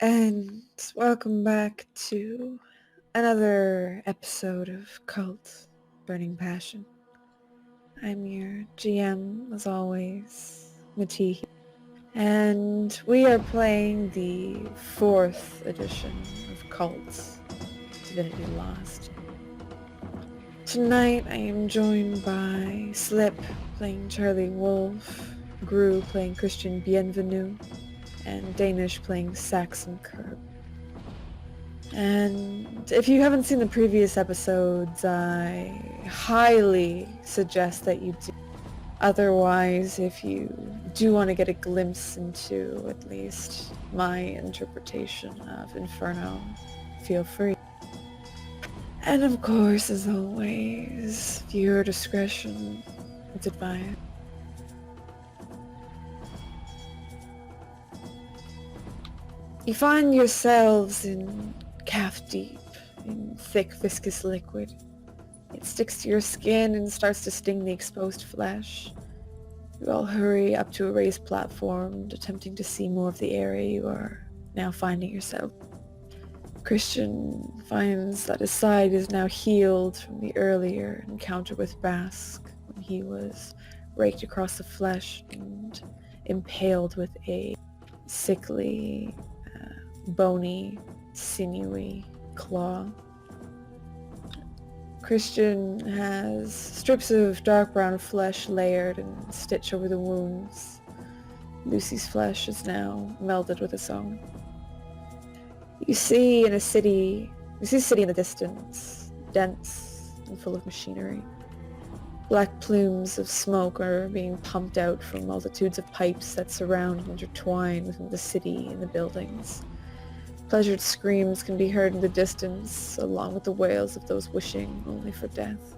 And welcome back to another episode of Kult, Burning Passion. I'm your GM, as always, Mati, and we are playing the 4th edition of Kult, Divinity Lost. Tonight I am joined by Slip playing Charlie Wolf, Gru playing Christian Bienvenu, and Danish playing Saxon Curb. And if you haven't seen the previous episodes, I highly suggest that you do. Otherwise, if you do want to get a glimpse into at least my interpretation of Inferno, feel free. And of course, as always, viewer discretion is advised. You find yourselves in calf deep in thick viscous liquid. It sticks to your skin and starts to sting the exposed flesh. You all hurry up to a raised platform, attempting to see more of the area you are now finding yourself. Christian finds that his side is now healed from the earlier encounter with Basque, when he was raked across the flesh and impaled with a sickly, bony, sinewy claw. Christian has strips of dark brown flesh layered and stitched over the wounds. Lucy's flesh is now melded with his own. You see a city in the distance, dense and full of machinery. Black plumes of smoke are being pumped out from multitudes of pipes that surround and intertwine within the city and the buildings. Pleasured screams can be heard in the distance, along with the wails of those wishing only for death.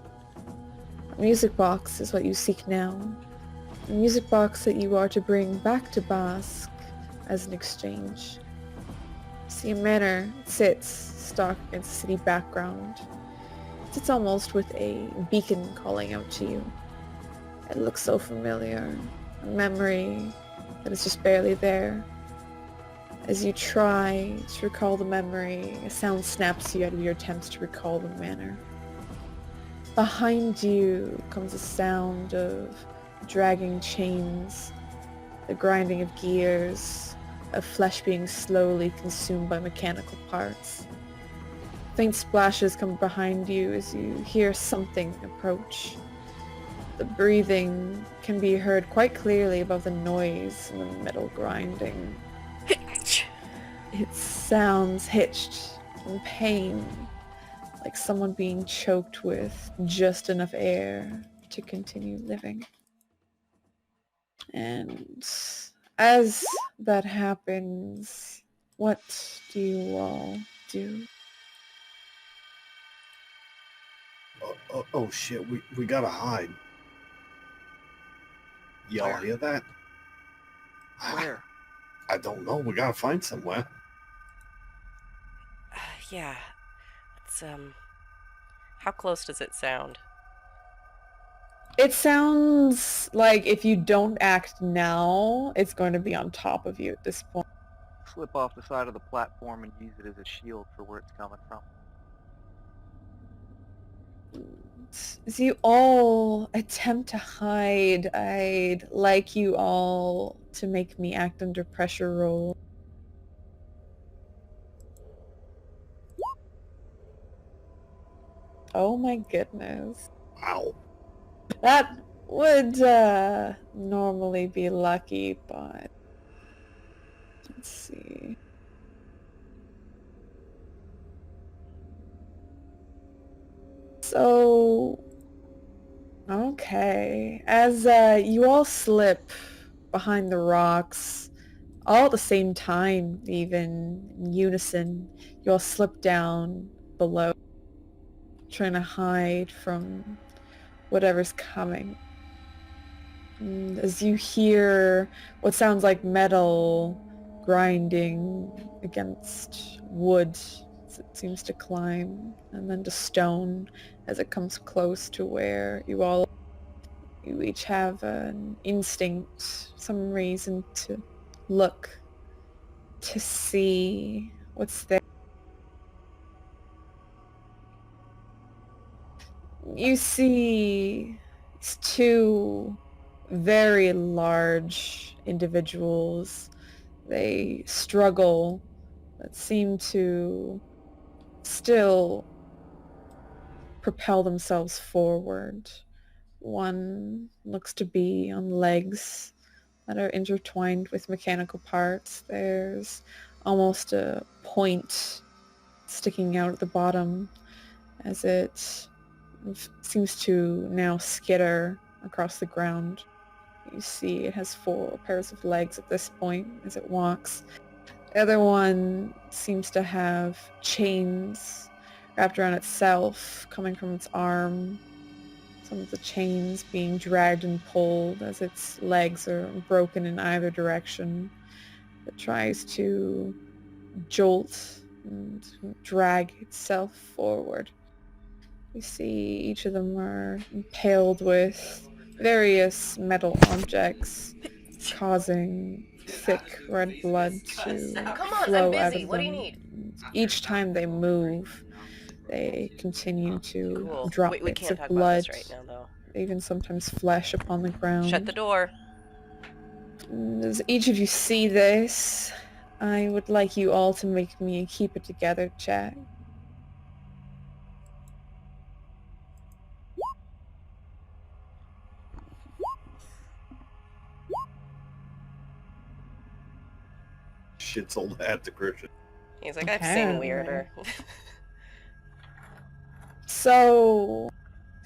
A music box is what you seek now. A music box that you are to bring back to Basque as an exchange. See a manor sits stark against the city background. It sits almost with a beacon calling out to you. It looks so familiar, a memory that is just barely there. As you try to recall the memory, a sound snaps you out of your attempts to recall the manor. Behind you comes a sound of dragging chains, the grinding of gears, of flesh being slowly consumed by mechanical parts. Faint splashes come behind you as you hear something approach. The breathing can be heard quite clearly above the noise and the metal grinding. It sounds hitched in pain, like someone being choked with just enough air to continue living. And as that happens, what do you all do? Oh shit, we gotta hide. Y'all Where? hear that? Where? I don't know. We gotta find somewhere. Yeah. It's, how close does it sound? It sounds like if you don't act now, it's going to be on top of you at this point. Slip off the side of the platform and use it as a shield for where it's coming from. As you all attempt to hide, I'd like you all to make me act under pressure roll. Oh my goodness. Wow. That would normally be lucky, but let's see. So, okay. As you all slip behind the rocks, all at the same time, even in unison, you all slip down below, trying to hide from whatever's coming. And as you hear what sounds like metal grinding against wood as it seems to climb, and then to stone as it comes close to where you each have an instinct, some reason to look to see what's there. You see these two very large individuals. They struggle, but seem to still propel themselves forward. One looks to be on legs that are intertwined with mechanical parts. There's almost a point sticking out at the bottom as it seems to now skitter across the ground. You see it has 4 pairs of legs at this point as it walks. The other one seems to have chains wrapped around itself coming from its arm. Some of the chains being dragged and pulled as its legs are broken in either direction. It tries to jolt and drag itself forward. You see each of them are impaled with various metal objects, causing thick red blood to Come on, I'm flow out busy. of What do you them. need? Each time they move, they continue to Cool. drop We bits can't of talk about blood, this right now, though. even sometimes flesh upon the Shut the ground. door. As each of you see this, I would like you all to make me a keep it together check. Shit's old hat to Christian. He's like, I've seen Apparently. weirder. So,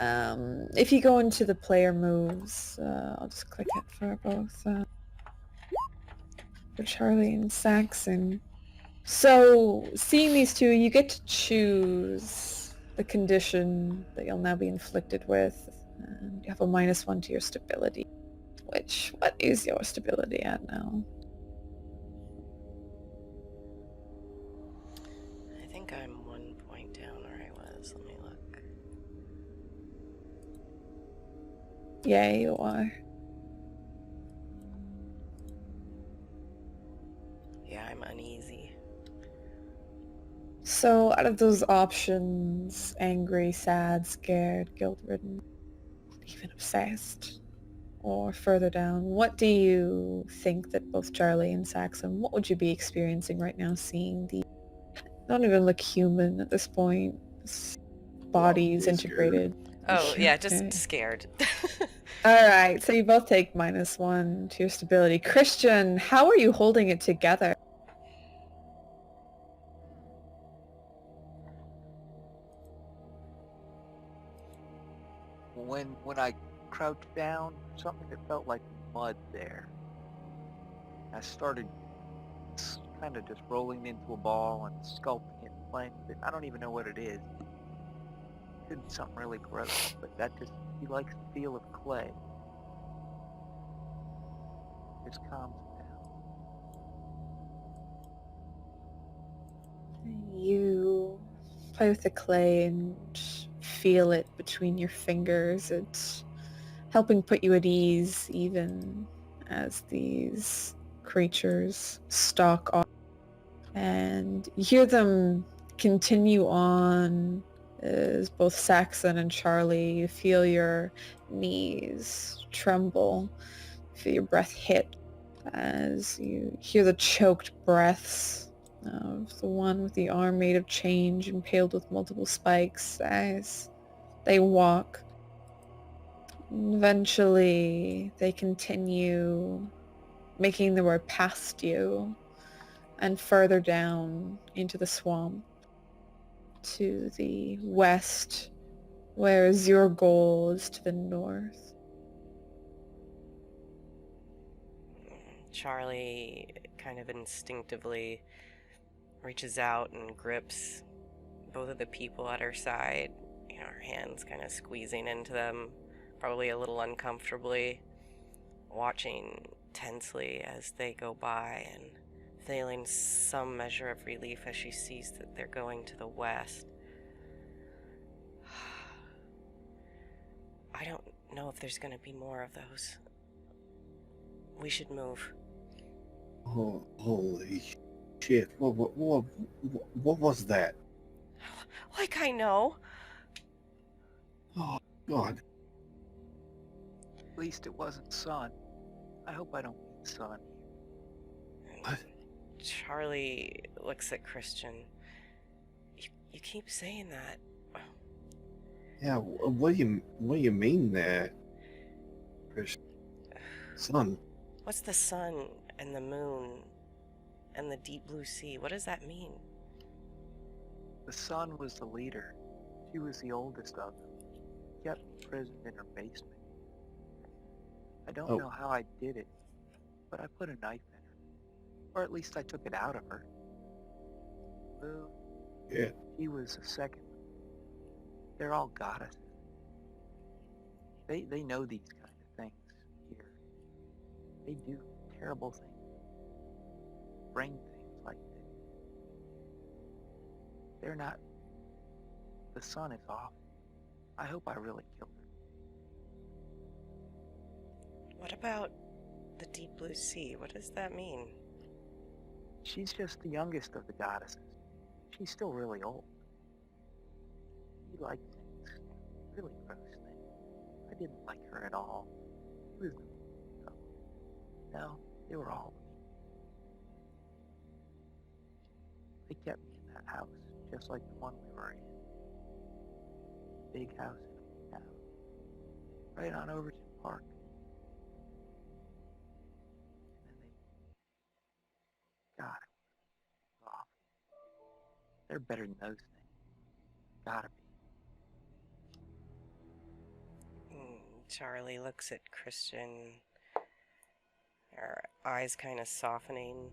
if you go into the player moves, I'll just click it for both, for Charlie and Saxon. So, seeing these two, you get to choose the condition that you'll now be inflicted with, and you have a -1 to your stability. What is your stability at now? I think I'm 1 point down where I was. Let me look. Yeah, you are. Yeah, I'm uneasy. So, out of those options, angry, sad, scared, guilt-ridden, even obsessed, or further down, what do you think that both Charlie and Saxon, what would you be experiencing right now seeing the, don't even look human at this point, bodies Probably integrated? Oh, yeah, Okay. just scared. Alright, so you both take -1 to your stability. Christian, how are you holding it together? When I crouched down, something that felt like mud there. I started kind of just rolling into a ball and sculpting it and playing with it. I don't even know what it is. It could be something really gross, but he likes the feel of clay. Just calms me down. You play with the clay and feel it between your fingers. It's helping put you at ease even as these creatures stalk off. And you hear them continue on as both Saxon and Charlie, you feel your knees tremble, feel your breath hit as you hear the choked breaths of the one with the arm made of change impaled with multiple spikes as they walk. Eventually, they continue making their way past you and further down into the swamp to the west, whereas your goal is to the north. Charlie kind of instinctively reaches out and grips both of the people at her side, her hands kind of squeezing into them, probably a little uncomfortably, watching tensely as they go by and feeling some measure of relief as she sees that they're going to the west. I don't know if there's going to be more of those. We should move. Oh, holy. Shit, what was that? Like I know. Oh, God. At least it wasn't sun. I hope I don't mean sun. And What? Charlie looks at Christian. You keep saying that. Yeah, what do you mean there, Christian? Son, What's the sun and the moon and the deep blue sea? What does that mean? The sun was the leader. She was the oldest of them. Kept me imprisoned in her basement. I don't Oh. know how I did it, but I put a knife in her. Or at least I took it out of her. Moon, yeah. she was the second. They're all goddesses. They know these kind of things here. They do terrible things. Bring things like this. They're not. The sun is off. I hope I really killed her. What about the deep blue sea? What does that mean? She's just the youngest of the goddesses. She's still really old. She liked things. Really gross things. I didn't like her at all. She was no, they were all. They kept me in that house, just like the one we were in. Big house in a town. Right on Overton Park. And then God, it was awful. They're better than those things. Gotta be. Charlie looks at Christian, her eyes kind of softening,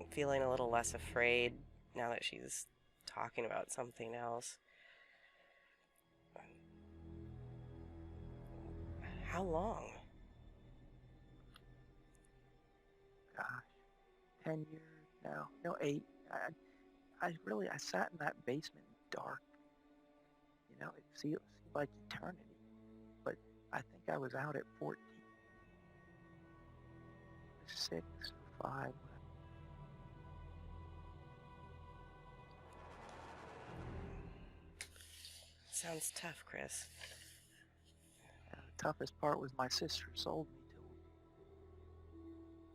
feeling a little less afraid now that she's talking about something else. How long? Gosh, 10 years now. No, 8. I sat in that basement in the dark. You know, it seemed like eternity. But I think I was out at 14. 6 or 5. Sounds tough, Chris. The toughest part was my sister sold me to him.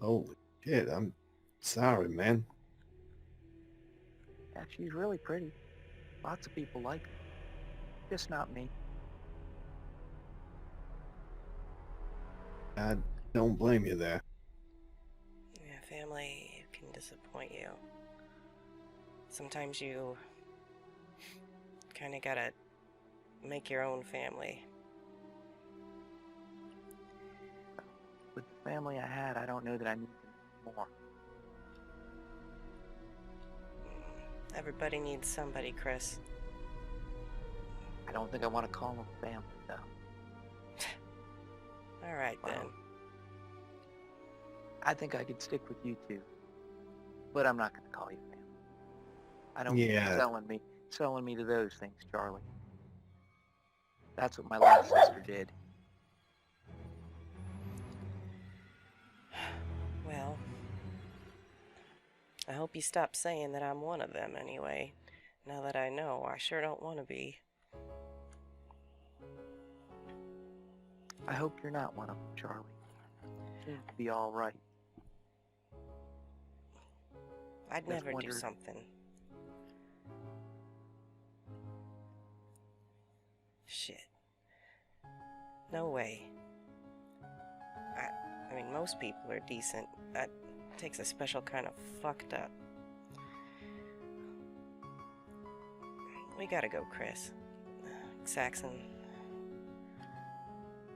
Holy shit, I'm sorry, man. Yeah, she's really pretty. Lots of people like her. Just not me. I don't blame you there. Yeah, family can disappoint you. Sometimes you kind of gotta make your own family. With the family I had, I don't know that I need more. Everybody needs somebody, Chris. I don't think I want to call them family, though. All right, then. Well, I think I could stick with you two, but I'm not going to call you family. I don't need you selling me to those things, Charlie. That's what my last sister did. Well, I hope you stop saying that I'm one of them anyway. Now that I know, I sure don't want to be. I hope you're not one of them, Charlie. Seems to be all right. I'd Just never do wondered- something. Shit. No way. I mean, most people are decent. That takes a special kind of fucked up. We gotta go, Chris. Saxon.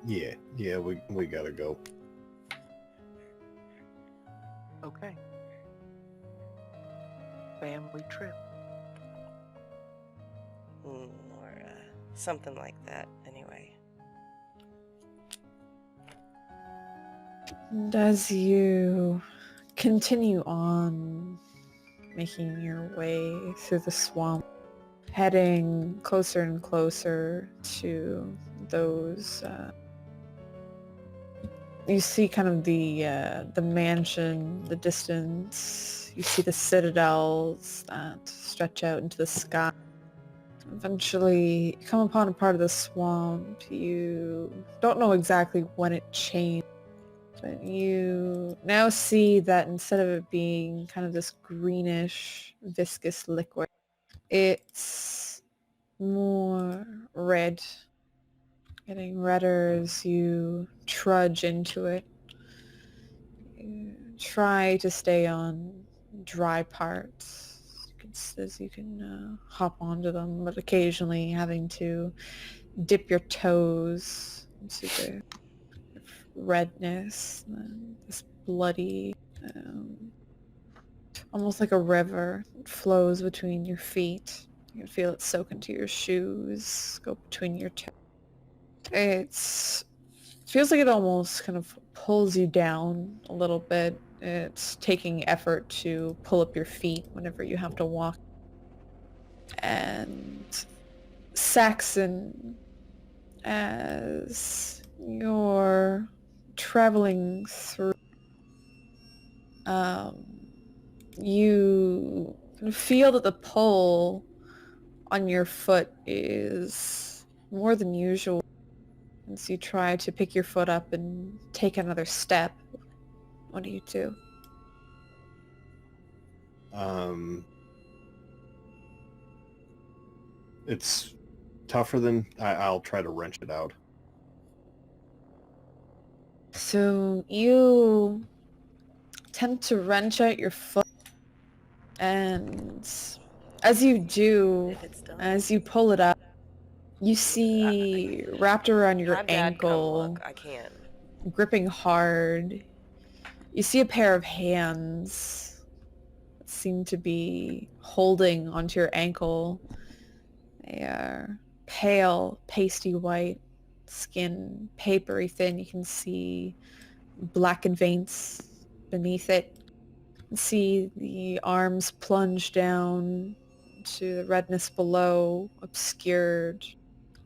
Yeah, we gotta go. Okay. Family trip. Or something like that, anyway. And as you continue on, making your way through the swamp, heading closer and closer to those You see kind of the mansion, the distance. You see the citadels that stretch out into the sky. Eventually, you come upon a part of the swamp. You don't know exactly when it changed, but you now see that instead of it being kind of this greenish, viscous liquid, it's more red, getting redder as you trudge into it. You try to stay on dry parts as you can hop onto them, but occasionally having to dip your toes into the redness, and this bloody, almost like a river. It flows between your feet. You can feel it soak into your shoes, go between your toes. It feels like it almost kind of pulls you down a little bit. It's taking effort to pull up your feet whenever you have to walk. And Saxon, as you're traveling through, you feel that the pull on your foot is more than usual. As you try to pick your foot up and take another step, what do you do? It's tougher than I'll try to wrench it out. So you tend to wrench out your foot, and as you do, If it's done. as you pull it up, you see wrapped around your Have Dad come ankle, look. I can't. gripping hard, you see a pair of hands that seem to be holding onto your ankle. They are pale, pasty white, skin papery thin. You can see blackened veins beneath it. You can see the arms plunge down to the redness below, obscured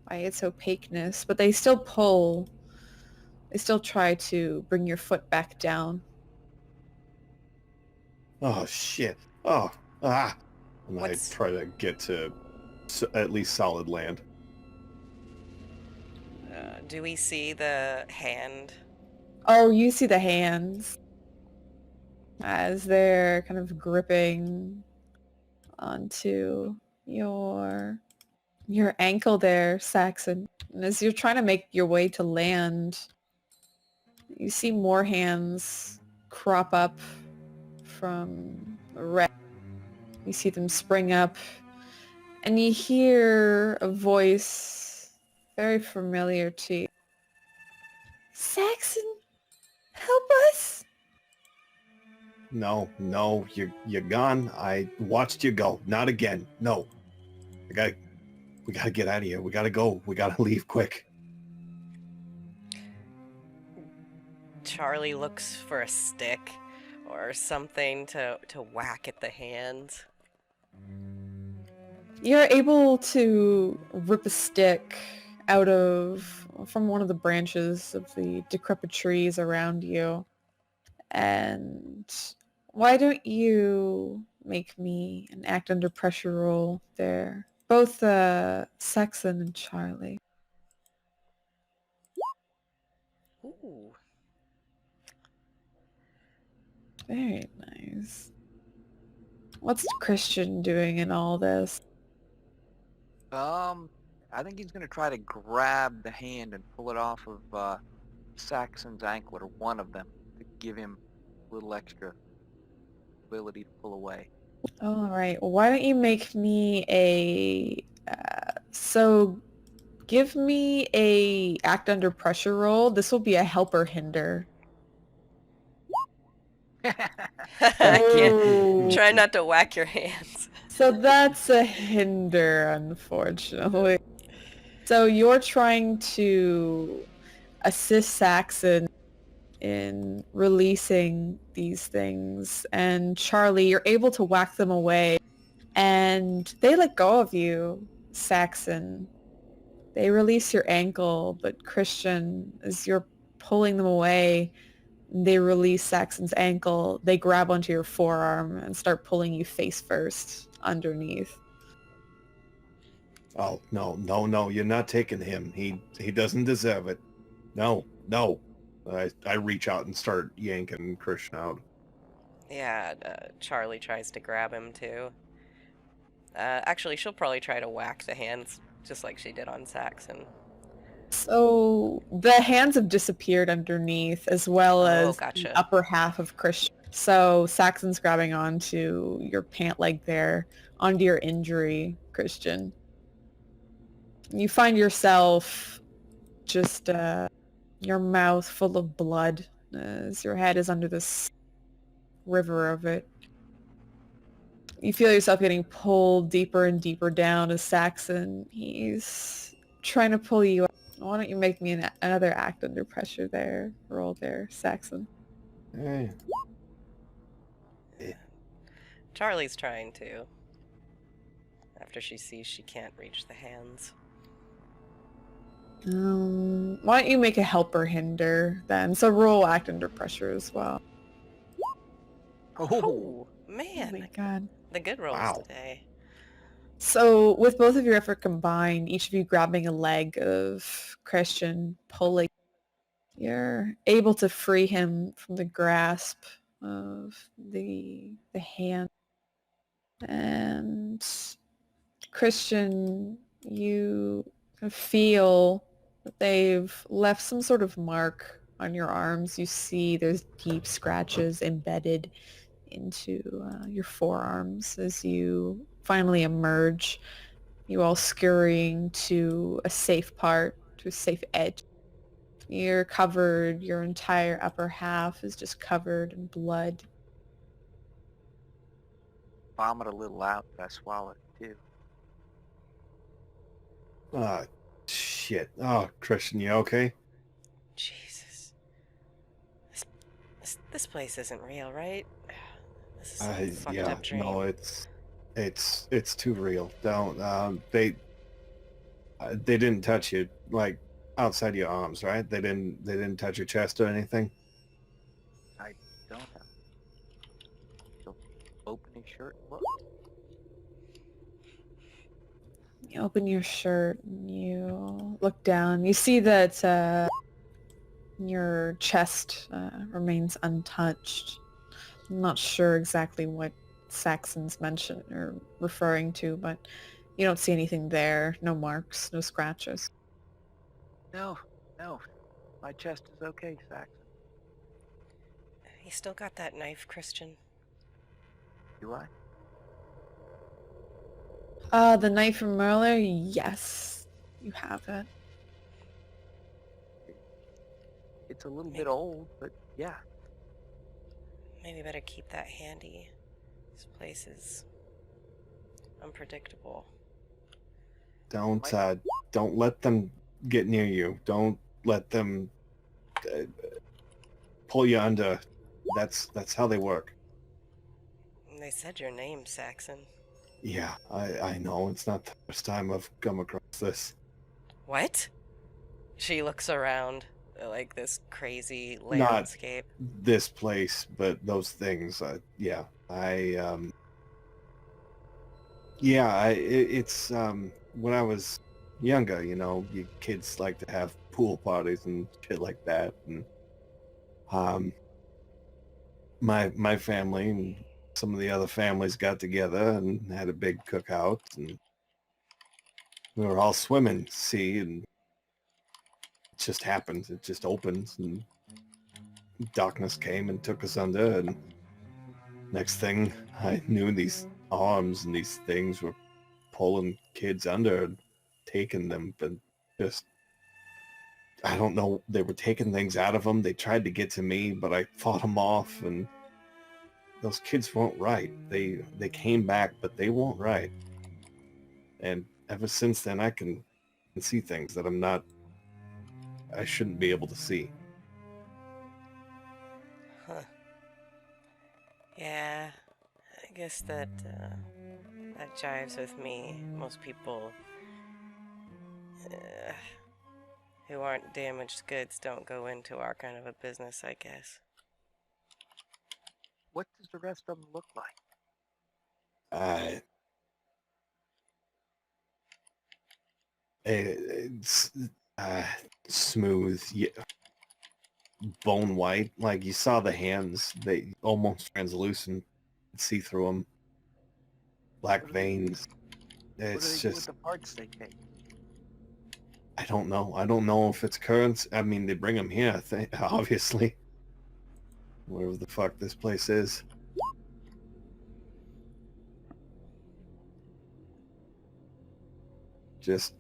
by its opaqueness, but they still pull. They still try to bring your foot back down. Oh shit! Oh ah! And What's- I try to get to at least solid land. Do we see the hand? Oh, you see the hands as they're kind of gripping onto your ankle there, Saxon. And as you're trying to make your way to land, you see more hands crop up from the wreck. You see them spring up, and you hear a voice very familiar to you. Saxon, help us! No, you're gone. I watched you go. Not again. No. We gotta get out of here. We gotta go. We gotta leave quick. Charlie looks for a stick or something to whack at the hands. You're able to rip a stick from one of the branches of the decrepit trees around you. And why don't you make me an act under pressure roll there? Both Saxon and Charlie. Ooh. Very nice. What's Christian doing in all this? I think he's gonna try to grab the hand and pull it off of Saxon's anklet, or one of them, to give him a little extra ability to pull away. All right. Well, why don't you make me so give me a act under pressure roll. This will be a help or hinder. I can't. Oh. Try not to whack your hands. So that's a hinder, unfortunately. So you're trying to assist Saxon in releasing these things, and Charlie, you're able to whack them away, and they let go of you, Saxon. They release your ankle, but Christian, as you're pulling them away. They release Saxon's ankle. They grab onto your forearm and start pulling you face first underneath. Oh, no, no, no, you're not taking him. He doesn't deserve it. No, no. I reach out and start yanking Christian out. Yeah, Charlie tries to grab him too. Actually, she'll probably try to whack the hands just like she did on Saxon. So the hands have disappeared underneath as well Oh, as gotcha. the upper half of Christian. So Saxon's grabbing onto your pant leg there, onto your injury, Christian. You find yourself just your mouth full of blood as your head is under this river of it. You feel yourself getting pulled deeper and deeper down as Saxon. He's trying to pull you up. Why don't you make me another act under pressure there? Roll there, Saxon. Hey. Charlie's trying to. After she sees she can't reach the hands. Why don't you make a help or hinder then? So roll act under pressure as well. Oh, Oh man. my god. The good rolls Wow. today. So with both of your effort combined, each of you grabbing a leg of Christian, pulling, you're able to free him from the grasp of the hand. And Christian, you feel that they've left some sort of mark on your arms. You see there's deep scratches embedded into your forearms as you finally emerge. You all scurrying to a safe part, to a safe edge. You're covered, your entire upper half is just covered in blood. Vomit a little out. I swallowed it too. Ah, shit. Oh, Christian, you okay? Jesus. This place isn't real, right? This is some fucked Yeah, up dream. no, it's too real. Don't, they didn't touch you, like, outside your arms, right? They didn't touch your chest or anything? I don't have. So open his shirt and look. You open your shirt and you look down. You see that your chest remains untouched. I'm not sure exactly what Saxon's mentioned or referring to, but you don't see anything there. No marks, no scratches. No, no. My chest is okay, Saxon. You still got that knife, Christian? Do I? The knife from earlier? Yes, you have it. It's a little bit old, but yeah. Maybe better keep that handy. This place is unpredictable. Don't let them get near you. Don't let them pull you under. That's how they work. They said your name, Saxon. Yeah, I know. It's not the first time I've come across this. What? She looks around like this crazy Not landscape. this place, but those things. Yeah, it's when I was younger, you kids like to have pool parties and shit like that, and my family and some of the other families got together and had a big cookout, and we were all swimming, see, and it just happens. It just opens, and darkness came and took us under, and next thing I knew, these arms and these things were pulling kids under and taking them, but just, I don't know, they were taking things out of them. They tried to get to me, but I fought them off, and those kids weren't right. They came back, but they weren't right. And ever since then, I can see things that I shouldn't be able to see. Huh. Yeah, I guess that jives with me. Most people who aren't damaged goods don't go into our kind of a business, I guess. What does the rest of them look like? Uh, it's smooth, yeah, bone white. Like you saw the hands, they almost translucent. See through them. Black What do they do? veins. What do It's they do with just, the parts they take? I don't know. I don't know if it's currents. I mean, they bring them here, I think, obviously. Wherever the fuck this place is. Just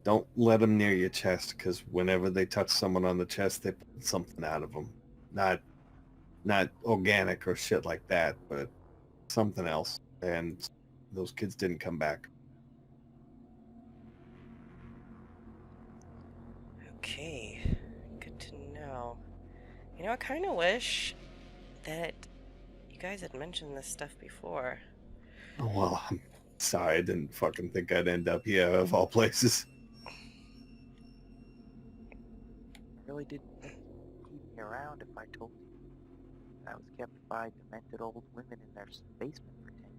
don't let them near your chest, because whenever they touch someone on the chest, they pull something out of them. Not organic or shit like that, but something else. And those kids didn't come back. Okay, good to know. You know, I kind of wish that you guys had mentioned this stuff before. Oh, well, I'm sorry. I didn't fucking think I'd end up here, of all places. Really didn't think you'd keep me around if I told you I was kept by demented old women in their basement for 10 years.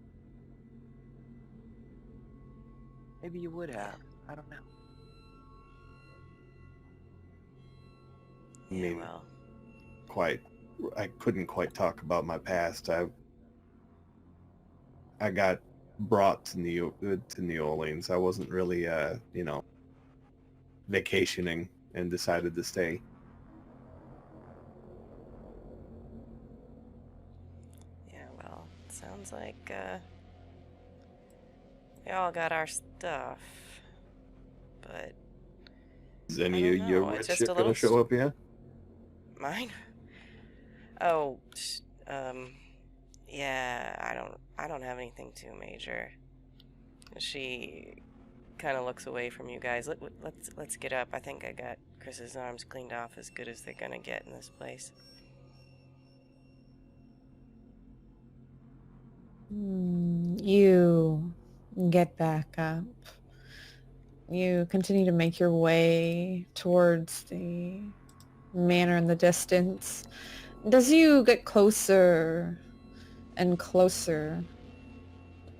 Maybe you would have. I don't know. I Yeah, mean, well, I couldn't quite talk about my past. I got brought to New Orleans. I wasn't really vacationing and decided to stay. yeah, well, sounds like, we all got our stuff, but Is I any don't of your know, it's rich just shit a gonna little show up here? mine. Oh, yeah, I don't have anything too major. She kind of looks away from you guys. Let's get up. I think I got Chris's arms cleaned off as good as they're gonna get in this place. You get back up. You continue to make your way towards the manor in the distance. As you get closer and closer,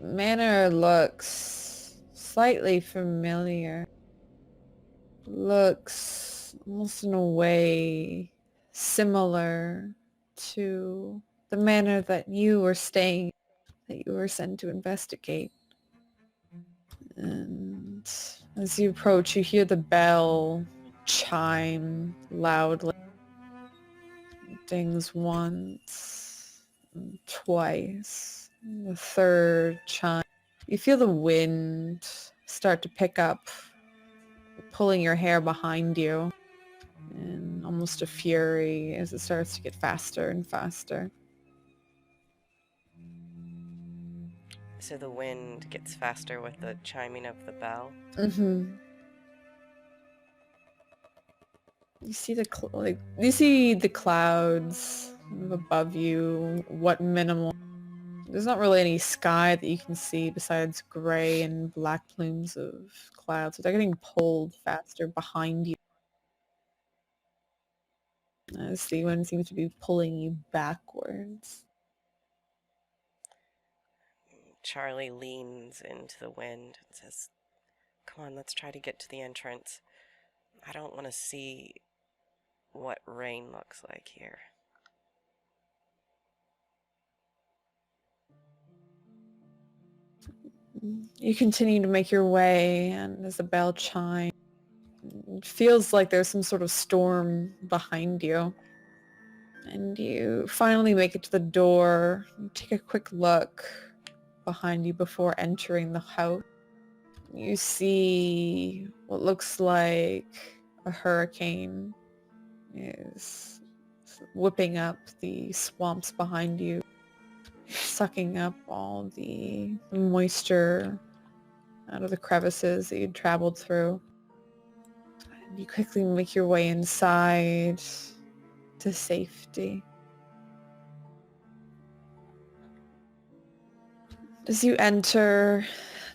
manor looks slightly familiar. Looks almost in a way similar to the manor that you were staying, that you were sent to investigate. And as you approach, you hear the bell chime loudly. It dings once, and twice, and the third chime. You feel the wind start to pick up, pulling your hair behind you in almost a fury as it starts to get faster and faster. So the wind gets faster with the chiming of the bell. Mm-hmm. You see the clouds above you. What minimal. There's not really any sky that you can see besides gray and black plumes of clouds. They're getting pulled faster behind you as the wind seems to be pulling you backwards. Charlie leans into the wind and says, "Come on, let's try to get to the entrance. I don't want to see what rain looks like here." You continue to make your way, and as the bell chimes, it feels like there's some sort of storm behind you. And you finally make it to the door. You take a quick look behind you before entering the house. You see what looks like a hurricane is whipping up the swamps behind you, sucking up all the moisture out of the crevices that you'd traveled through. And you quickly make your way inside to safety. As you enter,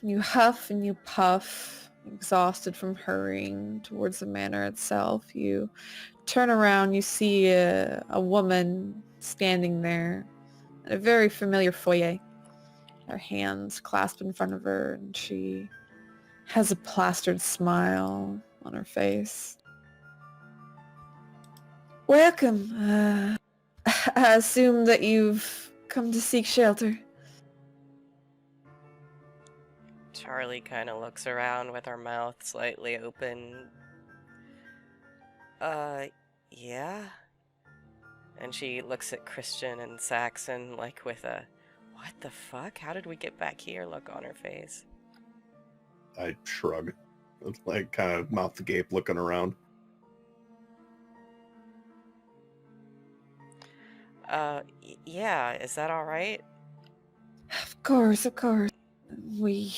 you huff and you puff, exhausted from hurrying towards the manor itself. You turn around, you see a woman standing there in a very familiar foyer. Her hands clasped in front of her, and she has a plastered smile on her face. Welcome. I assume that you've come to seek shelter. Charlie kind of looks around with her mouth slightly open. Yeah? And she looks at Christian and Saxon like with a, what the fuck? How did we get back here look on her face? I shrug, like kind of mouth agape, looking around. Yeah, is that alright? Of course, of course. We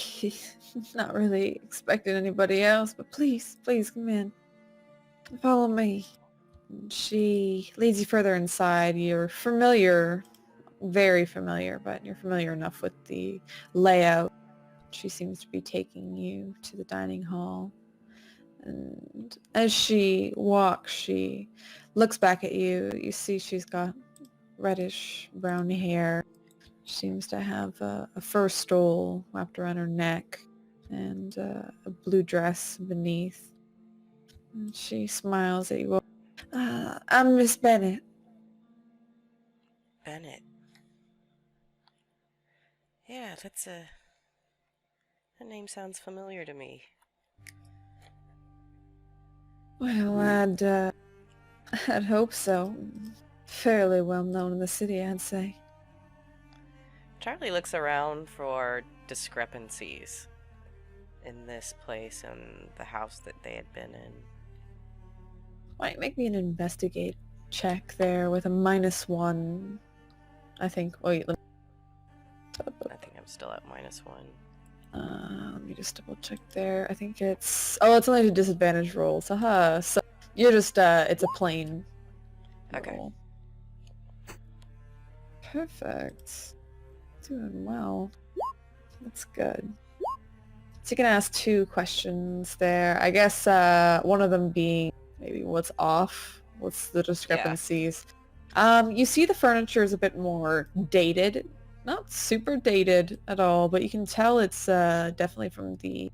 not really expected anybody else, but please, please come in. Follow me. She leads you further inside. You're familiar, very familiar, but you're familiar enough with the layout. She seems to be taking you to the dining hall. And as she walks, she looks back at you. You see she's got reddish brown hair. She seems to have a fur stole wrapped around her neck and a blue dress beneath. And she smiles at you. I'm Miss Bennett. Bennett. Yeah, that name sounds familiar to me. Well, I'd hope so. Fairly well known in the city, I'd say. Charlie looks around for discrepancies in this place and the house that they had been in. Might make me an investigate check there with a -1. I think. Wait, I think I'm still at -1. let me just double check there. I think it's... Oh, it's only a disadvantage roll. So, so you're just, it's a plain Okay. roll. Perfect. Doing well. That's good. So you can ask 2 questions there. I guess one of them being maybe what's off? What's the discrepancies? Yeah. You see the furniture is a bit more dated. Not super dated at all, but you can tell it's definitely from the,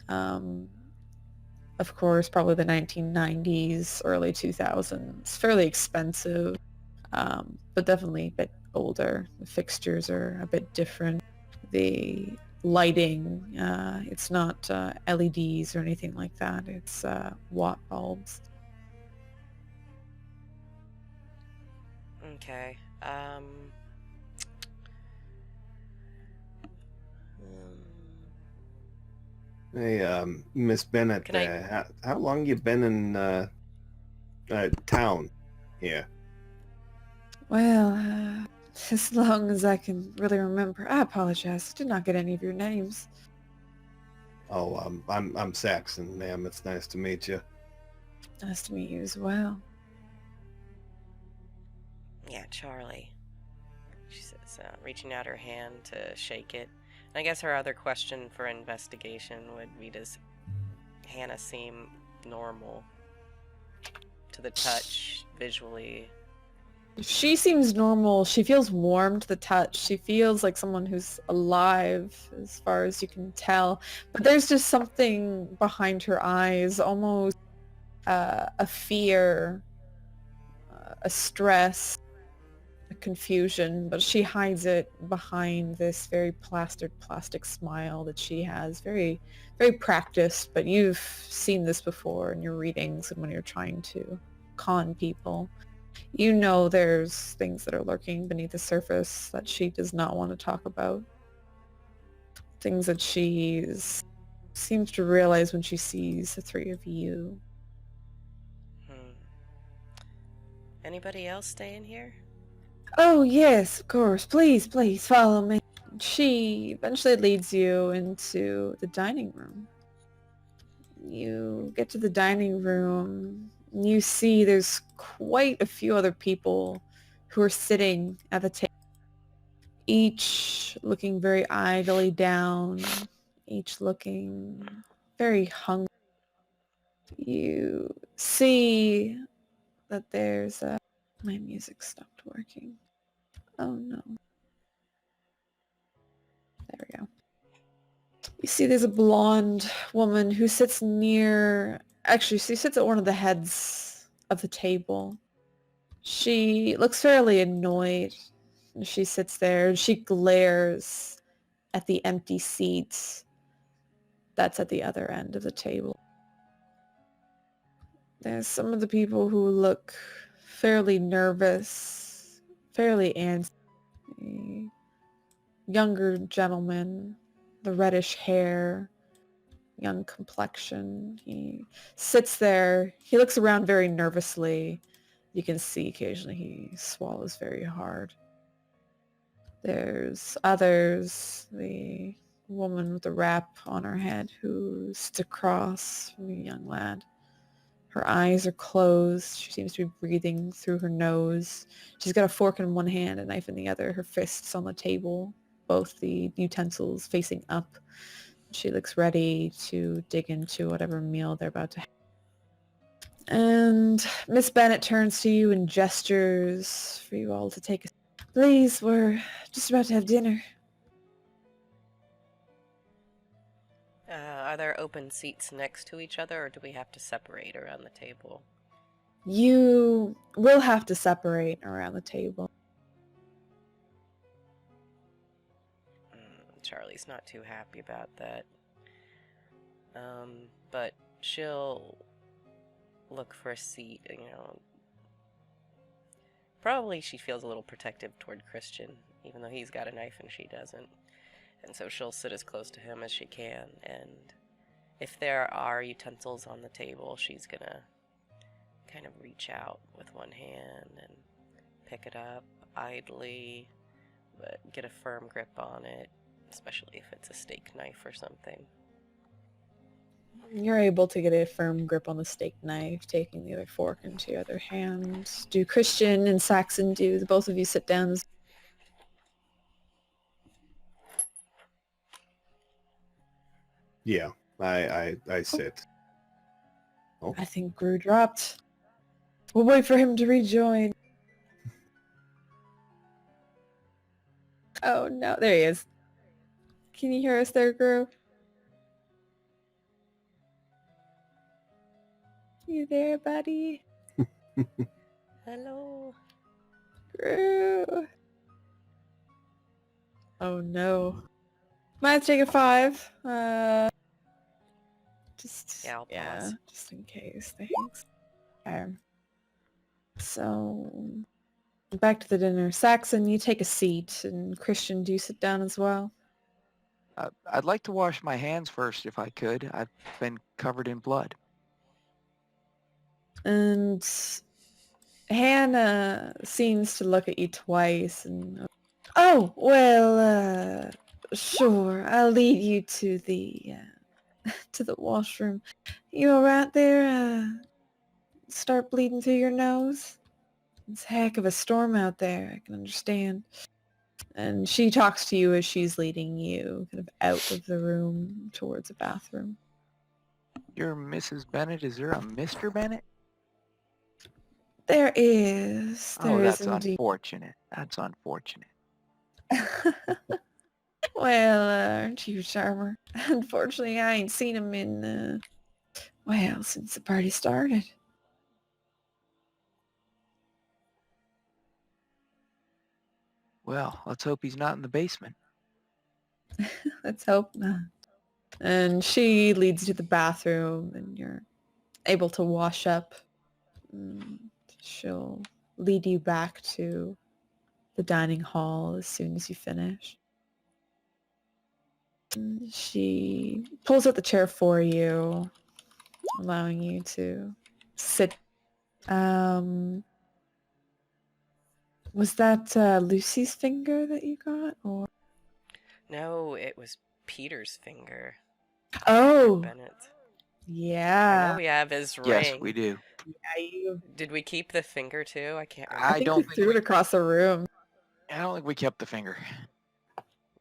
of course, probably the 1990s, early 2000s. Fairly expensive, but definitely a bit older. The fixtures are a bit different. The lighting, it's not LEDs or anything like that. It's watt bulbs. Okay. Hey, Miss Bennett, Can I- how long you been in town here? Well, as long as I can really remember. I apologize. I did not get any of your names. Oh, I'm Saxon, ma'am. It's nice to meet you. Nice to meet you as well. Yeah, Charlie. She says, reaching out her hand to shake it. And I guess her other question for investigation would be, does Hannah seem normal to the touch, visually? She seems normal. She feels warm to the touch. She feels like someone who's alive as far as you can tell. But there's just something behind her eyes, almost a fear, a stress, a confusion, but she hides it behind this very plastic smile that she has. Very, very practiced, but you've seen this before in your readings and when you're trying to con people. You know there's things that are lurking beneath the surface that she does not want to talk about. Things that she seems to realize when she sees the 3 of you. Anybody else staying here? Oh yes, of course. Please, please follow me. She eventually leads you into the dining room. You get to the dining room. You see there's quite a few other people who are sitting at the table, each looking very idly down, each looking very hungry. You see that there's a... My music stopped working. Oh no. There we go. You see there's a blonde woman who sits near... Actually, she sits at one of the heads of the table. She looks fairly annoyed. She sits there and she glares at the empty seat that's at the other end of the table. There's some of the people who look fairly nervous, fairly antsy. A younger gentleman, the reddish hair, young complexion. He sits there. He looks around very nervously. You can see occasionally he swallows very hard. There's others, the woman with the wrap on her head who sits across from a young lad. Her eyes are closed. She seems to be breathing through her nose. She's got a fork in one hand, a knife in the other, her fists on the table, both the utensils facing up. She looks ready to dig into whatever meal they're about to have. And Miss Bennet turns to you and gestures for you all to take a... Please, we're just about to have dinner. Are there open seats next to each other, or do we have to separate around the table? You will have to separate around the table. Charlie's not too happy about that. But she'll look for a seat, Probably she feels a little protective toward Christian, even though he's got a knife and she doesn't. And so she'll sit as close to him as she can, and if there are utensils on the table, she's gonna kind of reach out with one hand and pick it up idly, but get a firm grip on it, especially if it's a steak knife or something. You're able to get a firm grip on the steak knife, taking the other fork into your other hand. Do Christian and Saxon do both of you sit down? Yeah, I sit. Oh. I think Gru dropped. We'll wait for him to rejoin. Oh no, there he is. Can you hear us there, Gru? You there, buddy? Hello. Gru. Oh no. Might have to take a 5. Yeah, I'll pause. Just in case. Thanks. Okay. So, back to the dinner. Saxon, you take a seat, and Christian, do you sit down as well? I'd like to wash my hands first if I could. I've been covered in blood. And Hannah seems to look at you twice and... Oh, well, sure. I'll lead you to the washroom. You alright there? Start bleeding through your nose? It's a heck of a storm out there, I can understand. And she talks to you as she's leading you kind of out of the room towards a bathroom. You're Mrs. Bennet. Is there a Mr. Bennet? There is. There is That's indeed. unfortunate. That's unfortunate. Well, aren't you a charmer? Unfortunately, I ain't seen him in, since the party started. Well, let's hope he's not in the basement. Let's hope not. And she leads you to the bathroom, and you're able to wash up. She'll lead you back to the dining hall as soon as you finish. And she pulls out the chair for you, allowing you to sit. Was that Lucy's finger that you got, or? No, it was Peter's finger. Oh, Bennett. I yeah. know we have his ring. Yes, we do. Yeah, Did we keep the finger too? I can't remember. I think we threw it across the room. I don't think we kept the finger.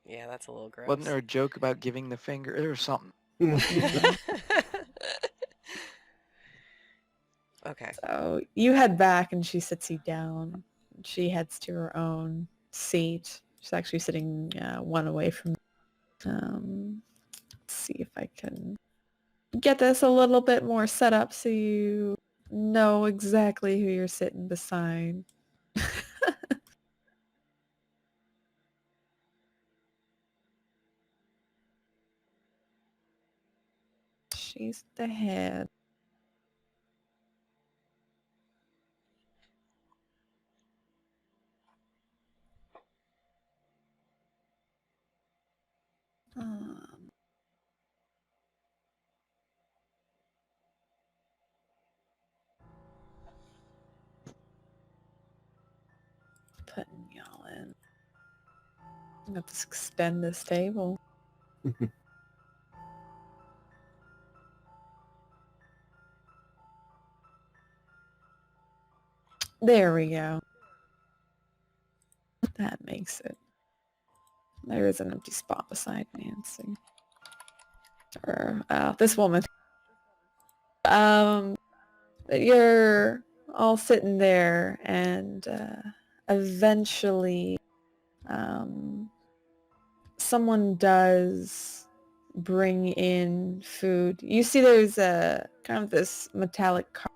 Yeah, that's a little gross. Wasn't there a joke about giving the finger? There was something. Okay. So you head back and she sits you down. She heads to her own seat. She's actually sitting one away from. Let's see if I can get this a little bit more set up so you know exactly who you're sitting beside. She's the head. Um, Putting y'all in. I'm gonna have to extend this table. There we go. That makes it. There is an empty spot beside Nancy. Or this woman. You're all sitting there, and eventually, someone does bring in food. You see, there's a kind of this metallic car.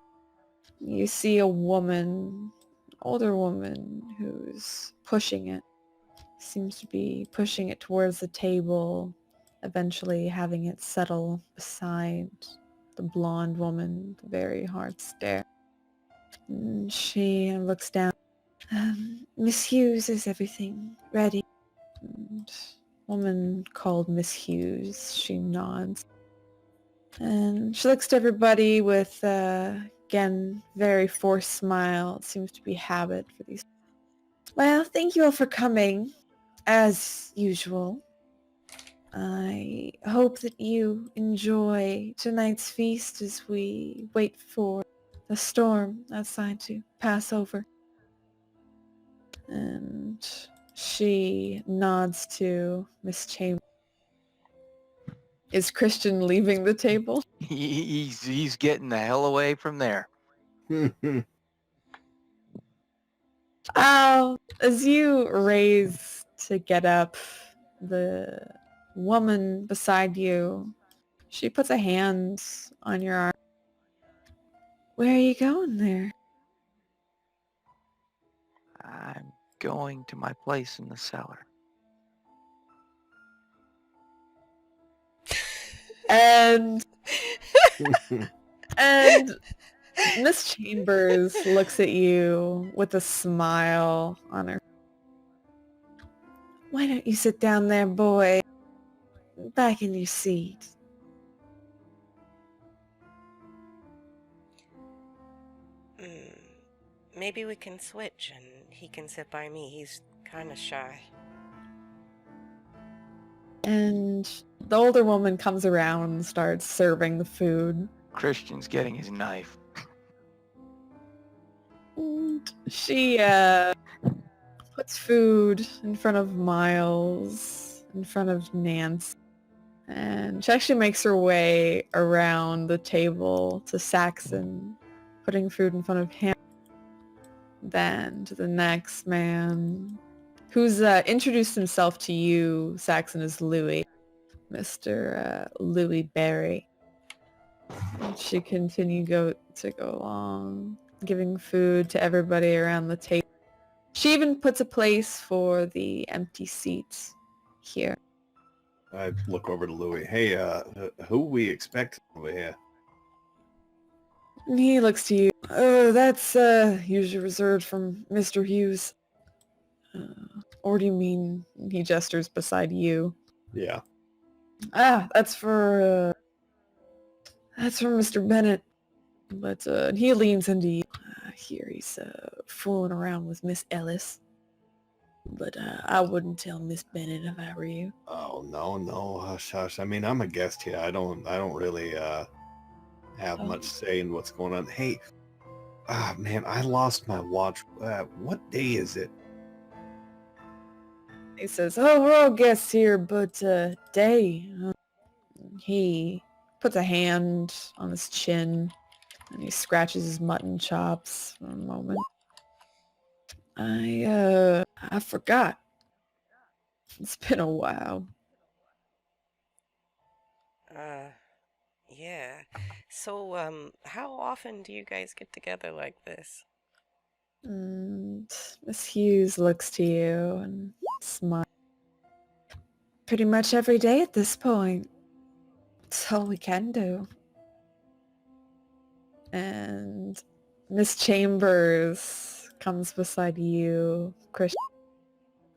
You see a woman, older woman, who's pushing it. Seems to be pushing it towards the table, eventually having it settle beside the blonde woman, the very hard stare. And she looks down. Miss Hughes, is everything ready? And woman called Miss Hughes, she nods. And she looks to everybody with, again, very forced smile. It seems to be habit for these. Well, thank you all for coming, as usual. I hope that you enjoy tonight's feast as we wait for the storm outside to pass over. And she nods to Miss Chambers. Is Christian leaving the table? He's getting the hell away from there. As you raise to get up, the woman beside you, she puts a hand on your arm. Where are you going there? I'm going to my place in the cellar. And and Miss Chambers looks at you with a smile on her. Why don't you sit down there, boy? Back in your seat. Maybe we can switch and he can sit by me. He's kind of shy. And the older woman comes around and starts serving the food. Christian's getting his knife. And she puts food in front of Miles, in front of Nance. And she actually makes her way around the table to Saxon, putting food in front of him. Then to the next man, who's introduced himself to you, Saxon, as Louis, Mr. Louis Barry. And she continued to go along, giving food to everybody around the table. She even puts a place for the empty seats here. I look over to Louis. Hey, who we expect over here? And he looks to you. Oh, that's usually reserved from Mr. Hughes. Or do you mean he gestures beside you? Yeah. That's for Mr. Bennett. But he leans into you. Here he's fooling around with Miss Ellis. But I wouldn't tell Miss Bennett if I were you. Oh no, hush, hush. I mean, I'm a guest here. I don't really have much say in what's going on. Hey, man, I lost my watch. What day is it? He says, "Oh, we're all guests here, but day. he puts a hand on his chin and he scratches his mutton chops for a moment. I forgot. It's been a while. Yeah. So, how often do you guys get together like this? And Miss Hughes looks to you and smiles. Pretty much every day at this point. It's all we can do. And Miss Chambers comes beside you, Christian,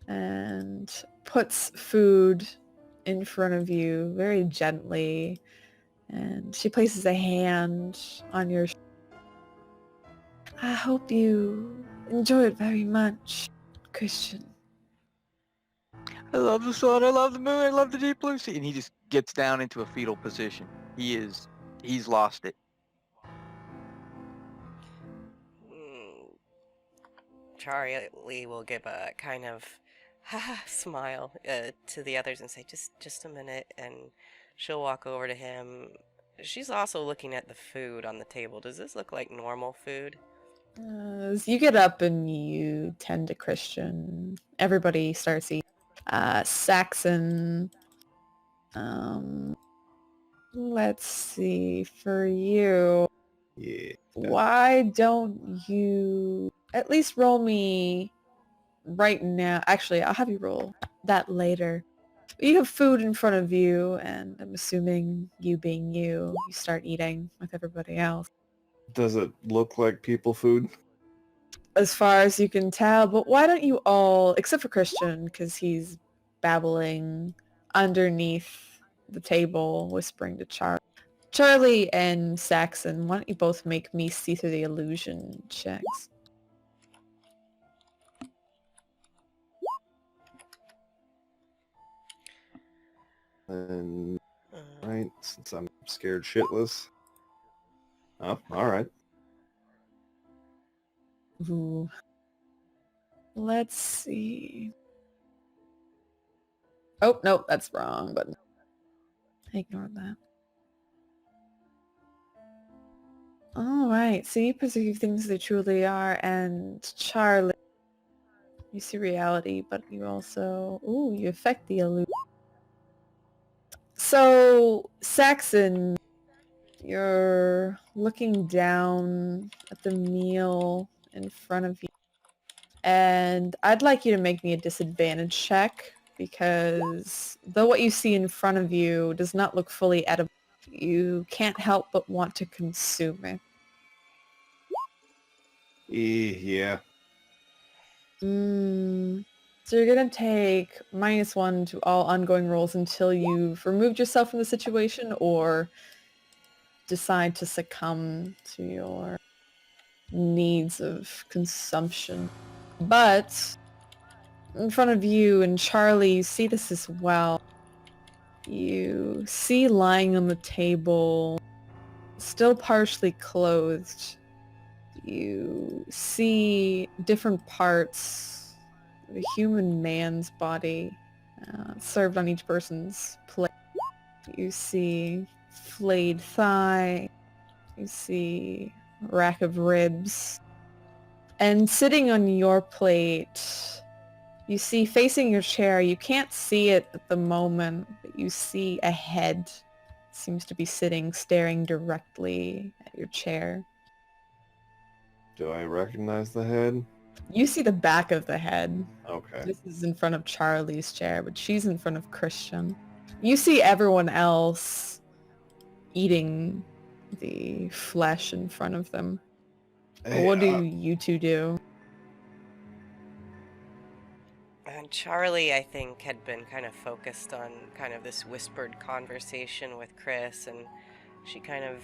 and puts food in front of you very gently. And she places a hand on your I hope you enjoy it very much, Christian. I love the sun, I love the moon, I love the deep blue sea. And he just gets down into a fetal position. He's lost it. Mm, Charlie will give a kind of smile to the others and say, just a minute, and she'll walk over to him. She's also looking at the food on the table. Does this look like normal food? As you get up and you tend to Christian, everybody starts eating. Saxon, let's see, for you, Yeah. why don't you at least roll me right now? Actually, I'll have you roll that later. You have food in front of you, and I'm assuming you being you, you start eating with everybody else. Does it look like people food? As far as you can tell, but why don't you all, except for Christian, because he's babbling underneath the table, whispering to Charlie and Saxon, why don't you both make me see through the illusion checks? And Uh, right, since I'm scared shitless. Oh, all right. Ooh. Let's see. Oh, no, that's wrong, but ignore that. All right, so you perceive things as they truly are, and Charlie, you see reality, but you also, you affect the illusion. So, Saxon, you're looking down at the meal in front of you, and I'd like you to make me a disadvantage check, because though what you see in front of you does not look fully edible, you can't help but want to consume it. Yeah. So you're gonna take -1 to all ongoing rolls until you've removed yourself from the situation or decide to succumb to your needs of consumption. But in front of you and Charlie, you see this as well. You see lying on the table, still partially clothed, you see different parts of a human man's body served on each person's plate. You see flayed thigh, you see a rack of ribs, and sitting on your plate, you see facing your chair, you can't see it at the moment, but you see a head. It seems to be sitting, staring directly at your chair. Do I recognize the head? You see the back of the head. Okay. This is in front of Charlie's chair, but she's in front of Christian. You see everyone else eating the flesh in front of them. Hey, What do you two do? And Charlie, I think, had been kind of focused on kind of this whispered conversation with Chris, and she kind of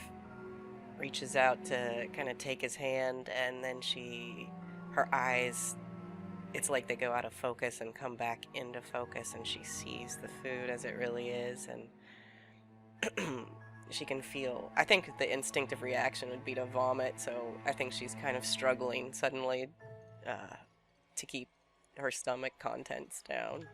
reaches out to kind of take his hand, and then her eyes, it's like they go out of focus and come back into focus, and she sees the food as it really is, and she can feel, I think the instinctive reaction would be to vomit, so I think she's kind of struggling suddenly to keep her stomach contents down.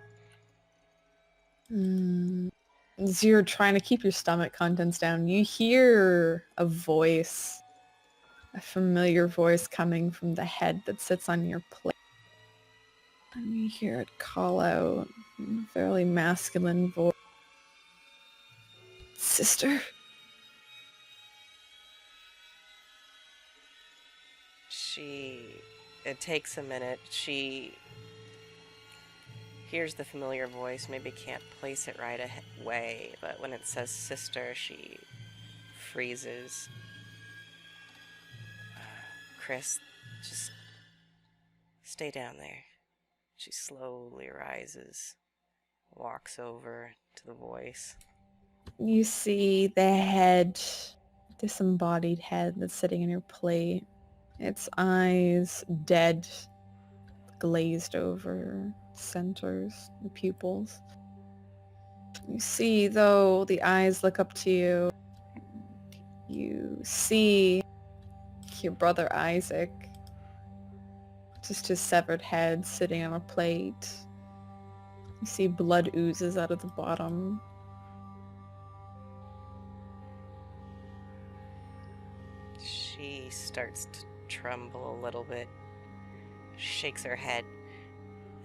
As you're trying to keep your stomach contents down, you hear a voice, a familiar voice coming from the head that sits on your plate. And you hear it call out in a fairly masculine voice. Sister? It takes a minute. She hears the familiar voice, maybe can't place it right away, but when it says sister, she freezes. Chris, just stay down there. She slowly rises, walks over to the voice. You see the head, disembodied head that's sitting in your plate. Its eyes dead, glazed over, centers, the pupils. You see, though, the eyes look up to you. You see your brother Isaac, just his severed head sitting on a plate. You see blood oozes out of the bottom. She starts to tremble a little bit, shakes her head.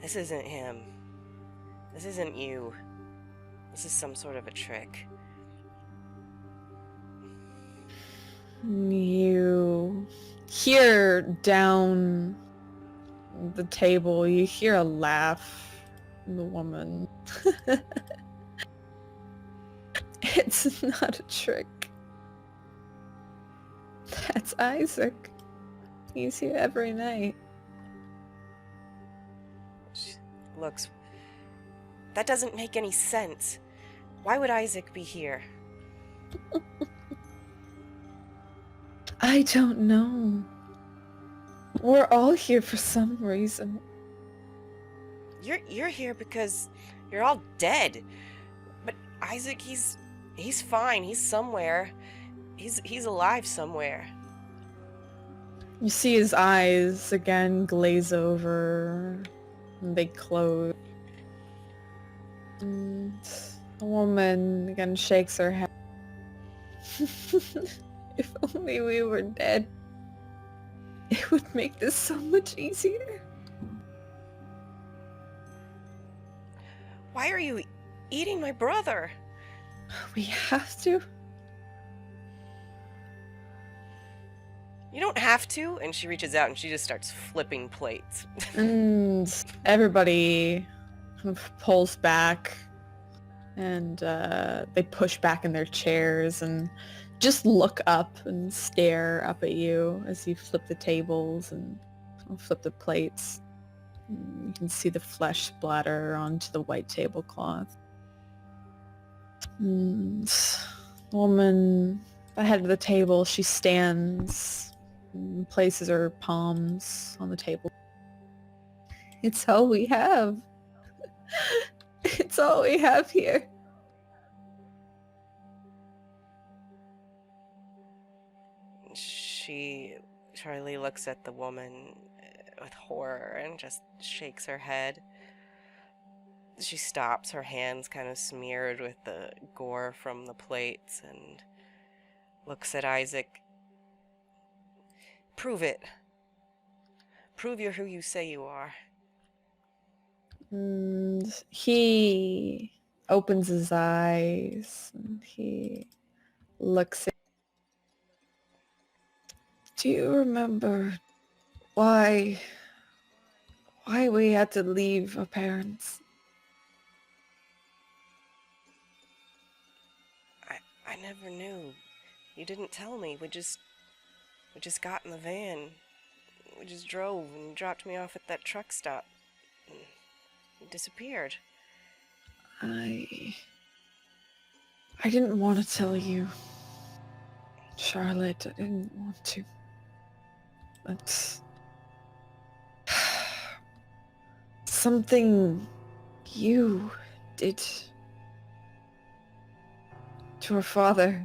This isn't him. This isn't you. This is some sort of a trick. You hear down the table, you hear a laugh from the woman. It's not a trick. That's Isaac. He's here every night. She looks... That doesn't make any sense. Why would Isaac be here? I don't know. We're all here for some reason. You're here because you're all dead. But Isaac, he's fine. He's somewhere. He's alive somewhere. You see his eyes again glaze over, and they close. And the woman again shakes her head. If only we were dead, it would make this so much easier. Why are you eating my brother? We have to. You don't have to. And she reaches out and she just starts flipping plates. And everybody kind of pulls back, and they push back in their chairs and just look up and stare up at you as you flip the tables and flip the plates. And you can see the flesh splatter onto the white tablecloth. And the woman at the head of the table, she stands and places her palms on the table. It's all we have. It's all we have here. Charlie looks at the woman with horror and just shakes her head. She stops, her hands kind of smeared with the gore from the plates, and looks at Isaac. Prove it. Prove you're who you say you are. And he opens his eyes and he looks at... Do you remember why we had to leave our parents? I never knew. You didn't tell me. We just got in the van. We just drove and dropped me off at that truck stop. And you disappeared. I didn't want to tell you, Charlotte. I didn't want to. But something you did to her father.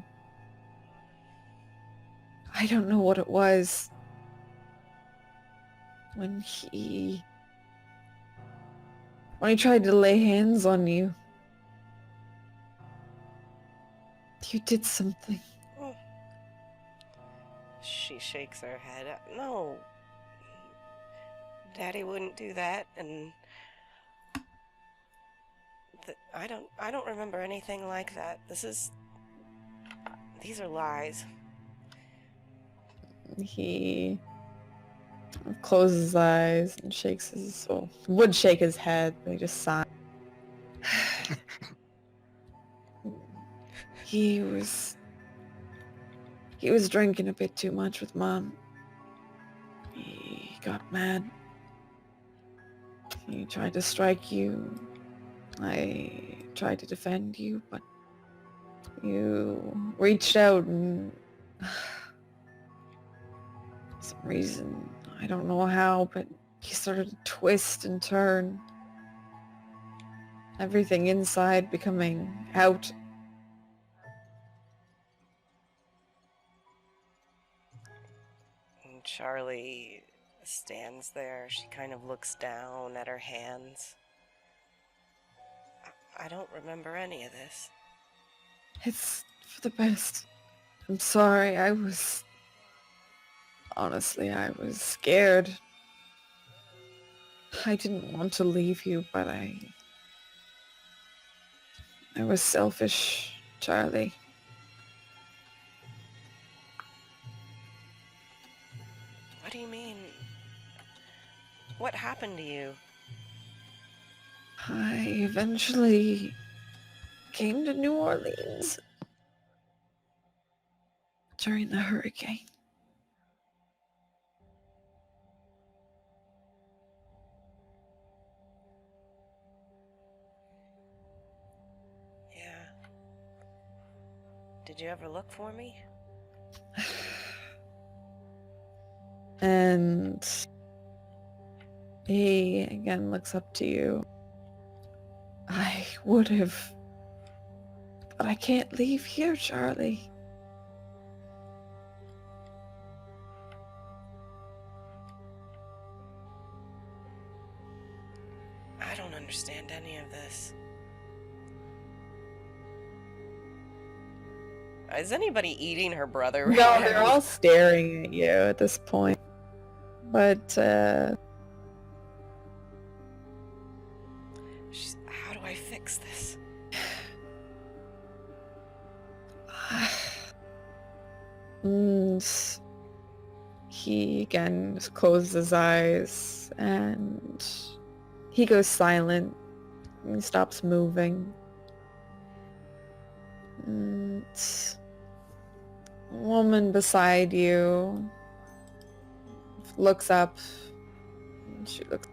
I don't know what it was. When he tried to lay hands on you. You did something. Oh. She shakes her head. No. Daddy wouldn't do that, and I don't remember anything like that. These are lies. He closes his eyes and shakes his, well, would shake his head, but he just sighs. He was drinking a bit too much with Mom. He got mad. He tried to strike you. I tried to defend you, but you reached out and for some reason, I don't know how, but he started to twist and turn. Everything inside becoming out. And Charlie stands there. She kind of looks down at her hands. I don't remember any of this. It's for the best. I'm sorry, honestly, I was scared. I didn't want to leave you, but I was selfish, Charlie. What do you mean? What happened to you? I eventually came to New Orleans during the hurricane. Yeah. Did you ever look for me? And he again looks up to you. I would have, but I can't leave here, Charlie. I don't understand any of this. Is anybody eating her brother right No, now? they're all staring at you at this point. But, How do I fix this? and he again just closes his eyes and he goes silent and he stops moving. And a woman beside you looks up and she looks.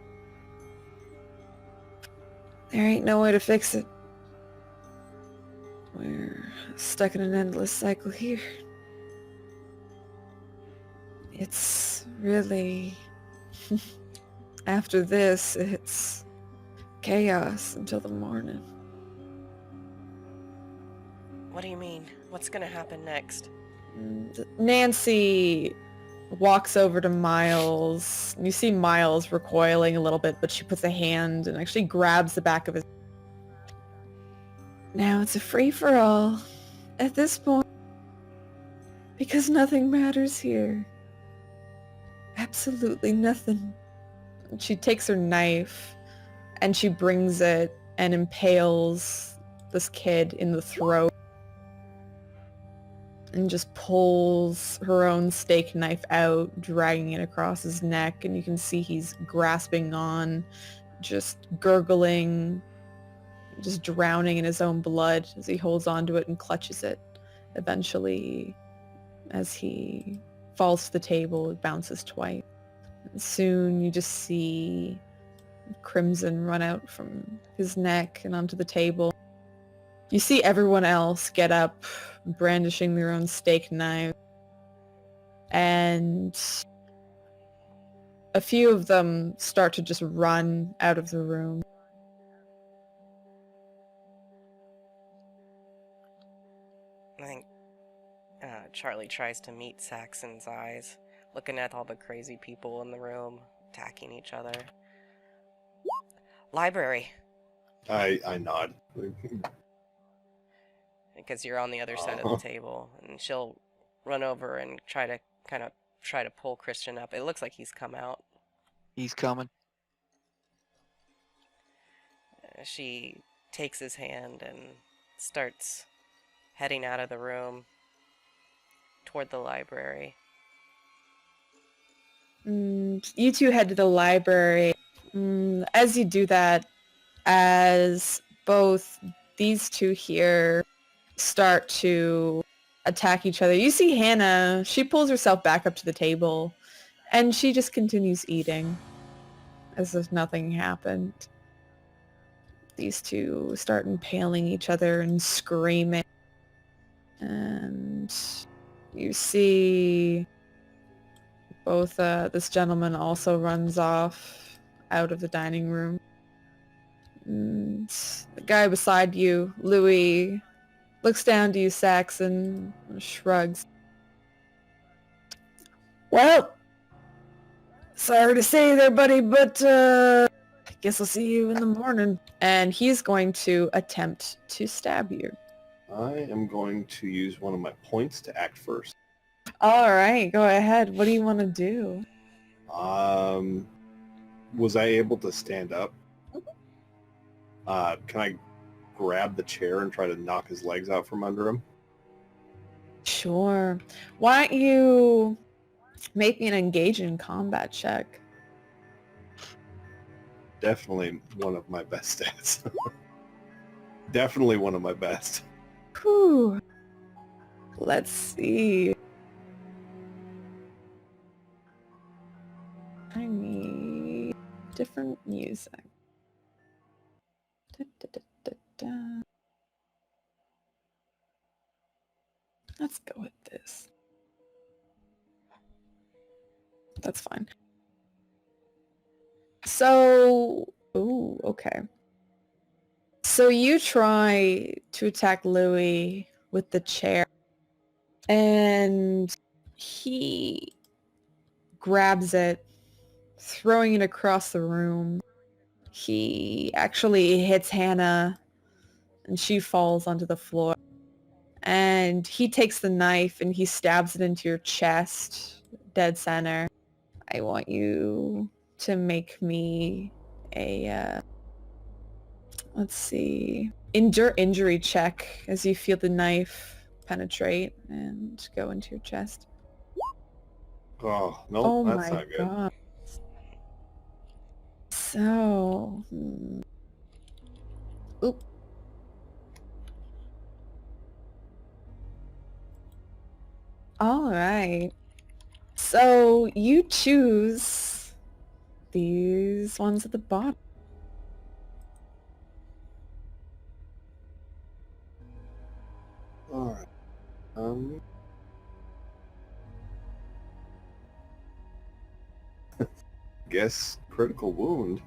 There ain't no way to fix it. We're stuck in an endless cycle here. It's really... After this, it's chaos until the morning. What do you mean? What's gonna happen next? And Nancy walks over to Miles. You see Miles recoiling a little bit, but she puts a hand and actually grabs the back of his... Now it's a free-for-all at this point, because nothing matters here. Absolutely nothing. She takes her knife and she brings it and impales this kid in the throat and just pulls her own steak knife out, dragging it across his neck, and you can see he's grasping on, just gurgling, just drowning in his own blood as he holds onto it and clutches it. Eventually, as he falls to the table, it bounces twice. And soon you just see crimson run out from his neck and onto the table. You see everyone else get up, brandishing their own steak knife. And a few of them start to just run out of the room. I think Charlie tries to meet Saxon's eyes, looking at all the crazy people in the room, attacking each other. Library. I nod. because you're on the other side of the table, and she'll run over and try to pull Christian up. It looks like he's come out. He's coming. She takes his hand and starts heading out of the room toward the library. You two head to the library. As you do that, as both these two here start to attack each other, you see Hannah. She pulls herself back up to the table, and she just continues eating as if nothing happened. These two start impaling each other and screaming. And you see both this gentleman also runs off out of the dining room. And the guy beside you, Louis, looks down to you, Saxon, and shrugs. Well, sorry to say there, buddy, but I guess I'll see you in the morning. And he's going to attempt to stab you. I am going to use one of my points to act first. All right, go ahead. What do you want to do? Was I able to stand up? Can I grab the chair and try to knock his legs out from under him? Sure. Why don't you make me an engage in combat check? Definitely one of my best stats. Definitely one of my best. Whew. Let's see. I need different music. Da, da, da, da, da. Let's go with this. That's fine. So, ooh, okay. So you try to attack Louis with the chair, and he grabs it, throwing it across the room. He actually hits Hannah, and she falls onto the floor. And he takes the knife and he stabs it into your chest, dead center. I want you to make me a, let's see, endure injury check as you feel the knife penetrate and go into your chest. Oh, no, that's my not good. God. So, oop. All right. So you choose these ones at the bottom. All right. Guess critical wound.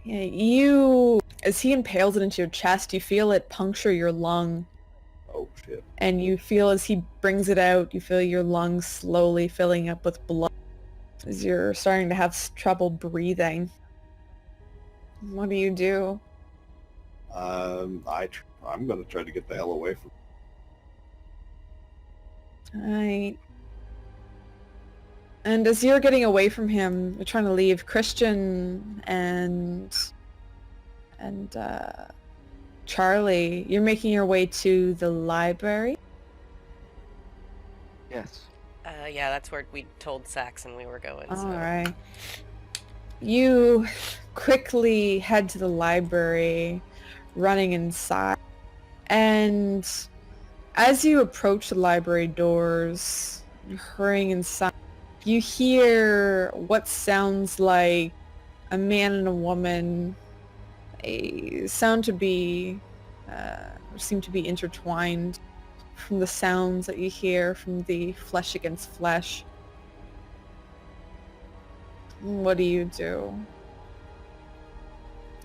Yeah, you, as he impales it into your chest, you feel it puncture your lung. Oh shit. And you feel as he brings it out, you feel your lungs slowly filling up with blood as you're starting to have trouble breathing. What do you do? I'm gonna try to get the hell away from. Alright. And as you're getting away from him, you're trying to leave, Christian and Charlie, you're making your way to the library. Yes. Yeah, that's where we told Saxon we were going. All So. right. You quickly head to the library, running inside. And as you approach the library doors, hurrying inside, you hear what sounds like a man and a woman. They sound to be, seem to be intertwined from the sounds that you hear from the flesh against flesh. What do you do?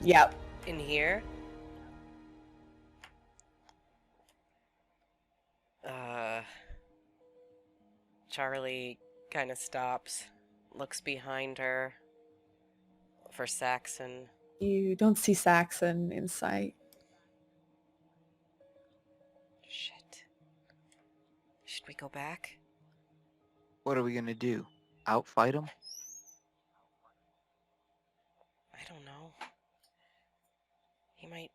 Yep. In here? Charlie kind of stops, looks behind her for Saxon. You don't see Saxon in sight. Shit. Should we go back? What are we gonna do? Outfight him? I don't know. He might...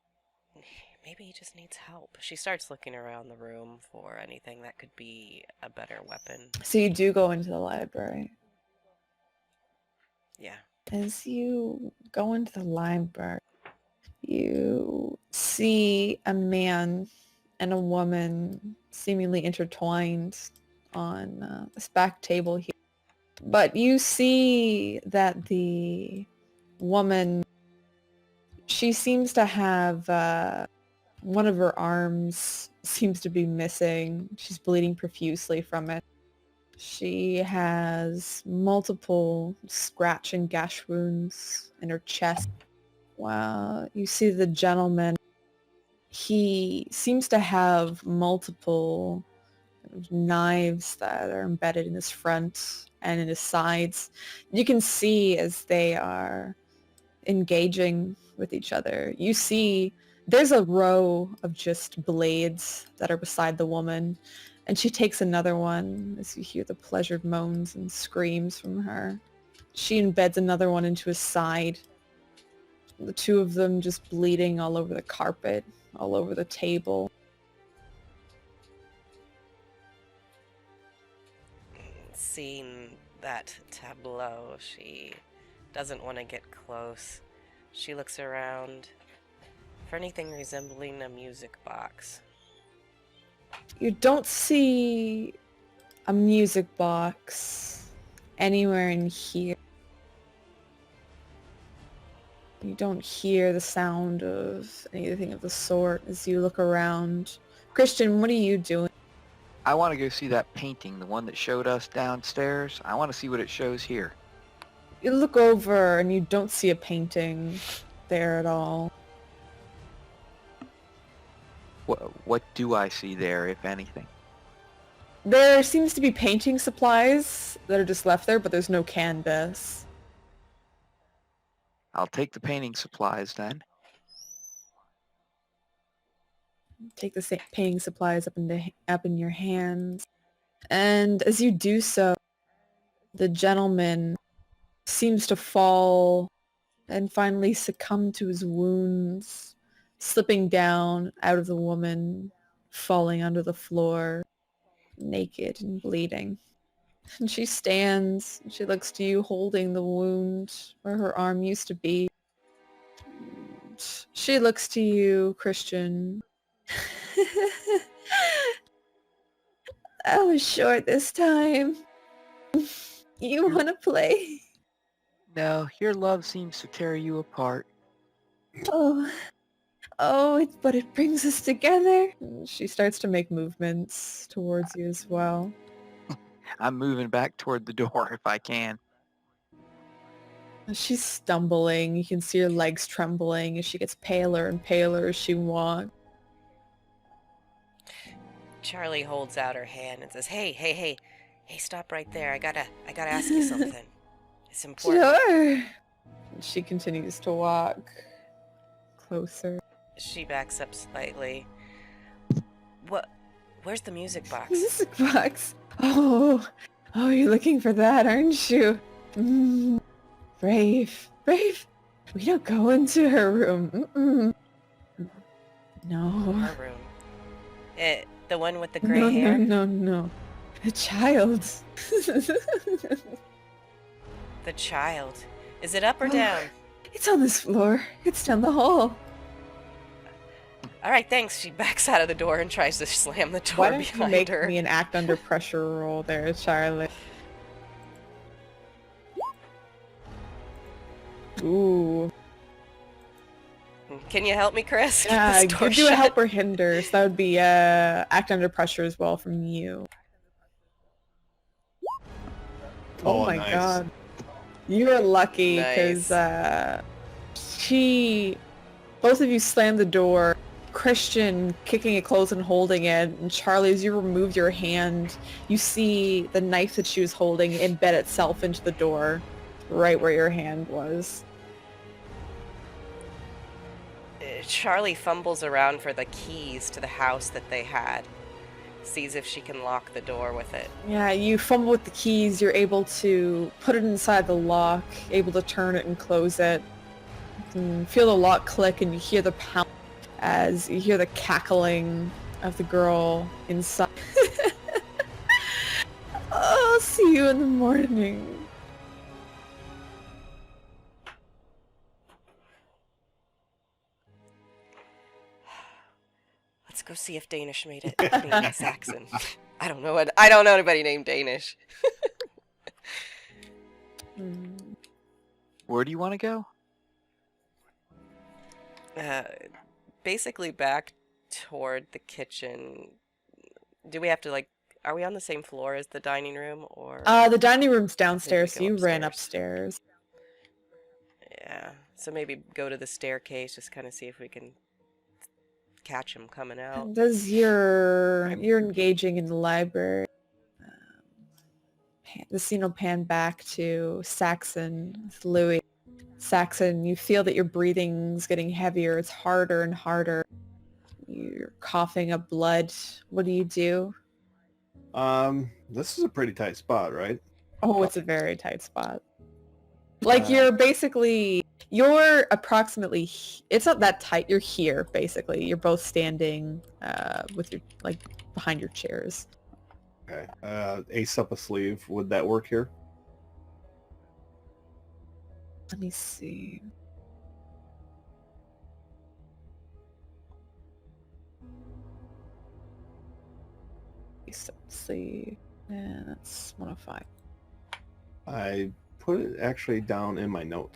Maybe he just needs help. She starts looking around the room for anything that could be a better weapon. So you do go into the library. Yeah. As you go into the library, you see a man and a woman seemingly intertwined on this back table here. But you see that the woman, she seems to have one of her arms seems to be missing. She's bleeding profusely from it. She has multiple scratch and gash wounds in her chest. Wow, you see the gentleman. He seems to have multiple knives that are embedded in his front and in his sides. You can see as they are engaging with each other. You see there's a row of just blades that are beside the woman, and she takes another one as you hear the pleasured moans and screams from her. She embeds another one into his side. The two of them just bleeding all over the carpet, all over the table. Seeing that tableau, she doesn't want to get close. She looks around for anything resembling a music box. You don't see a music box anywhere in here. You don't hear the sound of anything of the sort as you look around. Christian, what are you doing? I want to go see that painting, the one that showed us downstairs. I want to see what it shows here. You look over and you don't see a painting there at all. What do I see there, if anything? There seems to be painting supplies that are just left there, but there's no canvas. I'll take the painting supplies then. Take the painting supplies up in your hands. And as you do so, the gentleman seems to fall and finally succumb to his wounds, slipping down out of the woman, falling onto the floor, naked and bleeding. And she stands, and she looks to you holding the wound where her arm used to be. She looks to you, Christian. I was short this time. You want to play? No, your love seems to tear you apart. But it brings us together. She starts to make movements towards you as well. I'm moving back toward the door if I can. She's stumbling. You can see her legs trembling as she gets paler and paler as she walks. Charlie holds out her hand and says, Hey, stop right there. I gotta ask you something. It's important. Sure. She continues to walk closer. She backs up slightly. Where's the music box? Music box. Oh, you're looking for that, aren't you? Brave. We don't go into her room. No. Her room. The one with the gray hair? No. The child. The child. Is it up or down? It's on this floor. It's down the hall. All right, thanks. She backs out of the door and tries to slam the door Why don't you behind make her. me an act under pressure roll there, Charlotte? Ooh. Can you help me, Chris? Get Yeah, this door give you a shut. help or hinder, so that would be act under pressure as well from you. Oh my nice. god. You're lucky because Nice. both of you slammed the door, Christian kicking it closed and holding it, and Charlie, as you remove your hand, you see the knife that she was holding embed itself into the door, right where your hand was. Charlie fumbles around for the keys to the house that they had. Sees if she can lock the door with it. Yeah, you fumble with the keys, you're able to put it inside the lock, able to turn it and close it. You can feel the lock click and you hear the pound as you hear the cackling of the girl inside. I'll see you in the morning. Let's go see if Danish made it. Maybe Saxon. I don't know anybody named Danish. Where do you want to go? Basically back toward the kitchen. Do we have to are we on the same floor as the dining room, or? The dining room's downstairs, so go you ran upstairs. Yeah, so maybe go to the staircase, just kind of see if we can catch him coming out. Does you're engaging in the library. The scene will pan back to Saxon with Louis. Saxon, you feel that your breathing's getting heavier. It's harder and harder. You're coughing up blood. What do you do? This is a pretty tight spot, right? Oh, it's a very tight spot. Like you're approximately, it's not that tight. You're here, basically. You're both standing with your, behind your chairs. Okay. Ace up a sleeve. Would that work here? Let me see. See, yeah, that's 105. I put it actually down in my note.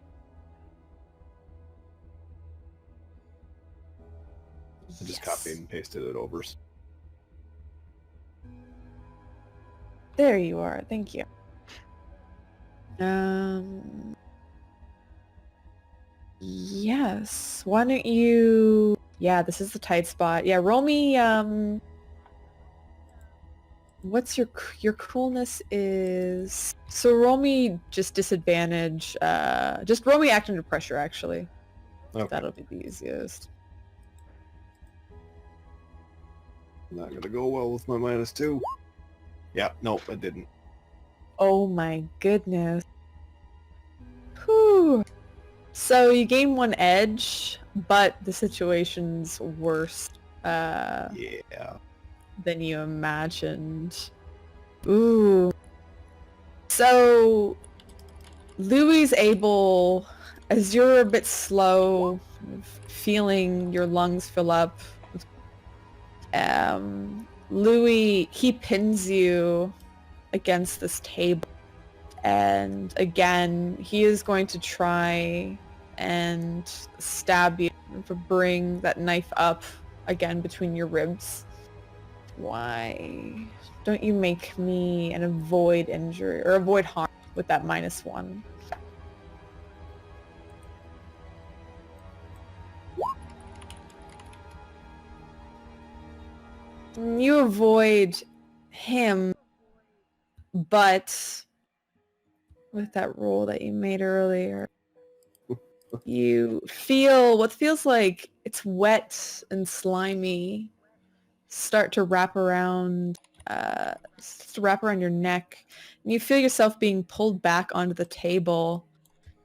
I just copied and pasted it over. There you are. Thank you. Yes. Why don't you... Yeah, this is the tight spot. Yeah, roll me, what's your coolness is... So roll me just disadvantage. Just roll me act under pressure, actually. Okay. That'll be the easiest. Not gonna go well with my -2. Yeah, nope, I didn't. Oh my goodness. Whew. So you gain 1 edge, but the situation's worse Yeah. than you imagined. Ooh. So Louis able, as you're a bit slow, feeling your lungs fill up, Louis, he pins you against this table, and again he is going to try and stab you, to bring that knife up again between your ribs. Why don't you make me an avoid injury or avoid harm with that -1? You avoid him, but with that roll that you made earlier, you feel what feels like it's wet and slimy start to wrap around your neck, and you feel yourself being pulled back onto the table.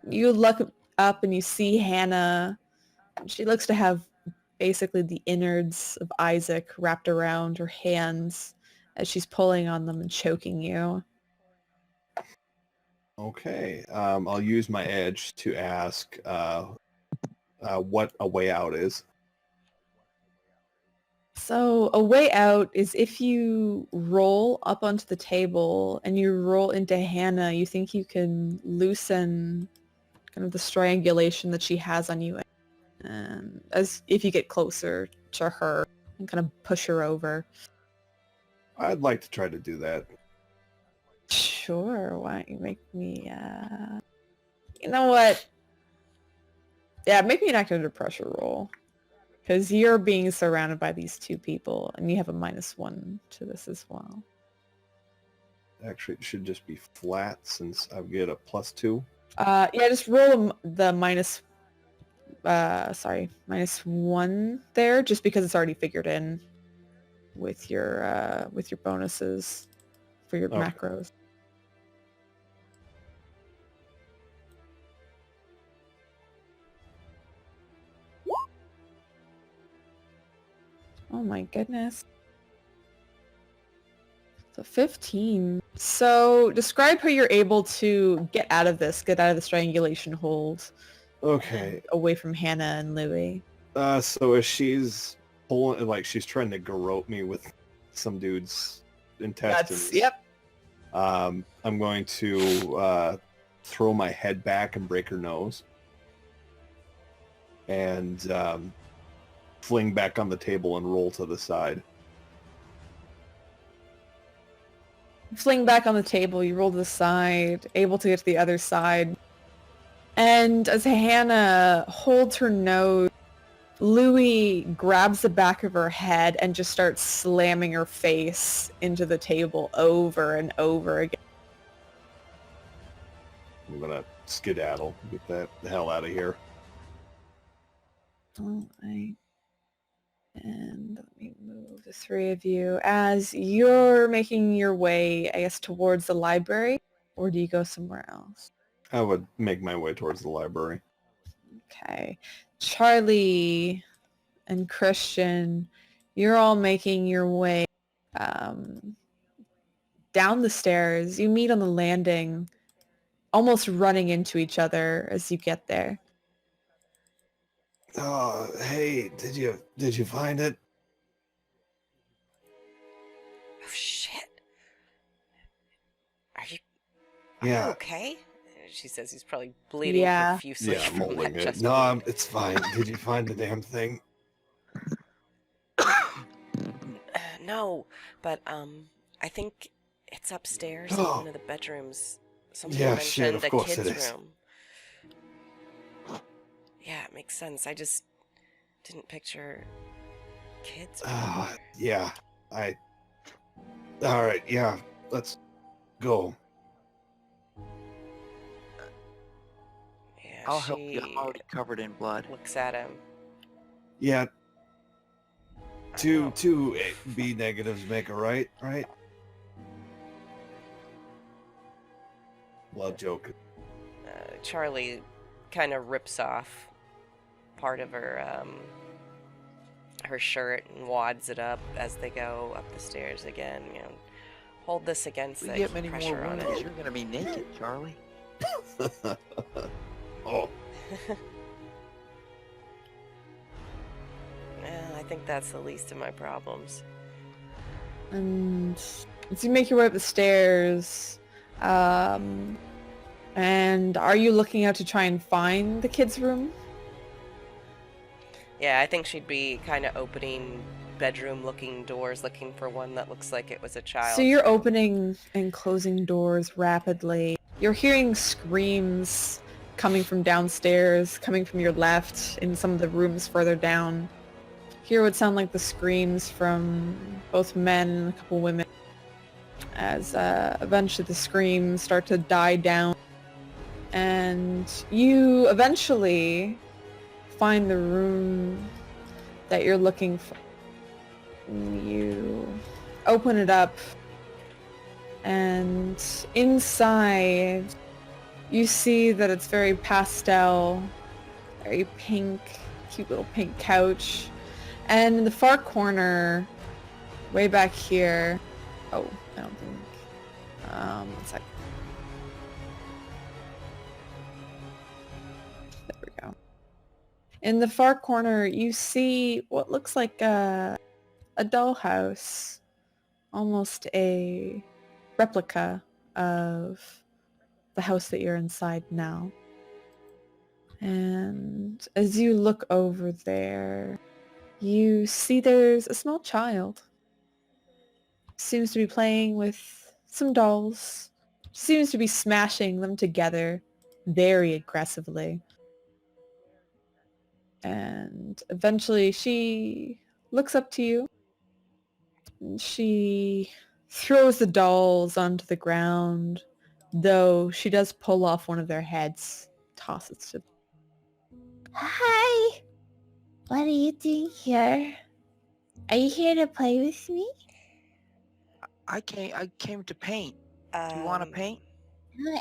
You look up and you see Hannah. She looks to have basically the innards of Isaac wrapped around her hands as she's pulling on them and choking you. Okay. I'll use my edge to ask what a way out is. So a way out is if you roll up onto the table and you roll into Hannah, you think you can loosen kind of the strangulation that she has on you, as if you get closer to her and kind of push her over. I'd like to try to do that. Sure, why don't you make me, you know what? Yeah, make me an act under pressure roll. Because you're being surrounded by these 2 people, and you have a -1 to this as well. Actually, it should just be flat since I get a +2. Yeah, just roll the minus -1 there, just because it's already figured in with your bonuses for your Okay. macros. Oh my goodness. So 15. So describe how you're able to get out of this strangulation hold. Okay. Away from Hannah and Louie. So as she's pulling, like she's trying to garrote me with some dude's intestines. Yep. I'm going to throw my head back and break her nose, and fling back on the table and roll to the side. Fling back on the table, you roll to the side, able to get to the other side. And as Hannah holds her nose, Louie grabs the back of her head and just starts slamming her face into the table over and over again. I'm gonna skedaddle, get that the hell out of here. All right. And let me move the three of you. As you're making your way, I guess, towards the library, or do you go somewhere else? I would make my way towards the library. Okay. Charlie and Christian, you're all making your way down the stairs. You meet on the landing, almost running into each other as you get there. Oh, hey, did you find it? Oh shit! Are you Yeah. okay? She says he's probably bleeding Yeah. profusely Yeah, I'm from holding that it. chest No, wound. it's fine. Did you find the damn thing? No, but I think it's upstairs in Oh. one of the bedrooms. Someone Yeah, mentioned shit, of the course kids' it is. room. Yeah, it makes sense. I just didn't picture kids. Yeah. All right, yeah, let's go. Yeah, I'll help you. I'm already covered in blood. looks at him. Yeah, I two know. B negatives make a right? Blood joke. Charlie kind of rips off part of her her shirt and wads it up as they go up the stairs again. You know, hold this against If we the get many more pressure on wounds, it. you're gonna be naked, Charlie. Oh, Yeah, I think that's the least of my problems. And as you make your way up the stairs, and are you looking out to try and find the kids' room? Yeah, I think she'd be kind of opening bedroom-looking doors, looking for one that looks like it was a child. So you're opening and closing doors rapidly. You're hearing screams coming from downstairs, coming from your left in some of the rooms further down. Here would sound like the screams from both men and a couple women as eventually the screams start to die down. And you eventually find the room that you're looking for. You open it up, and inside you see that it's very pastel, very pink, cute little pink couch. And in the far corner, way back here, oh, I don't think, one sec. There we go. In the far corner, you see what looks like a dollhouse, almost a replica of the house that you're inside now. And as you look over there, you see there's a small child. Seems to be playing with some dolls. Seems to be smashing them together very aggressively. And eventually she looks up to you. And she throws the dolls onto the ground, though she does pull off one of their heads, toss it to Hi! What are you doing here? Are you here to play with me? I came to paint. Do you want to paint?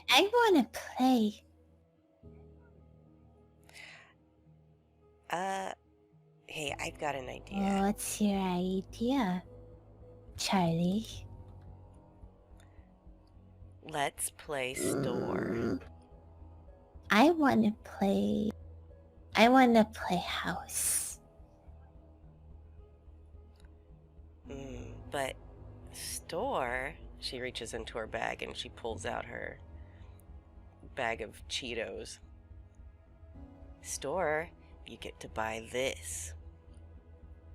I want to play. Hey, I've got an idea. What's your idea, Charlie? Let's play store. I want to play house. But store, she reaches into her bag and she pulls out her bag of Cheetos. Store, you get to buy this.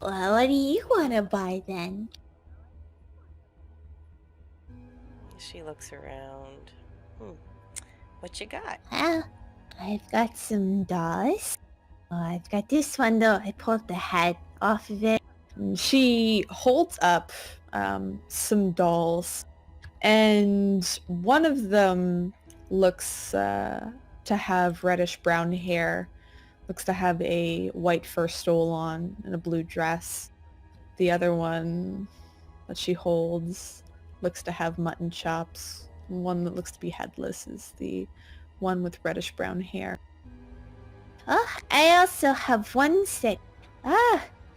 Well, what do you want to buy then? She looks around. What you got? Well, I've got some dolls. I've got this one though. I pulled the head off of it. And she holds up some dolls, and one of them looks to have reddish brown hair, looks to have a white fur stole on and a blue dress. The other one that she holds looks to have mutton chops. One that looks to be headless is the one with reddish brown hair. Oh, I also have one set.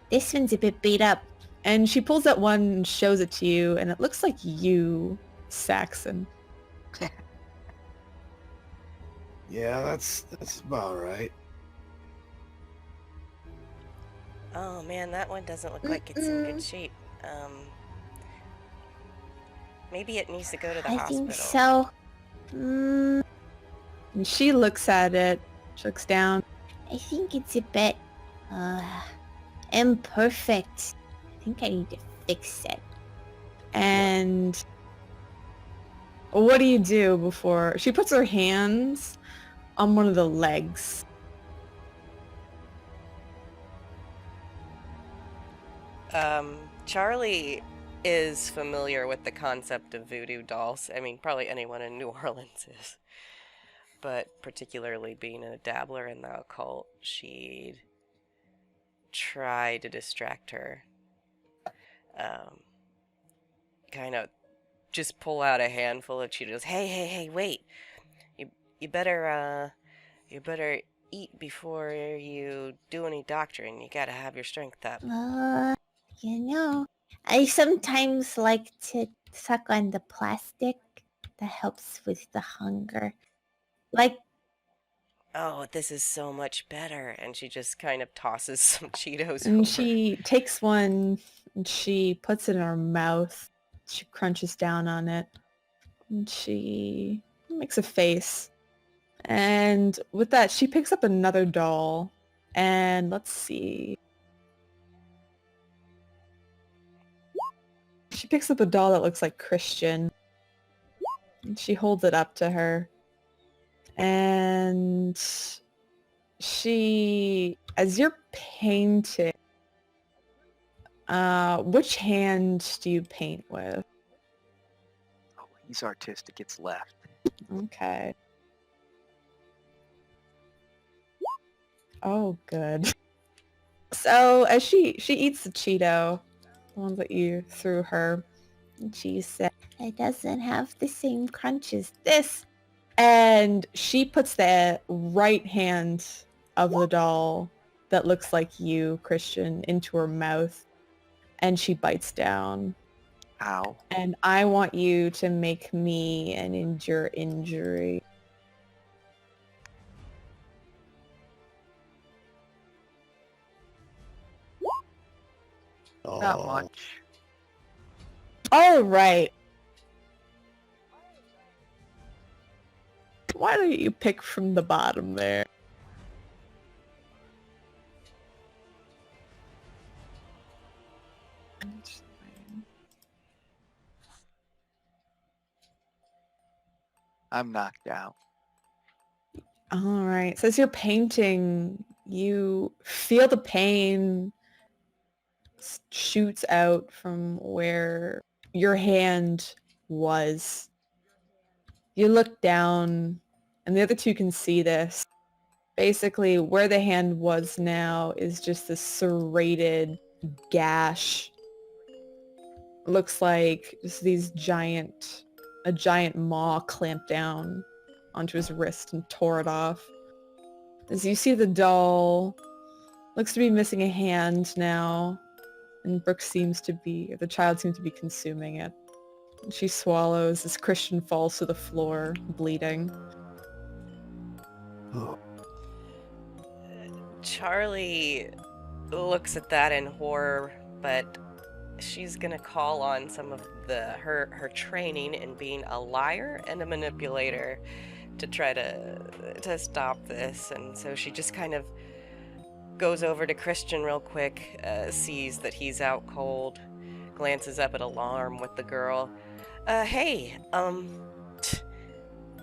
This one's a bit beat up. And she pulls out one and shows it to you, and it looks like you, Saxon. Yeah, that's about right. Oh man, that one doesn't look like it's in good shape. Maybe it needs to go to the I hospital. think so. And she looks at it, she looks down. I think it's a bit imperfect. I think I need to fix it. And what do you do before she puts her hands on one of the legs? Charlie is familiar with the concept of voodoo dolls. I mean, probably anyone in New Orleans is. But particularly being a dabbler in the occult, she'd try to distract her. Kind of just pull out a handful of Cheetos. Hey, wait. You better eat before you do any doctoring. You gotta have your strength up. I sometimes like to suck on the plastic. That helps with the hunger. Like, Oh, this is so much better. And she just kind of tosses some Cheetos And over. she takes one and she puts it in her mouth. She crunches down on it. And she makes a face. And with that, she picks up another doll. And let's see. She picks up a doll that looks like Christian. And she holds it up to her. And she, as you're painting, which hand do you paint with? Oh, he's artistic. It's left. Okay. Oh, good. So as she eats the Cheeto, the ones that you threw her, and she said, it doesn't have the same crunch as this. And she puts the right hand of the doll that looks like you, Christian, into her mouth. And she bites down. Ow. And I want you to make me an endure injury. Not Oh, much. All right. Why don't you pick from the bottom there? I'm knocked out. All right. So as you're painting, you feel the pain shoots out from where your hand was. You look down, and the other two can see this. Basically, where the hand was now is just this serrated gash. Looks like just a giant maw clamped down onto his wrist and tore it off. As you see the doll, looks to be missing a hand now, and the child seems to be consuming it. She swallows as Christian falls to the floor, bleeding. Oh, Charlie looks at that in horror, but she's gonna call on some of her training in being a liar and a manipulator to try to stop this. And so she just kind of goes over to Christian real quick, sees that he's out cold, glances up at alarm with the girl. Hey,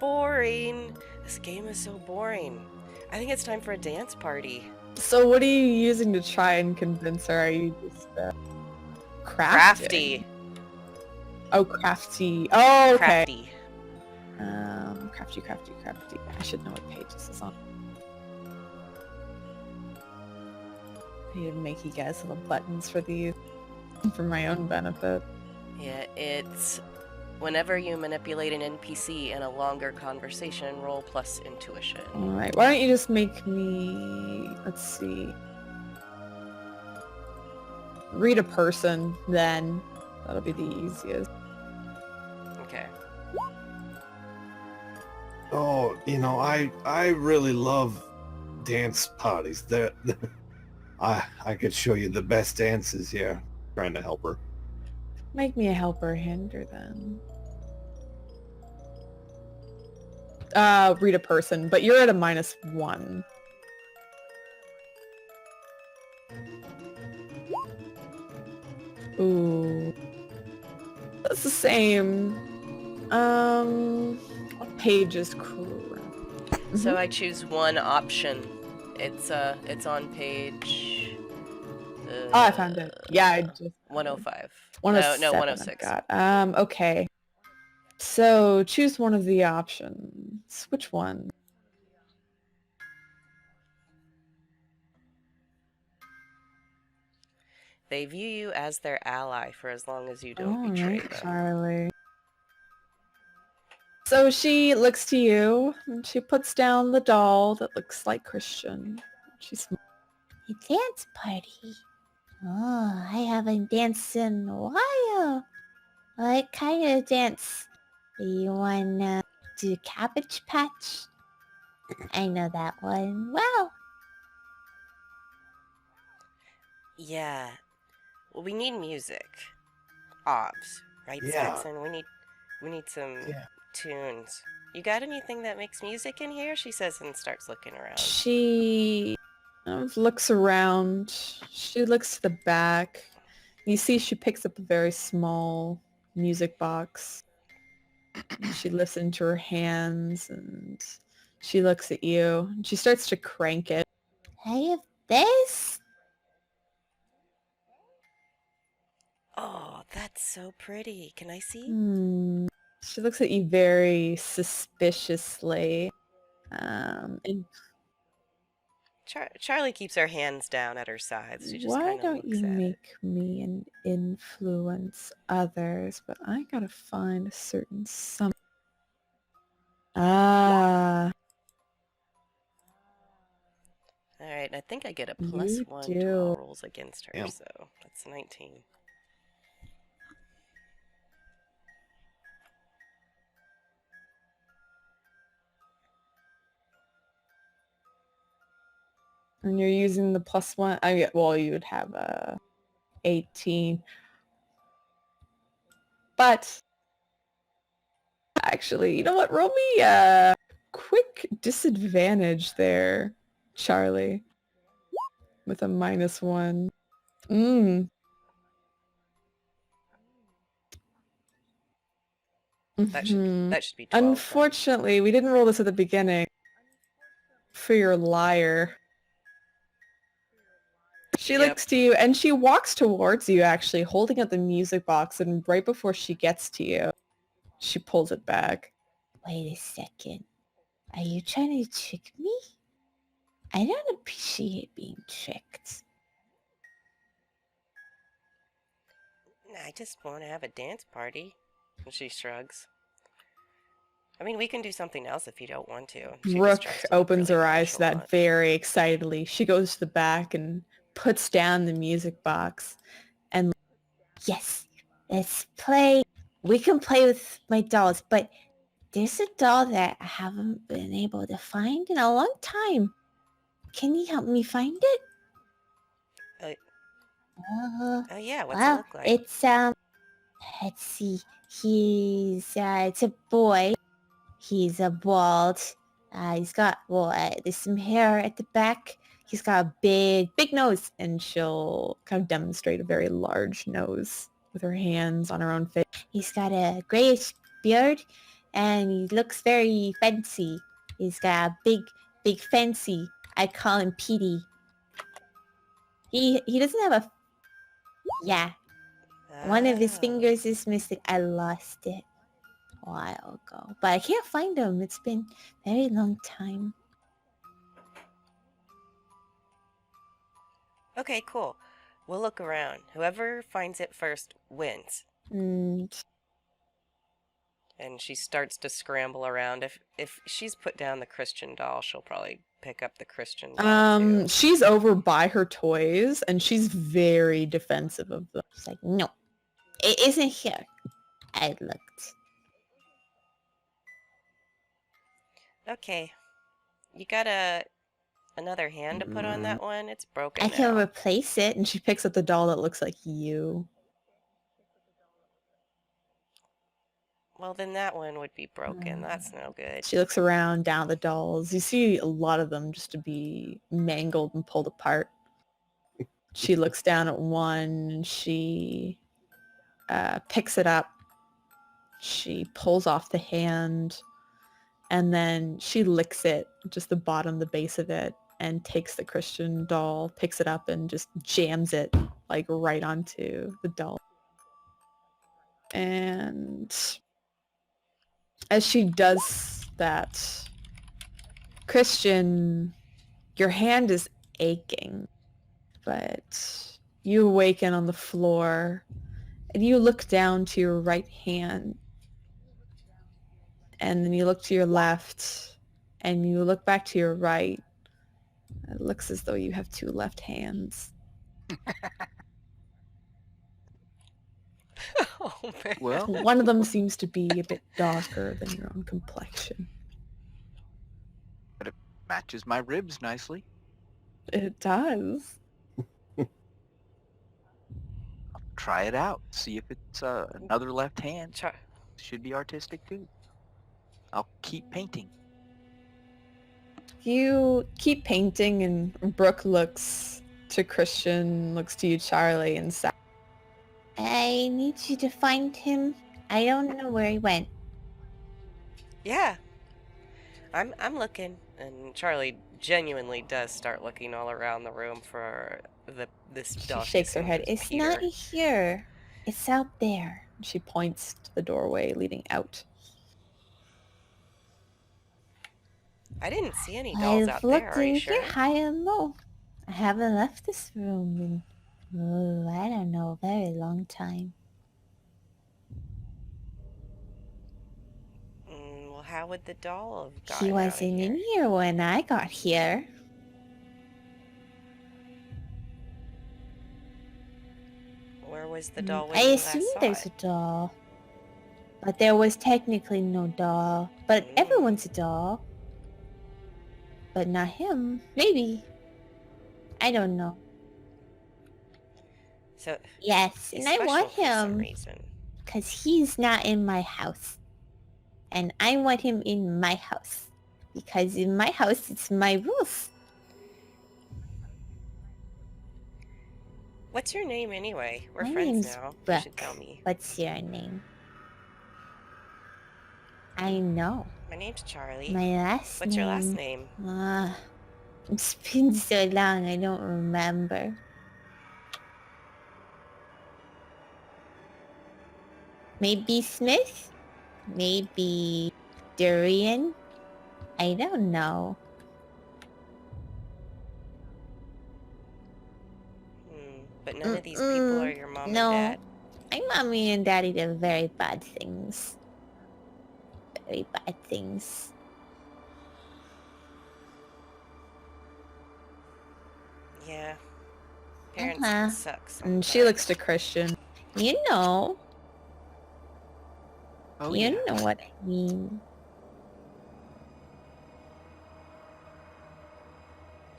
boring. This game is so boring. I think it's time for a dance party. So what are you using to try and convince her? Are you just Crafty. Oh, crafty. Oh, okay. Crafty. Crafty. I should know what page this is on. I need to make you guys little buttons for these for my own benefit. Yeah, it's whenever you manipulate an NPC in a longer conversation, roll plus intuition. Alright, why don't you just make me... Let's see. Read a person, then. That'll be the easiest. Okay. Oh, I really love dance parties. I could show you the best dances here. Trying to help her. Make me a helper hinder then. Read a person, but you're at a -1. Ooh. That's the same. What page is correct? So I choose one option. It's on page. Oh, I found it. Yeah, I just 105. 107 No, I've 106. got. Okay. So choose one of the options. Which one? They view you as their ally for as long as you don't All betray right, them. Charlie. So she looks to you, and she puts down the doll that looks like Christian. She's A dance party. Oh, I haven't danced in a while. What kind of dance? You wanna do Cabbage Patch? I know that one well. Yeah. Well, we need music. Obs, right, Yeah. Saxon? We need some Yeah. tunes. You got anything that makes music in here? She says and starts looking around. She looks around. She looks to the back. You see she picks up a very small music box. She lifts it into her hands and she looks at you. And she starts to crank it. I have this. Oh, that's so pretty. Can I see? She looks at you very suspiciously. And Charlie keeps her hands down at her sides. She just why kind of don't looks you at it. make me an influence others? But I gotta find a certain some. Ah, All right, and I think I get a You +1 to do. all rolls against her, Yeah. so that's 19. and you're using the +1. Well, you would have a 18. But actually, you know what? Roll me a quick disadvantage there, Charlie. With a -1. That should be 12. then. Unfortunately, we didn't roll this at the beginning. For your liar. She Yep. looks to you and she walks towards you actually, holding up the music box, and right before she gets to you, she pulls it back. Wait a second. Are you trying to trick me? I don't appreciate being tricked. I just want to have a dance party. And she shrugs. I mean, we can do something else if you don't want to. She just Brooke tries to look opens really her eyes to that nonchalant. very excitedly. She goes to the back and puts down the music box. And Yes, let's play. We can play with my dolls, but there's a doll that I haven't been able to find in a long time. Can you help me find it? Uh, Uh, oh yeah, what's it well, look like? it's let's see. It's a boy. He's a bald. He's got, there's some hair at the back. He's got a big nose. and she'll kind of demonstrate a very large nose with her hands on her own face. He's got a grayish beard, and he looks very fancy. He's got a big fancy. I call him Petey. He doesn't have a, yeah. One of his Oh. fingers is missing. I lost it a while ago, but I can't find him. It's been a very long time. Okay, cool. We'll look around. Whoever finds it first wins. And And she starts to scramble around. If she's put down the Christian doll, she'll probably pick up the Christian doll too. she's over by her toys and she's very defensive of them. She's like, no, it isn't here. I looked. Okay. You got another hand to put on that one? It's broken I can now. replace it. And she picks up the doll that looks like you. Well, then that one would be broken. That's no good. She looks around down at the dolls. You see a lot of them just to be mangled and pulled apart. She looks down at one and she picks it up. She pulls off the hand and then she licks it, just the bottom, the base of it, and takes the Christian doll, picks it up and just jams it like right onto the doll. And as she does that, Christian, your hand is aching, but you awaken on the floor and you look down to your right hand and then you look to your left and you look back to your right. It looks as though you have two left hands. Oh man. Well, One of them seems to be a bit darker than your own complexion. but it matches my ribs nicely. It does. Try it out. See if it's another left hand. Char- Should be artistic too. I'll keep painting. You keep painting and Brooke looks to Christian, looks to you, Charlie, and Saxon. I need you to find him. I don't know where he went. yeah. I'm looking, and Charlie genuinely does start looking all around the room for this doll. She shakes her head. assumes It's Peter. not here. It's out there. She points to the doorway leading out. I didn't see any dolls I've out looked there. Are in you sure? here high and low. I haven't left this room in, I don't know, a very long time. Well, how would the doll have gotten He out of wasn't here? in here when I got here. Where was the doll when I you last assume saw there's it? a doll. But there was technically no doll. But everyone's a doll. But not him. Maybe. I don't know. So Yes, he's and I special want for some him. reason. Because he's not in my house. And I want him in my house. Because in my house, it's my rules. What's your name anyway? We're My friends name's now. You Brooke. should tell me. What's your name? I know. My name's Charlie. My last What's name... your last name? It's been so long, I don't remember. Maybe Smith? Maybe Durian? I don't know. But none of these people are your mom no. and dad. My mommy and daddy did very bad things. Very bad things. Yeah. Parents Uh-huh. can suck sometimes. And she looks to Christian. You know. Oh, You yeah. know what I mean.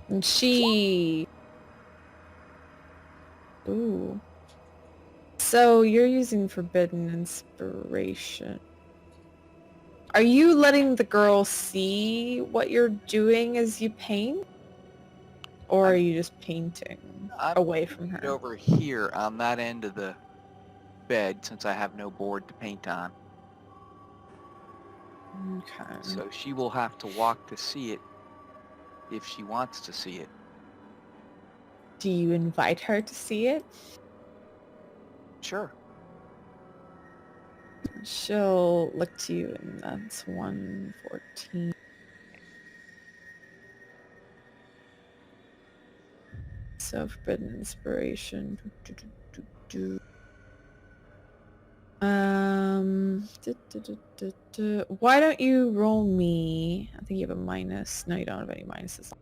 And she... Ooh. So you're using Forbidden Inspiration. Are you letting the girl see what you're doing as you paint? Or are I'm- you just painting I'm away from keeping it her? over here on that end of the bed since I have no board to paint on. Okay. So she will have to walk to see it if she wants to see it. Do you invite her to see it? Sure. She'll look to you and that's 114. So Forbidden Inspiration. Why don't you roll me? I think you have a minus. No, you don't have any minuses.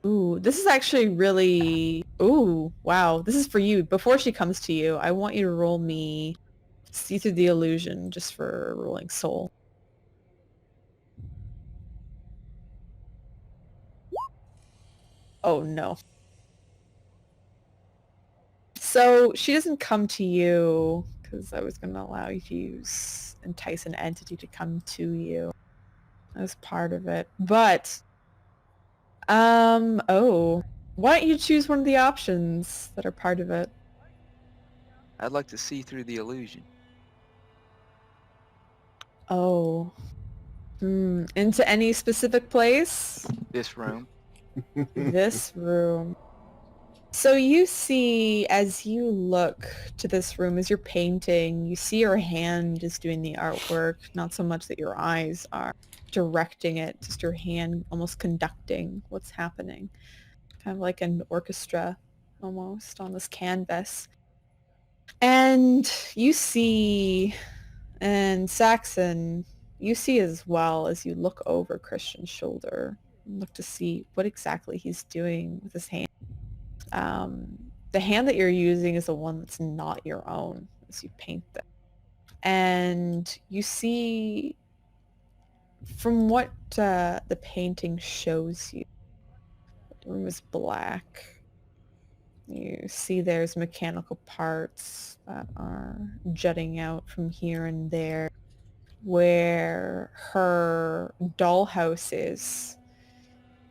Ooh, this is actually really... Ooh, wow. This is for you. Before she comes to you, I want you to roll me See Through the Illusion just for rolling soul. Oh, no. So she doesn't come to you because I was going to allow you to entice an entity to come to you as part of it. But, oh, why don't you choose one of the options that are part of it? I'd like to see through the illusion. Oh, into any specific place? This room. This room. So you see, as you look to this room, as you're painting, you see your hand is doing the artwork, not so much that your eyes are directing it, just your hand almost conducting what's happening. Kind of like an orchestra almost on this canvas. And you see, and Saxon, you see as well as you look over Christian's shoulder and look to see what exactly he's doing with his hand. The hand that you're using is the one that's not your own as you paint them. And you see, from what the painting shows you, the room is black. You see there's mechanical parts that are jutting out from here and there. Where her dollhouse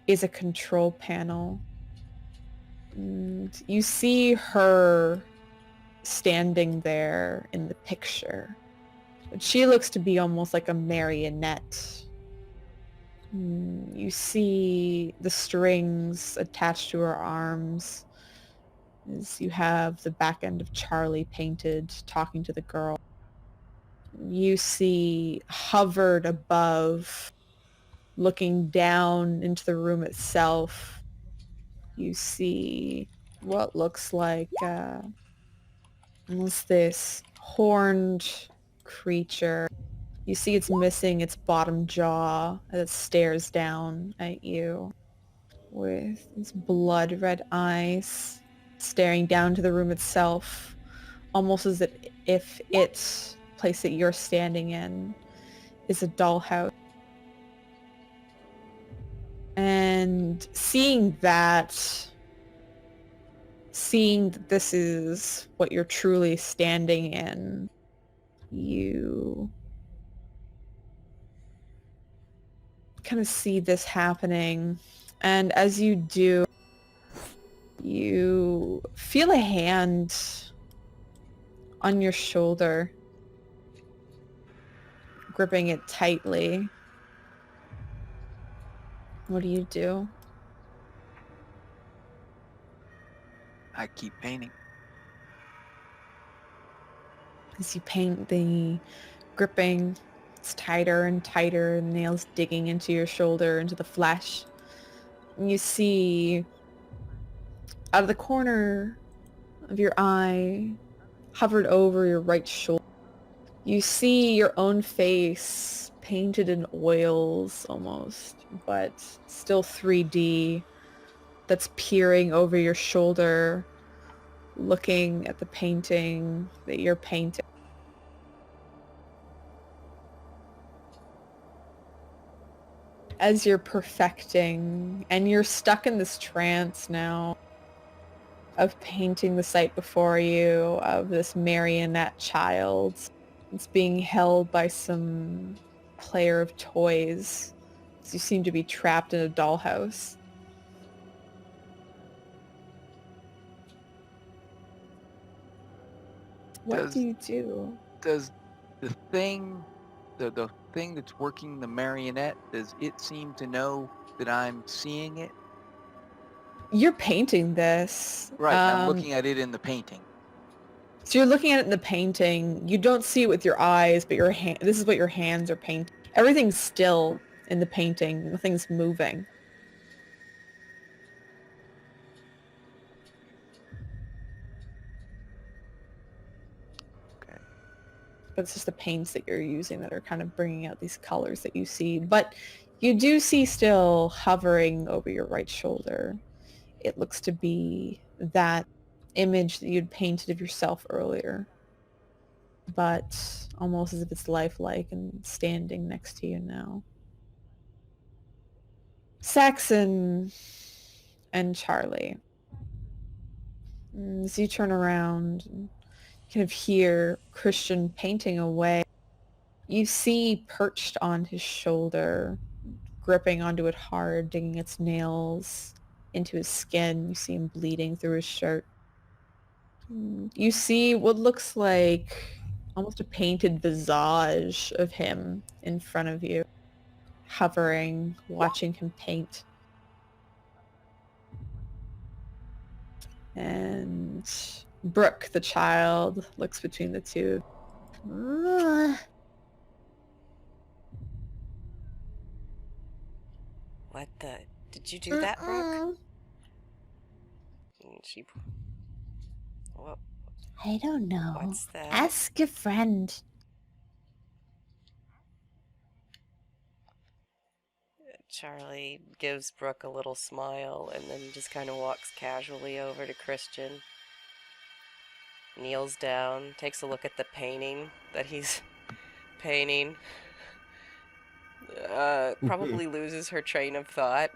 is a control panel. And you see her standing there in the picture. But she looks to be almost like a marionette. You see the strings attached to her arms as you have the back end of Charlie painted talking to the girl. You see hovered above, looking down into the room itself, you see what looks like almost this horned creature. You see it's missing its bottom jaw as it stares down at you with its blood red eyes staring down to the room itself, almost as if its place that you're standing in is a dollhouse. And seeing that this is what you're truly standing in, you kind of see this happening. And as you do, you feel a hand on your shoulder, gripping it tightly. What do you do? I keep painting. As you paint, the gripping, it's tighter and tighter, nails digging into your shoulder, into the flesh. You see out of the corner of your eye, hovered over your right shoulder, you see your own face painted in oils almost, but still 3D, that's peering over your shoulder, looking at the painting that you're painting. As you're perfecting, and you're stuck in this trance now of painting the sight before you of this marionette child. It's being held by some player of toys. So you seem to be trapped in a dollhouse. What do you do? Does the thing, the thing that's working the marionette, does it seem to know that I'm seeing it? You're painting this. Right, I'm looking at it in the painting. So you're looking at it in the painting. You don't see it with your eyes, but your hand. This is what your hands are painting. Everything's still in the painting. Nothing's moving. Okay. But it's just the paints that you're using that are kind of bringing out these colors that you see. But you do see still hovering over your right shoulder. It looks to be that image that you'd painted of yourself earlier, but almost as if it's lifelike and standing next to you now. Saxon and Charlie. As you turn around and kind of hear Christian painting away, you see perched on his shoulder, gripping onto it hard, digging its nails into his skin. You see him bleeding through his shirt. You see what looks like almost a painted visage of him in front of you, hovering, watching him paint. And Brooke, the child, looks between the two. What the? Did you do that, Brooke? And she... What? I don't know. What's that? Ask a friend. Charlie gives Brooke a little smile and then just kind of walks casually over to Christian. Kneels down, takes a look at the painting that he's painting. Probably loses her train of thought.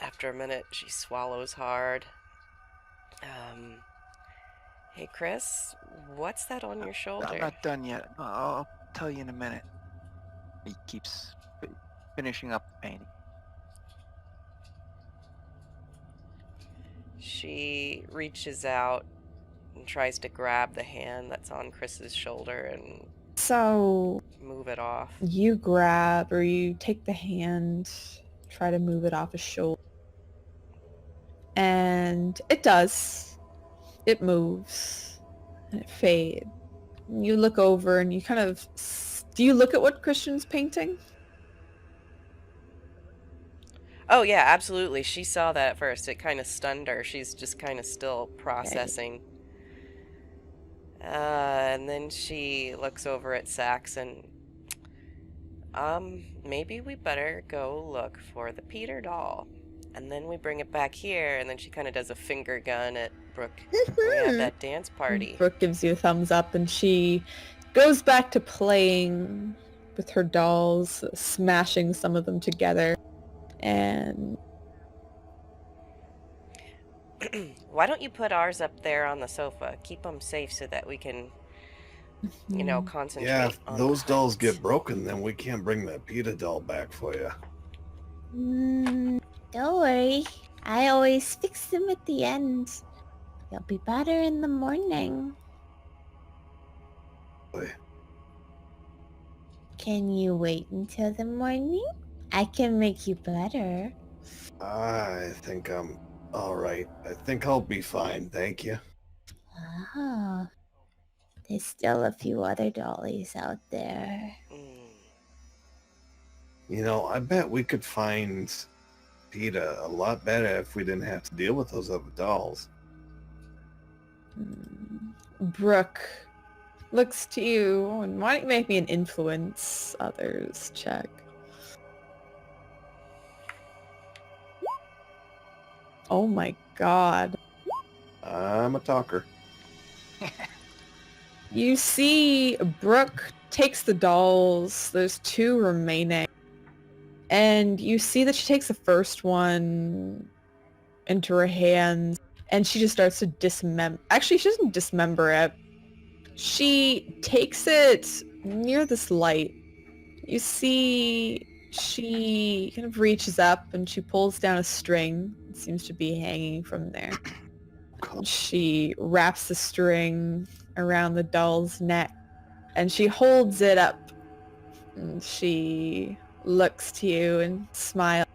After a minute, she swallows hard. Hey, Chris, what's that on your shoulder? I'm not done yet. I'll tell you in a minute. He keeps finishing up the painting. She reaches out and tries to grab the hand that's on Chris's shoulder and So move it off. you grab or you take the hand, try to move it off his shoulder. And it does. It moves and it fades. You look over and you kind of... Do you look at what Christian's painting? Oh, yeah, absolutely. She saw that at first. It kind of stunned her. She's just kind of still processing. And then she looks over at Saxon. Maybe we better go look for the Peter doll. And then we bring it back here, and then she kind of does a finger gun at Brooke. We have that dance party. Brooke gives you a thumbs up and she goes back to playing with her dolls, smashing some of them together. And Why don't you put ours up there on the sofa? Keep them safe so that we can, you know, concentrate Yeah, if on those the dolls hunt. get broken, then we can't bring that PETA doll back for you. Don't worry. I always fix them at the end. You'll be better in the morning. Boy. Can you wait until the morning? I can make you better. I think I'm all right. I think I'll be fine, thank you. Oh. There's still a few other dollies out there. You know, I bet we could find PETA a lot better if we didn't have to deal with those other dolls. Brooke looks to you, and why don't you make me an influence others check? Oh my god. I'm a talker. You see Brooke takes the dolls. There's 2 remaining. And you see that she takes the first one into her hands and she just starts to dismember. Actually, she doesn't dismember it. She takes it near this light. You see she kind of reaches up and she pulls down a string. It seems to be hanging from there. She wraps the string around the doll's neck and she holds it up and she looks to you and smiles.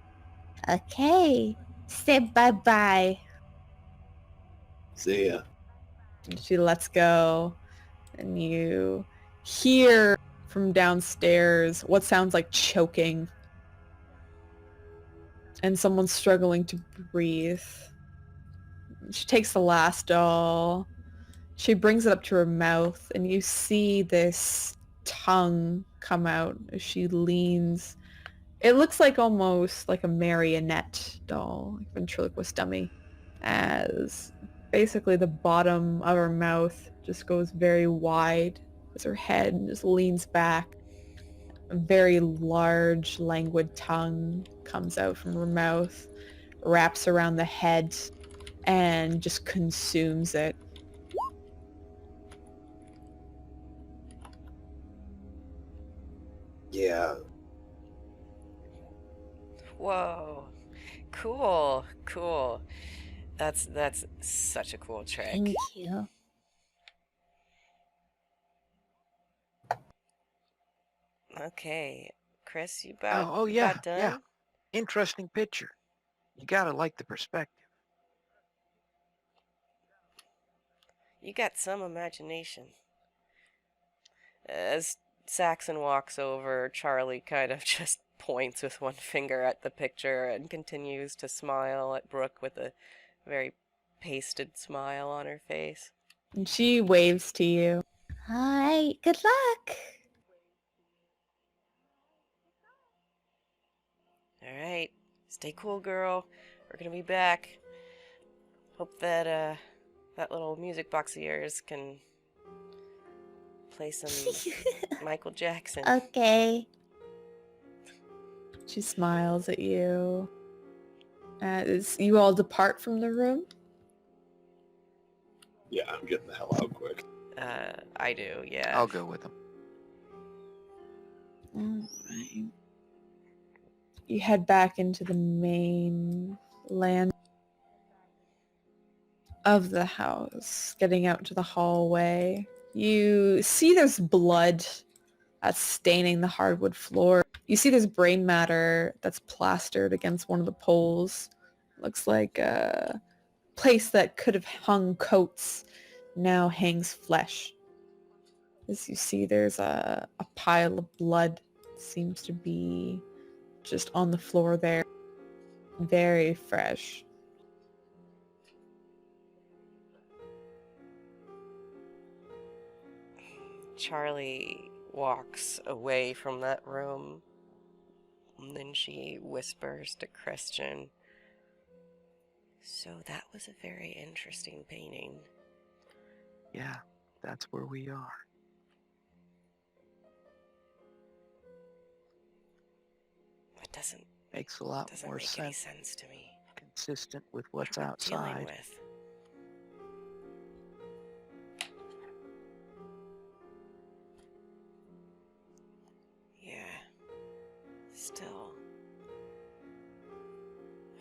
Okay. Say bye-bye. See ya. And she lets go and you hear from downstairs what sounds like choking and someone struggling to breathe. She takes the last doll. She brings it up to her mouth and you see this tongue come out as she leans. It looks like almost like a marionette doll, like ventriloquist dummy, as basically the bottom of her mouth just goes very wide as her head just leans back. A very large, languid tongue comes out from her mouth, wraps around the head, and just consumes it. Yeah. Whoa. Cool. Cool. That's such a cool trick. Thank you. Okay. Chris, you about Oh, you yeah, about done? yeah. Interesting picture. You gotta like the perspective. You got some imagination. As Saxon walks over, Charlie kind of just points with one finger at the picture and continues to smile at Brooke with a very pasted smile on her face. And she waves to you. Alright, good luck. Alright, stay cool, girl. We're gonna be back. Hope that that little music box of yours can play some Michael Jackson. Okay. She smiles at you. As you all depart from the room. Yeah, I'm getting the hell out quick. I do, yeah. I'll go with them. Alright. You head back into the main land of the house, getting out to the hallway. You see there's blood that's staining the hardwood floor. You see there's brain matter that's plastered against one of the poles. Looks like a place that could have hung coats now hangs flesh. As you see, there's a pile of blood. Seems to be just on the floor there. Very fresh. Charlie walks away from that room, and then she whispers to Christian, "So that was a very interesting painting." Yeah, that's where we are. That doesn't Makes a lot more make any sense. sense to me. Consistent with what's What are we dealing outside. with? Yeah. Still.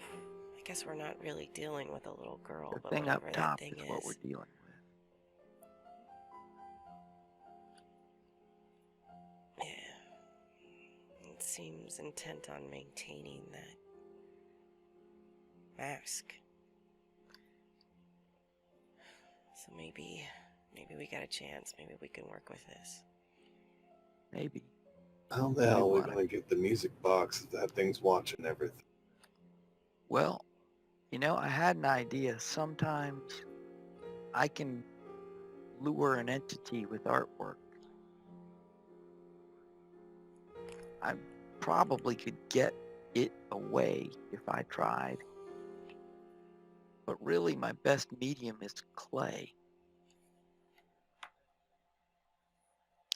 I guess we're not really dealing with a little girl, The but thing up whatever top that thing is what we're is. dealing with. Yeah. It seems intent on maintaining that mask. So maybe we got a chance. Maybe we can work with this. Maybe. How the hell are we going to get the music box if that thing's watching everything? Well, I had an idea. Sometimes I can lure an entity with artwork. I probably could get it away if I tried. But really, my best medium is clay.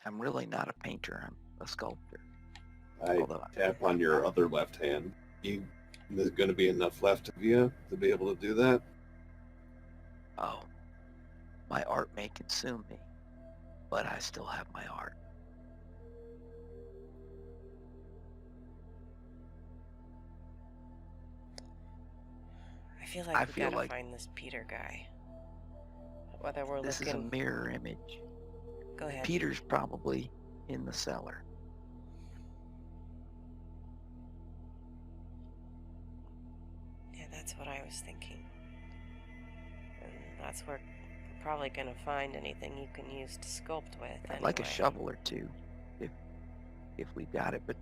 I'm really not a painter. I'm a sculptor. Although Tap on your other left hand. There's going to be enough left of you to be able to do that? Oh, my art may consume me, but I still have my art. I feel like we gotta find this Peter guy. Whether we're this looking... is a mirror image. Go ahead. Peter's probably in the cellar. Yeah, that's what I was thinking. And that's where we're probably gonna find anything you can use to sculpt with. I'd like a shovel or two, if we got it. But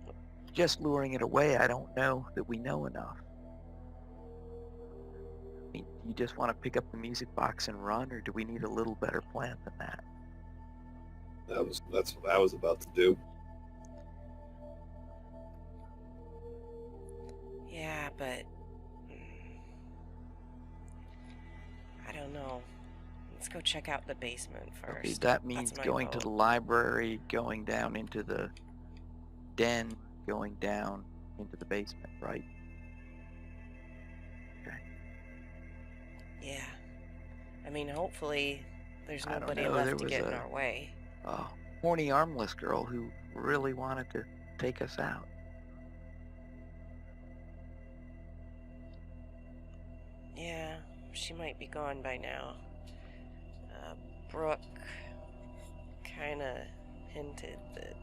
just luring it away, I don't know that we know enough. I mean, you just want to pick up the music box and run, or do we need a little better plan than that? That's what I was about to do. Yeah, but I don't know. Let's go check out the basement first. Okay, that means going to the library, going down into the den, going down into the basement, right? Okay. Yeah. I mean, hopefully there's nobody left to get in our way. A horny armless girl who really wanted to take us out. Yeah, she might be gone by now. Brooke kind of hinted that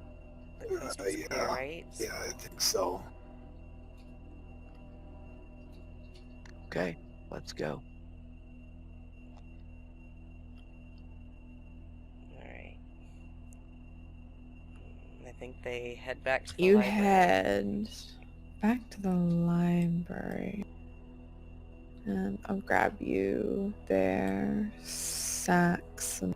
the coast was clear, right? Yeah, I think so. Okay, let's go. Alright. I think they head back to the You library. head back to the library. I'll grab you there, Saxon.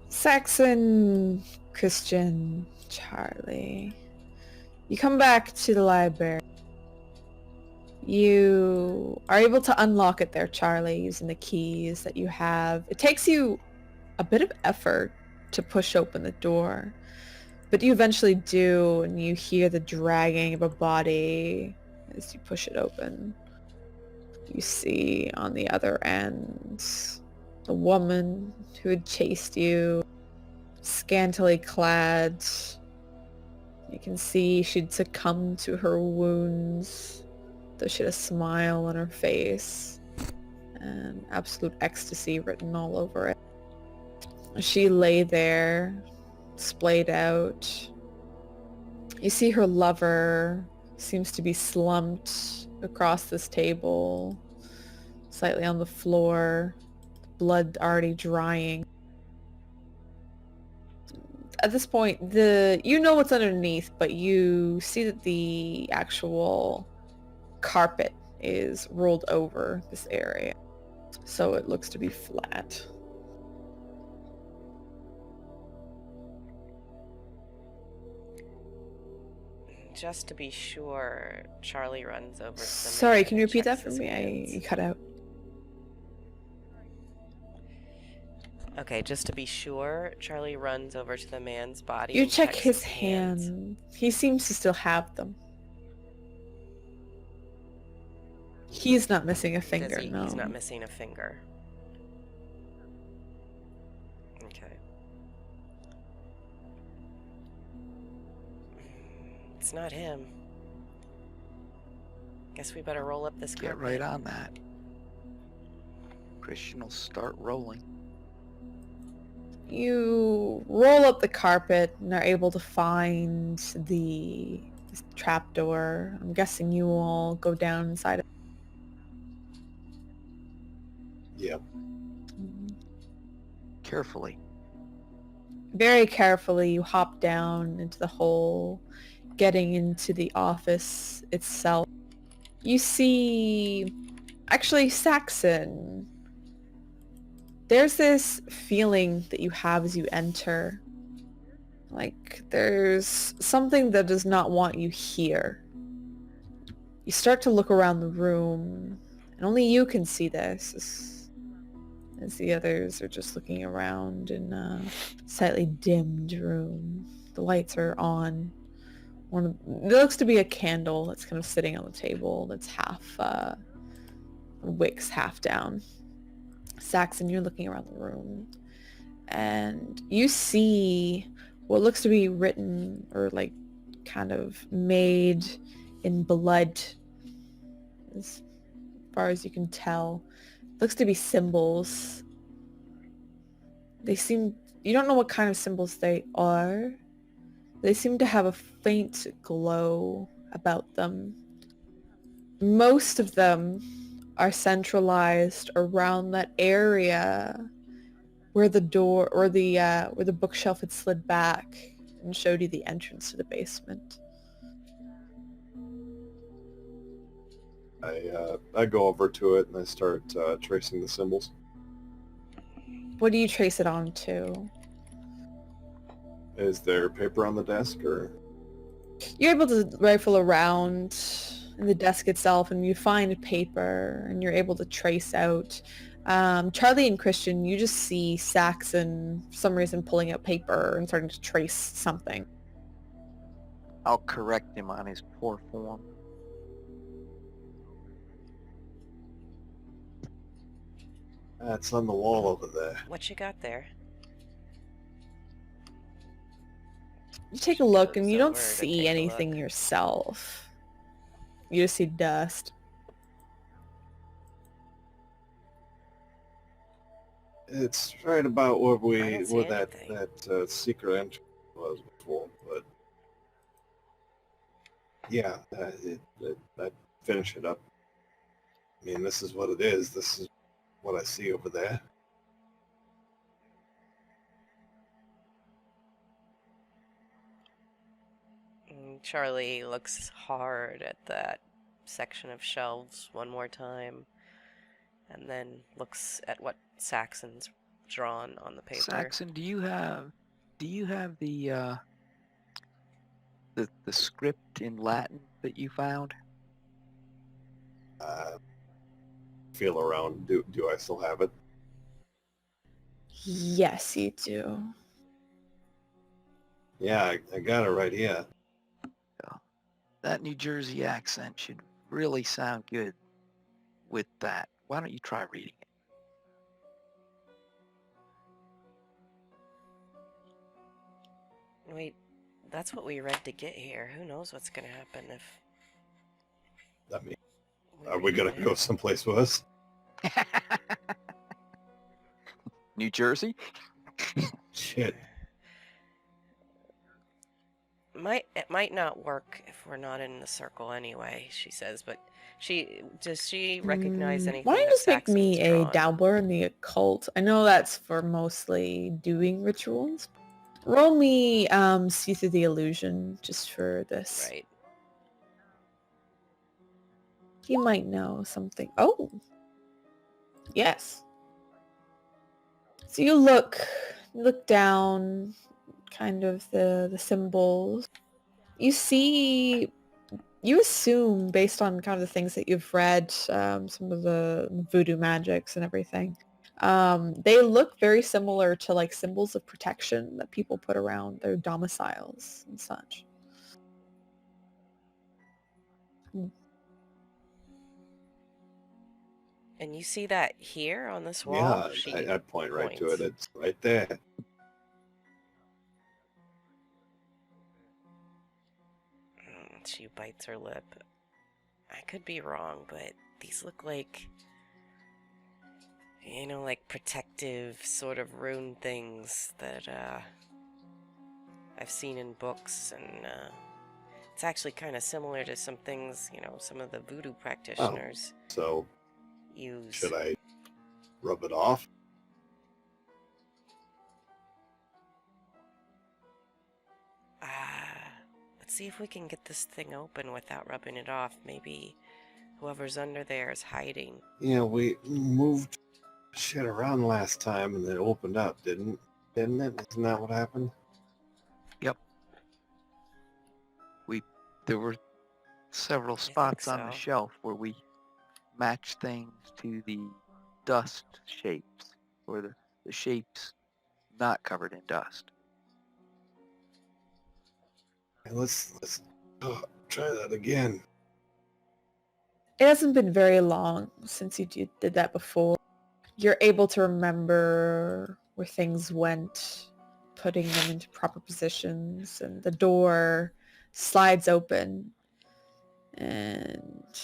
Saxon, Christian, Charlie. You come back to the library. You are able to unlock it there, Charlie, using the keys that you have. It takes you a bit of effort to push open the door. But you eventually do, and you hear the dragging of a body as you push it open. You see on the other end a woman who had chased you, scantily clad. You can see she'd succumbed to her wounds, though she had a smile on her face and absolute ecstasy written all over it. She lay there, splayed out. You see her lover seems to be slumped across this table, slightly on the floor, blood already drying. At this point, you know what's underneath, but you see that the actual carpet is rolled over this area, so it looks to be flat. Just to be sure, Charlie runs over to the Sorry, man can you and repeat that checks for his me? hands. You cut out. Okay, just to be sure, Charlie runs over to the man's body. You and check checks his hands. hand. He seems to still have them. He's not missing a finger, Does he? no. He's not missing a finger. Okay. It's not him. Guess we better roll up this Get carpet. right on that. Christian will start rolling. You roll up the carpet and are able to find the trapdoor. I'm guessing you all go down inside it. Yeah. Carefully. Very carefully, you hop down into the hole, getting into the office itself. You see, actually, Saxon. There's this feeling that you have as you enter. Like, there's something that does not want you here. You start to look around the room, and only you can see this, as the others are just looking around in a slightly dimmed room. The lights are on. There looks to be a candle that's kind of sitting on the table that's half, wicks half down. Saxon, you're looking around the room, and you see what looks to be written or like kind of made in blood, as far as you can tell. Looks to be symbols. They seem, you don't know what kind of symbols they are. They seem to have a faint glow about them. Most of them are centralized around that area where the door or the where the bookshelf had slid back and showed you the entrance to the basement. I go over to it and I start tracing the symbols. What do you trace it onto? Is there paper on the desk, or? You're able to rifle around in the desk itself and you find paper and you're able to trace out. Charlie and Christian, you just see Saxon, for some reason, pulling out paper and starting to trace something. I'll correct him on his poor form. That's on the wall over there. What you got there? You take a look and Goes you don't over to see take a anything look. yourself. You just see dust. It's right about where I don't see where that anything. secret entrance was before, but yeah, I'd finish it up. I mean, this is what it is. This is what I see over there. Charlie looks hard at that section of shelves one more time, and then looks at what Saxon's drawn on the paper. Saxon, do you have the script in Latin that you found? Feel around. Do I still have it? Yes, you do. Yeah, I got it right here. That New Jersey accent should really sound good with that. Why don't you try reading it? Wait, that's what we read to get here. Who knows what's gonna happen if... I mean, are we gonna go someplace with us? New Jersey? Shit. It might not work if we're not in the circle anyway, she says, but does she recognize anything Why don't you that just make me Saxon's a drawn? dabbler in the occult? I know that's for mostly doing rituals. Roll me see through the illusion just for this. Right. You might know something. Oh, yes. So you look down, kind of the symbols. You see, you assume based on kind of the things that you've read, some of the voodoo magics and everything, they look very similar to like symbols of protection that people put around their domiciles and such. And you see that here on this wall? Yeah, I point right to points. it. It's right there. She bites her lip. I could be wrong, but these look like, like protective sort of rune things that I've seen in books, and it's actually kind of similar to some things, some of the voodoo practitioners So use. should I rub it off? Let's see if we can get this thing open without rubbing it off. Maybe whoever's under there is hiding. You know, we moved shit around last time and it opened up, didn't it? Isn't that what happened? Yep. There were several spots on the so. shelf where we matched things to the dust shapes, or the shapes not covered in dust. Hey, let's try that again. It hasn't been very long since you did that before. You're able to remember where things went, putting them into proper positions, and the door slides open, and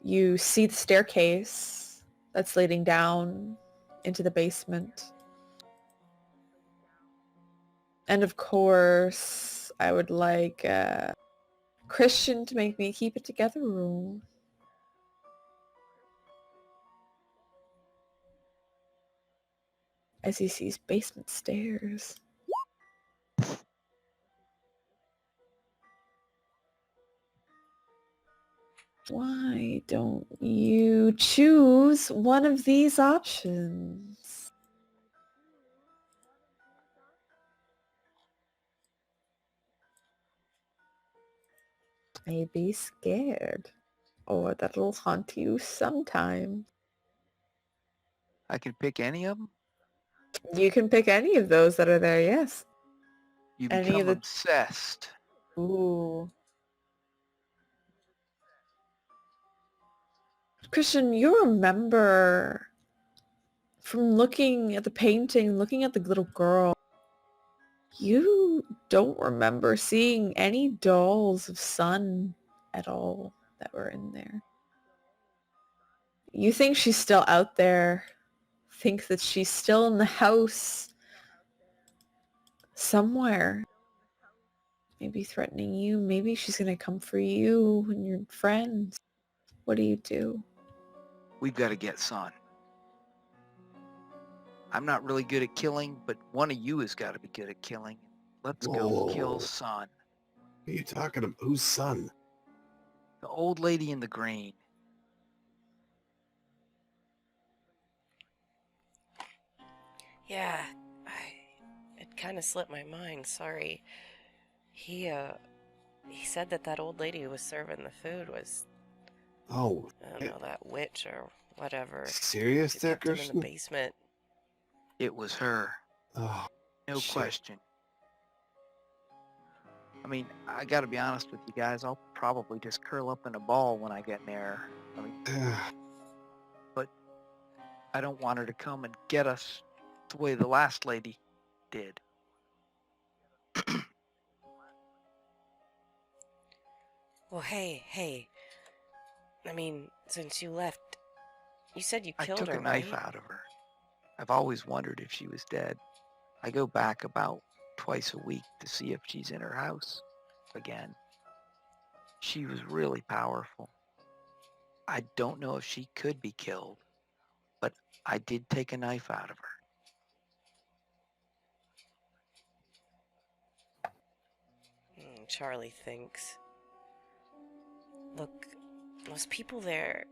you see the staircase that's leading down into the basement. And of course, I would like Christian to make me keep it together roll. As he sees basement stairs. Why don't you choose one of these options? Maybe scared, or that'll haunt you sometime. I can pick any of them. You can pick any of those that are there, yes. You Any become of the... obsessed. Ooh. Christian, you remember from looking at the painting, looking at the little girl, you don't remember seeing any dolls of Sun at all that were in there. You think she's still out there, think that she's still in the house somewhere. Maybe threatening you, maybe she's gonna come for you and your friends. What do? We've got to get Son. I'm not really good at killing, but one of you has got to be good at killing. Let's go Whoa. kill Son. What are you talking about? Whose son? The old lady in the green. Yeah, it kind of slipped my mind. Sorry. He said that old lady who was serving the food was, Oh, I don't know, that witch or whatever. serious Who there, kept him in Christian? the basement. It was her. Oh, No shit. question. I mean, I got to be honest with you guys. I'll probably just curl up in a ball when I get near. I mean, but I don't want her to come and get us the way the last lady did. Well, hey. I mean, since you left, you said you I killed took her, a knife right? out of her. I've always wondered if she was dead. I go back about twice a week to see if she's in her house again. She was really powerful. I don't know if she could be killed, but I did take a knife out of her. Charlie thinks. Look, those people there,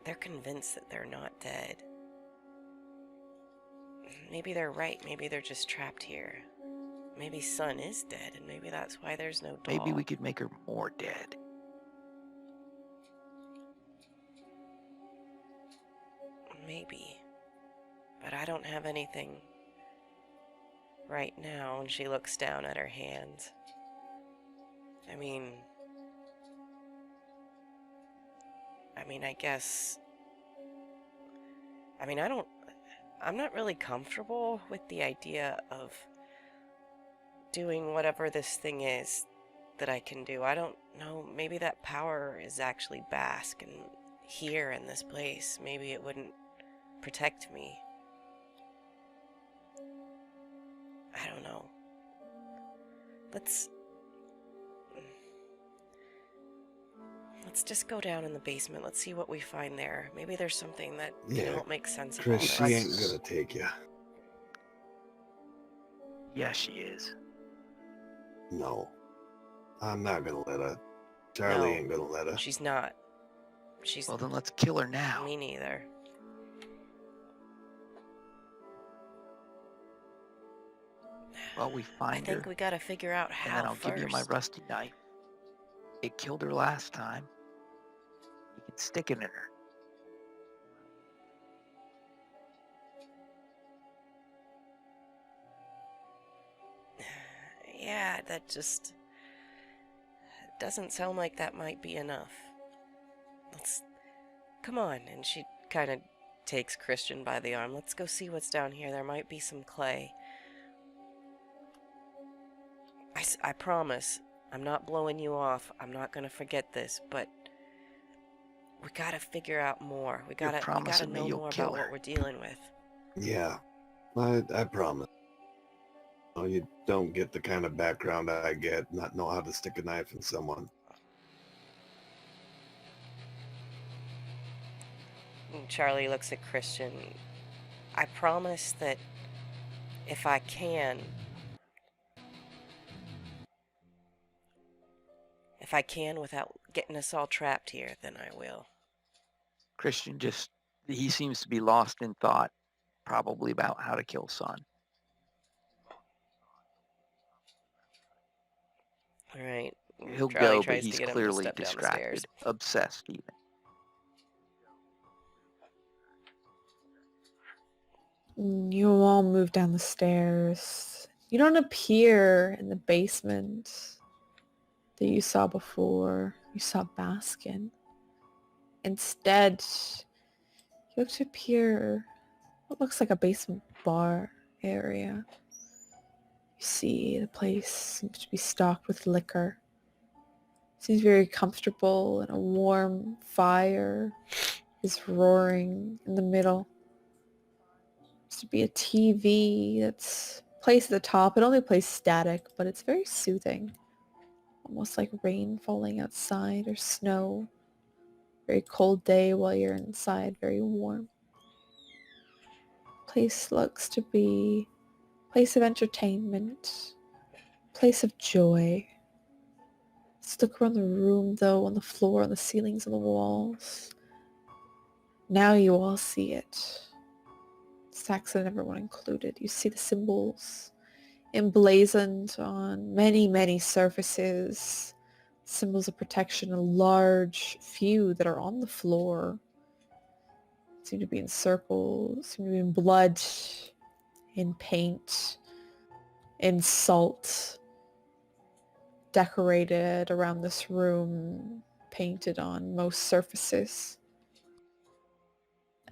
they're convinced that they're not dead. Maybe they're right. Maybe they're just trapped here. Maybe Sun is dead, and maybe that's why there's no doll. Maybe we could make her more dead. Maybe. But I don't have anything right now, and she looks down at her hands. I mean, I guess... I'm not really comfortable with the idea of doing whatever this thing is that I can do. I don't know, maybe that power is actually Basque and here in this place. Maybe it wouldn't protect me. I don't know. Let's just go down in the basement. Let's see what we find there. Maybe there's something that can help make sense of all Chris, this. she ain't gonna take you. Yeah, she is. No. I'm not gonna let her. Charlie No, ain't gonna let her. she's not. She's... Well, then let's kill her now. Me neither. Well, we I find think her, we gotta figure out and how then I'll give you my first. rusty knife. It killed her last time. You can stick it in her. Yeah, that just doesn't sound like that might be enough. Let's... Come on. And she kind of takes Christian by the arm. Let's go see what's down here. There might be some clay. I promise, I'm not blowing you off. I'm not gonna forget this, but we gotta figure out more. We gotta promising me know you'll more kill about her. what we're dealing with. Yeah, I promise. Oh, you don't get the kind of background I get, not know how to stick a knife in someone. And Charlie looks at Christian. I promise that if I can without getting us all trapped here, then I will. Christian he seems to be lost in thought, probably about how to kill Son. All right. He'll Charlie go, but tries to he's get him to clearly step down the stairs. distracted, obsessed even. You all move down the stairs. You don't appear in the basement that you saw before. You saw Baskin. Instead, you look to appear what looks like a basement bar area. You see the place seems to be stocked with liquor. Seems very comfortable, and a warm fire is roaring in the middle. Seems to be a TV that's placed at the top. It only plays static, but it's very soothing. Almost like rain falling outside or snow. Very cold day while you're inside, very warm. Place looks to be a place of entertainment, place of joy. Let's look around the room though, on the floor, on the ceilings, on the walls. Now you all see it. Saxon and everyone included. You see the symbols emblazoned on many, many surfaces. Symbols of protection, a large few that are on the floor. Seem to be in circles, seem to be in blood, in paint, in salt. Decorated around this room, painted on most surfaces.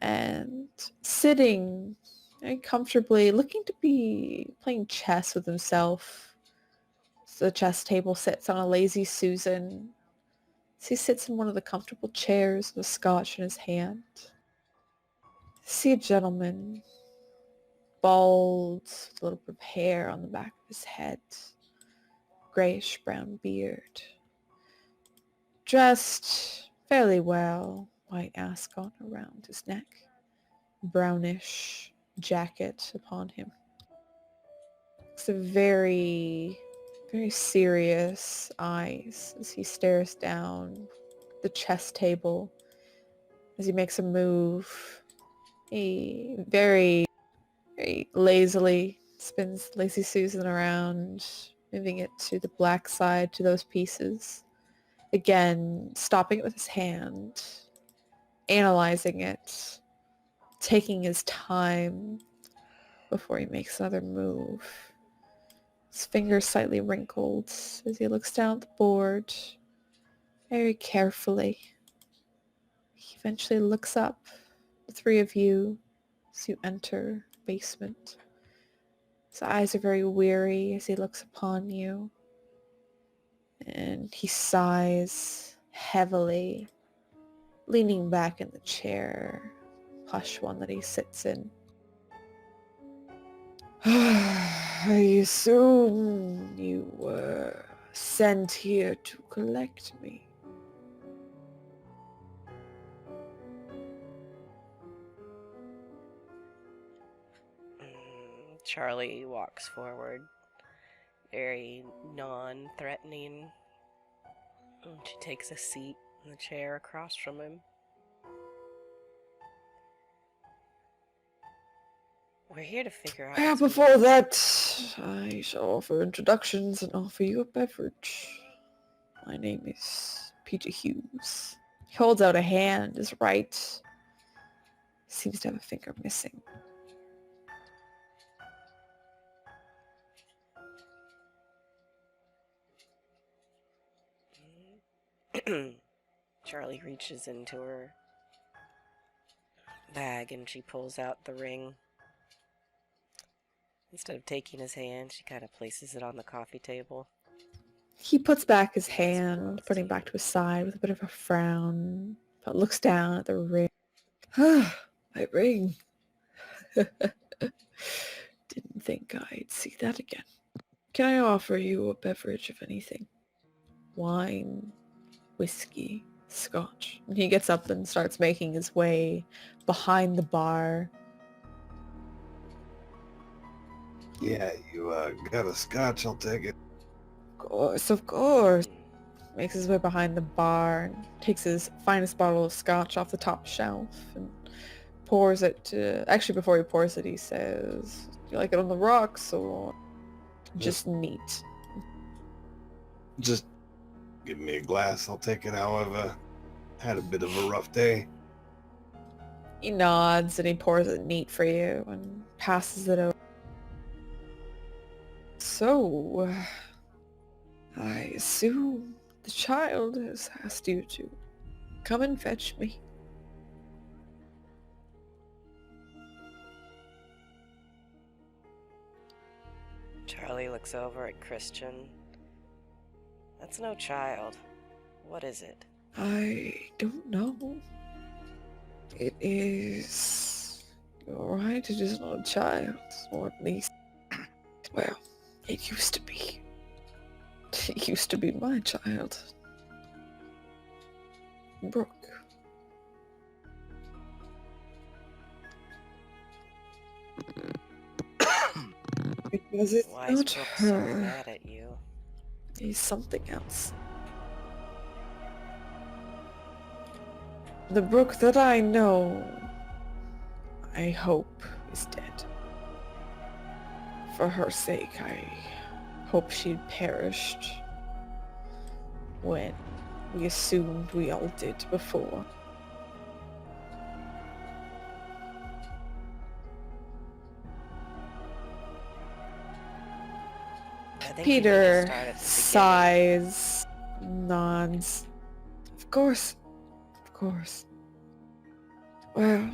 And sitting very comfortably, looking to be playing chess with himself. So the chess table sits on a lazy Susan. So he sits in one of the comfortable chairs with a scotch in his hand. See a gentleman, bald, with a little bit of hair on the back of his head, grayish brown beard, dressed fairly well, white ascot around his neck, brownish jacket upon him. It's a very, very serious eyes as he stares down the chess table as he makes a move. He very, very lazily spins Lazy Susan around, moving it to the black side to those pieces. Again, stopping it with his hand, analyzing it, taking his time before he makes another move. His fingers slightly wrinkled as he looks down at the board very carefully. He eventually looks up, the three of you, as you enter the basement. His eyes are very weary as he looks upon you, and he sighs heavily, leaning back in the chair, plush one that he sits in. I assume you were sent here to collect me. Charlie walks forward, very non-threatening, And she takes a seat in the chair across from him. We're here to figure out what's Before going on. that, I shall offer introductions and offer you a beverage. My name is Peter Hughes. He holds out a hand, his right seems to have a finger missing. Charlie reaches into her bag and she pulls out the ring. Instead of taking his hand, she kind of places it on the coffee table. He puts back his Yes, hand, well, putting it see. back to his side with a bit of a frown, but looks down at the ring. My ring. Didn't think I'd see that again. Can I offer you a beverage of anything? Wine, whiskey, scotch. And he gets up and starts making his way behind the bar. Yeah, you got a scotch, I'll take it. Of course. Makes his way behind the bar and takes his finest bottle of scotch off the top shelf and pours it. Actually, before he pours it, he says, "Do you like it on the rocks or just neat?" Just give me a glass, I'll take it. However, had a bit of a rough day. He nods and he pours it neat for you and passes it over. So, I assume the child has asked you to come and fetch me. Charlie looks over at Christian. That's no child. What is it? I don't know. It is... You're right, it is not a child, or at least... Well, it used to be. It used to be my child. Brooke. Because it's Why is not Brooke so her. mad at you? He's something else. The Brooke that I know, I hope, is dead. For her sake, I hope she'd perished when we assumed we all did before. I think Peter you need to start at the sighs, nods. Of course. Of course. Well,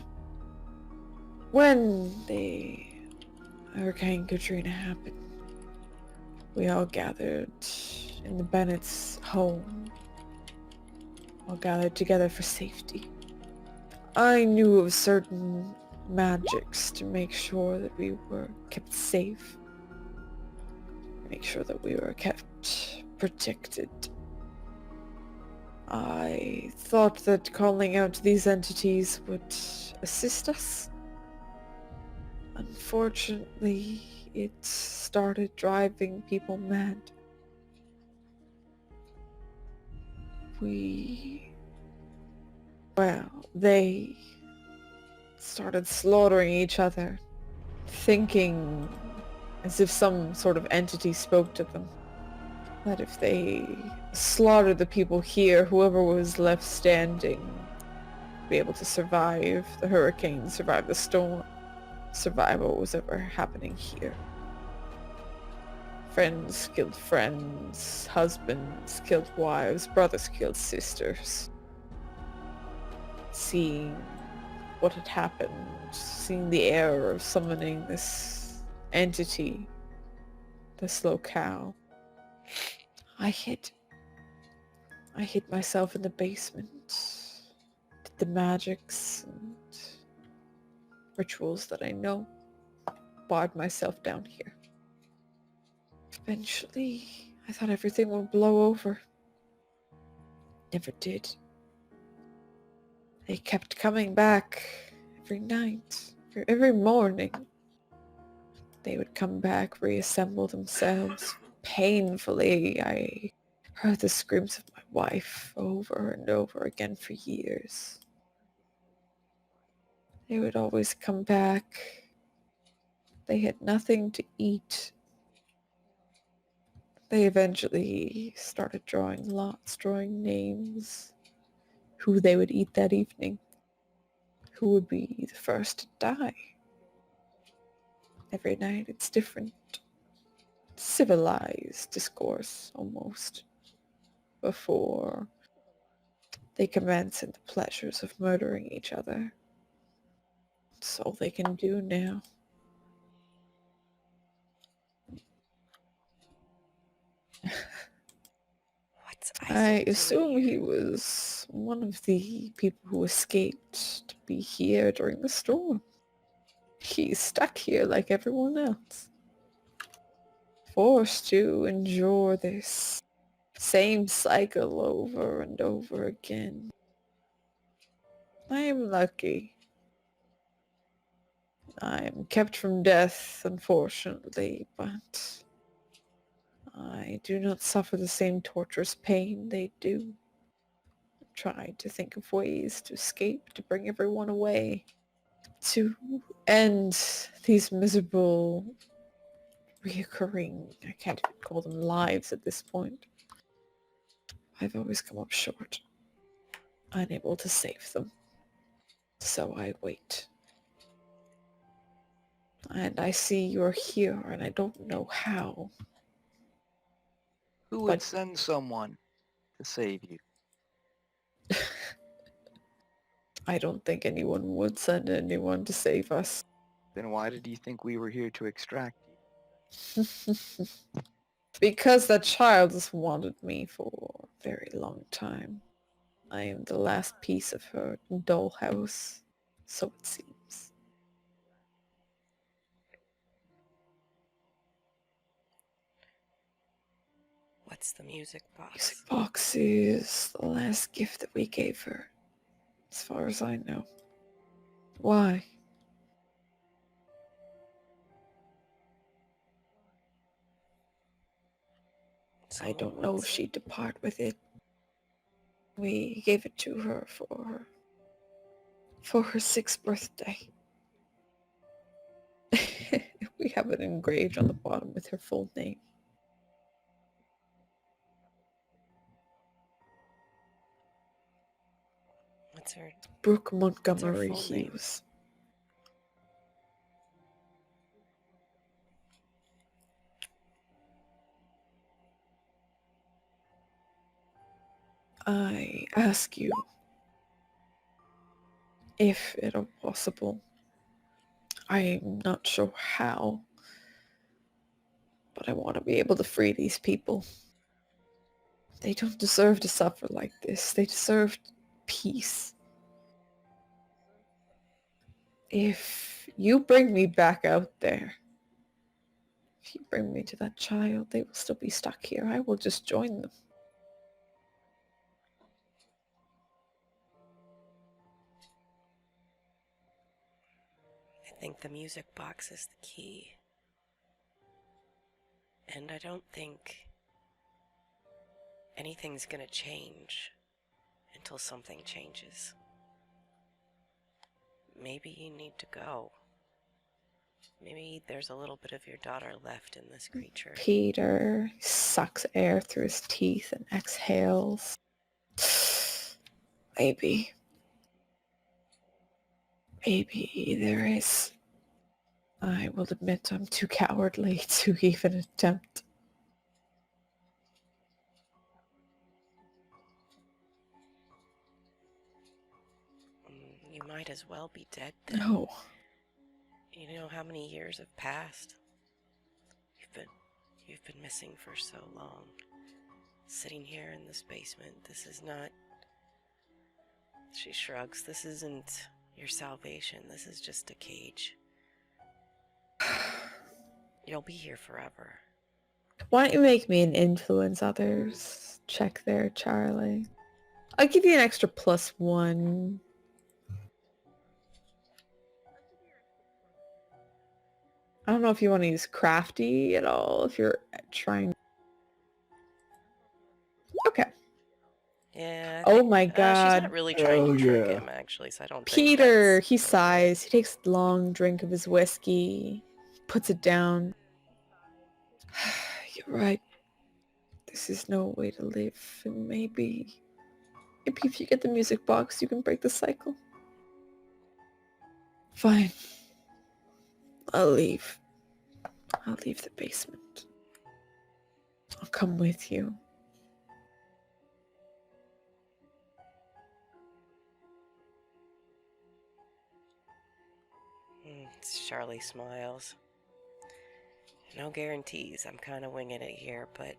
when the Hurricane Katrina happened, we all gathered in the Bennett's home. All gathered together for safety. I knew of certain magics to make sure that we were kept safe. Make sure that we were kept protected. I thought that calling out these entities would assist us. Unfortunately, it started driving people mad. They started slaughtering each other, thinking as if some sort of entity spoke to them. That if they slaughtered the people here, whoever was left standing would be able to survive the hurricane, survive the storm, survive what was ever happening here. Friends killed friends, husbands killed wives, brothers killed sisters. Seeing what had happened, seeing the error of summoning this entity, this locale, I hid myself in the basement, did the magics and rituals that I know, barred myself down here. Eventually, I thought everything would blow over. Never did. They kept coming back every night, every morning. They would come back, reassemble themselves. Painfully, I heard the screams of my wife over and over again for years. They would always come back. They had nothing to eat. They eventually started drawing lots, drawing names, who they would eat that evening, who would be the first to die. Every night it's different. Civilized discourse, almost, before they commence in the pleasures of murdering each other. It's all they can do now. What's I Isaac assume doing he here? was one of the people who escaped to be here during the storm. He's stuck here like everyone else, forced to endure this same cycle over and over again. I am lucky. I am kept from death, unfortunately, but I do not suffer the same torturous pain they do. I'm trying to think of ways to escape, to bring everyone away, to end these miserable, reoccurring, I can't even call them lives at this point. I've always come up short, unable to save them. So I wait. And I see you're here, and I don't know how. Who would But send someone to save you? I don't think anyone would send anyone to save us. Then why did you think we were here to extract you? Because that child has wanted me for a very long time. I am the last piece of her dollhouse, so it seems. What's the music box? Music box is the last gift that we gave her, as far as I know. Why? I Someone don't know wants if it. she'd depart with it. We gave it to her for her 6th birthday. We have it engraved on the bottom with her full name. What's her Brooke Montgomery full name? Hughes. I ask you, if at all possible, I'm not sure how, but I want to be able to free these people. They don't deserve to suffer like this. They deserve peace. If you bring me back out there, if you bring me to that child, they will still be stuck here. I will just join them. I think the music box is the key. And I don't think anything's gonna change until something changes. Maybe you need to go. Maybe there's a little bit of your daughter left in this creature. Peter sucks air through his teeth and exhales. Maybe. Maybe there is. I will admit I'm too cowardly to even attempt. You might as well be dead then. No. You know how many years have passed? You've been missing for so long. Sitting here in this basement, this is not... She shrugs. This isn't your salvation. This is just a cage. You'll be here forever. Why don't you make me an influence others check there, Charlie? I'll give you an extra +1. I don't know if you want to use crafty at all, if you're trying. Okay. Yeah, I Oh think my she's god. not really trying Oh, to trick yeah. him, actually, so I don't think Peter! that's He gonna work. sighs. He takes a long drink of his whiskey, puts it down. You're right. This is no way to live. And maybe if you get the music box, you can break the cycle. Fine. I'll leave. I'll leave the basement. I'll come with you. Charlie smiles. No guarantees. I'm kind of winging it here, but